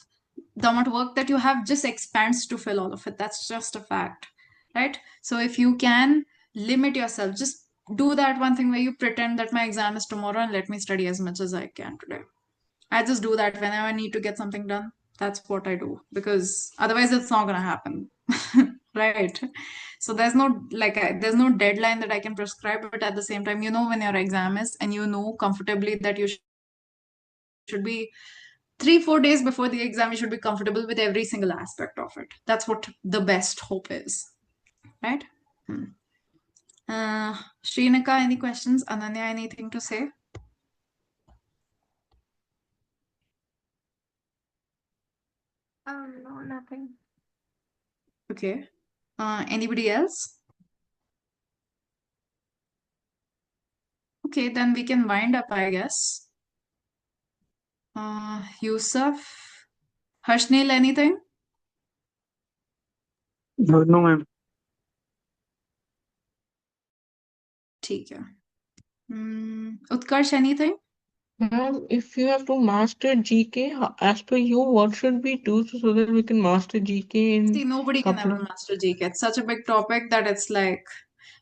the amount of work that you have just expands to fill all of it. That's just a fact, right? So if you can limit yourself, just do that one thing where you pretend that my exam is tomorrow and let me study as much as I can today. I just do that whenever I need to get something done. That's what I do, because otherwise it's not gonna happen. Right? So there's no there's no deadline that I can prescribe, but at the same time, you know when your exam is, and you know comfortably that you should be 3-4 days before the exam, you should be comfortable with every single aspect of it. That's what the best hope is, right? Hmm. Srinika, any questions? Ananya, anything to say? No, nothing. Okay. Anybody else? Okay, then we can wind up, I guess. Yusuf, Harshnil, anything? No, ma'am. ठीक है. Utkarsh, anything? Ma'am, if you have to master GK, as per you, what should we do so that we can master GK in See, nobody can couple ever of... master GK. It's such a big topic that it's like,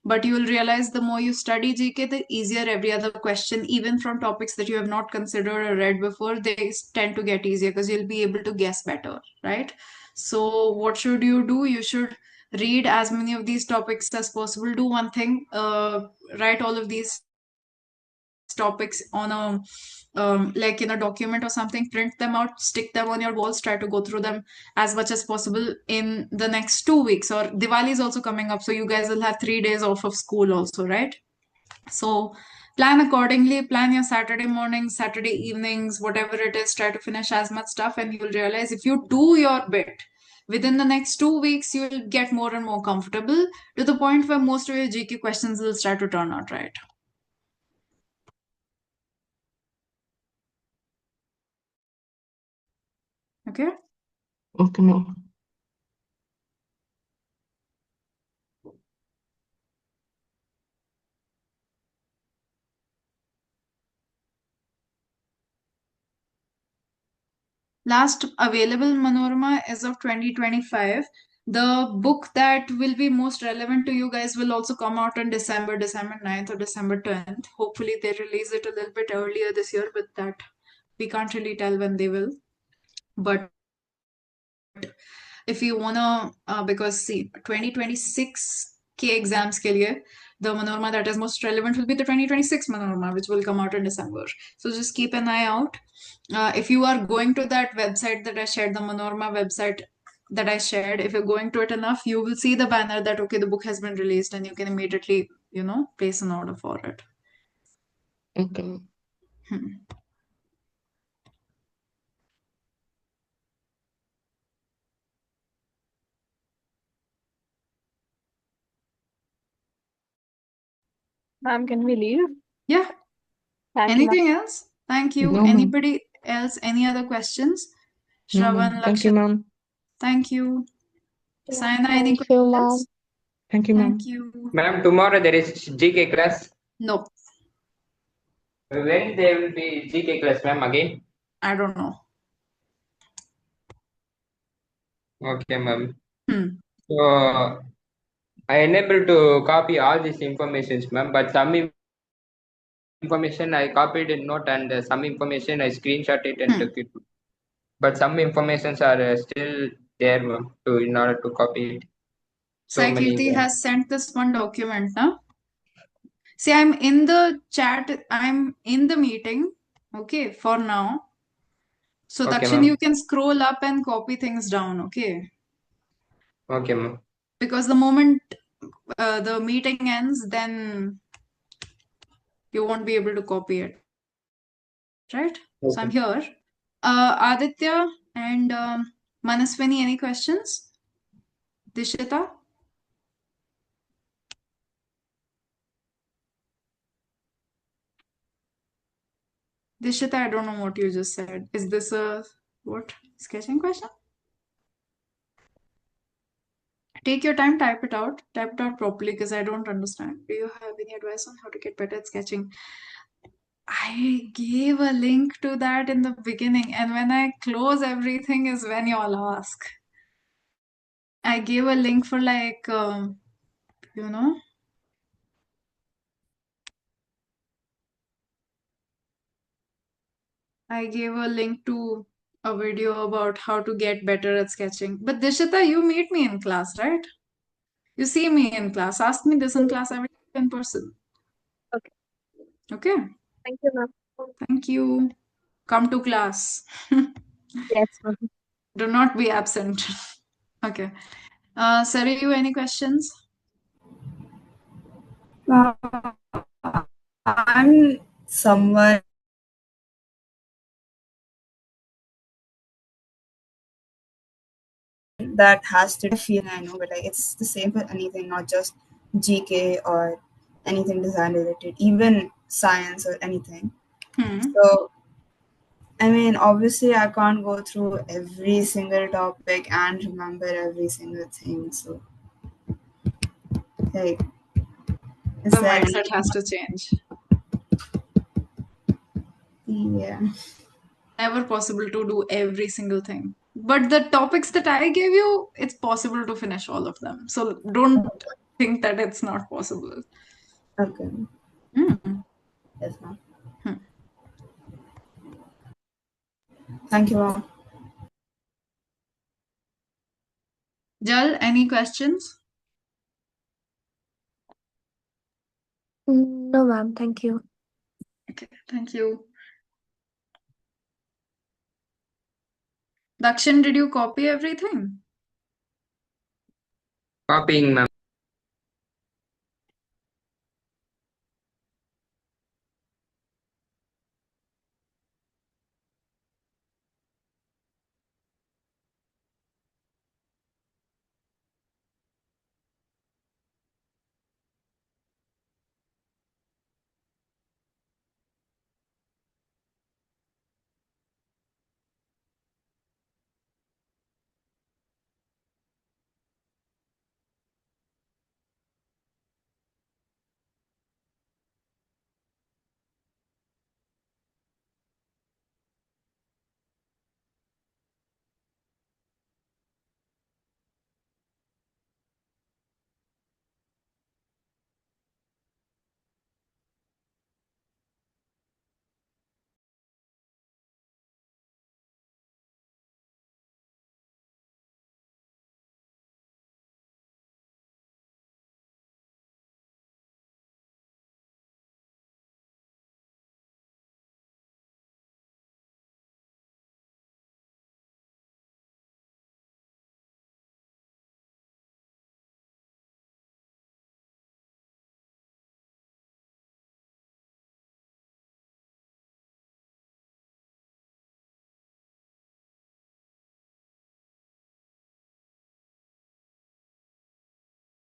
but you will realize the more you study GK, the easier every other question, even from topics that you have not considered or read before, they tend to get easier because you'll be able to guess better, right? So, what should you do? You should read as many of these topics as possible. Do one thing, write all of these topics on a like in a document or something, print them out, stick them on your walls, try to go through them as much as possible in the next 2 weeks. Or Diwali is also coming up, so you guys will have 3 days off of school also, right? So plan accordingly, plan your Saturday mornings, Saturday evenings, whatever it is, try to finish as much stuff, and you'll realize if you do your bit within the next 2 weeks, you'll get more and more comfortable to the point where most of your GK questions will start to turn out right. Okay. Okay, ma'am. Last available Manorama is of 2025. The book that will be most relevant to you guys will also come out in December 9th or December 10th. Hopefully they release it a little bit earlier this year, but that we can't really tell when they will. But if you wanna, because see, 2026 के exams के लिए, the Manorama that is most relevant will be the 2026 Manorama, which will come out in December. So just keep an eye out. If you are going to that website that I shared, the Manorama website that I shared, if you're going to it enough, you will see the banner that, okay, the book has been released, and you can immediately, place an order for it. Okay. Hmm. Ma'am, can we leave? Yeah. Thank you, ma'am. Anything else? Thank you. No, ma'am. Anybody else? Any other questions? No, Shravan, ma'am. Thank you, Lakshya, ma'am. thank you. Saina, any Thank you, ma'am. questions? Thank you, ma'am. Thank you. Ma'am, tomorrow there is GK class. No, When there will be GK class, ma'am, again? I don't know. Okay, ma'am. Hmm. So I unable to copy all these informations, ma'am, but some information I copied in note and some information I screenshot it and Hmm. took it. But some informations are still there, ma'am, to in order to copy it. So Sai many. Kirti has sent this one document now. See, I'm in the chat. I'm in the meeting. Okay, for now. So Okay, Dakshin, you ma'am. can scroll up and copy things down. Okay, Okay, ma'am. because the moment the meeting ends, then you won't be able to copy it, right? So I'm Okay. here. Aditya and Manaswini, any questions? Dishita? Dishita, I don't know what you just said. Is this a what sketching question? Take your time, type it out. Type it out properly because I don't understand. Do you have any advice on how to get better at sketching? I gave a link to that in the beginning, and when I close everything is when you all ask. I gave a link for like, you know, I gave a link to a video about how to get better at sketching. But Dishita, you meet me in class, right? You see me in class. Ask me this in class. I will do it in person. Okay. Okay. Thank you, ma'am. Thank you. Come to class. Yes, ma'am. Do not be absent. Okay. Sari, you any questions? I'm someone that has to feel, I know, but like it's the same for anything, not just GK or anything design related, even science or anything. So I mean, obviously, I can't go through every single topic and remember every single thing. So, like, is The there mindset any? has to change. Yeah. Never possible to do every single thing. But the topics that I gave you, it's possible to finish all of them. So don't think that it's not possible. Okay. Hmm. Yes, ma'am. Hmm. Thank you, ma'am. Jal, any questions? No, ma'am. Thank you. Okay, thank you. Dakshin, did you copy everything? Copying, ma'am.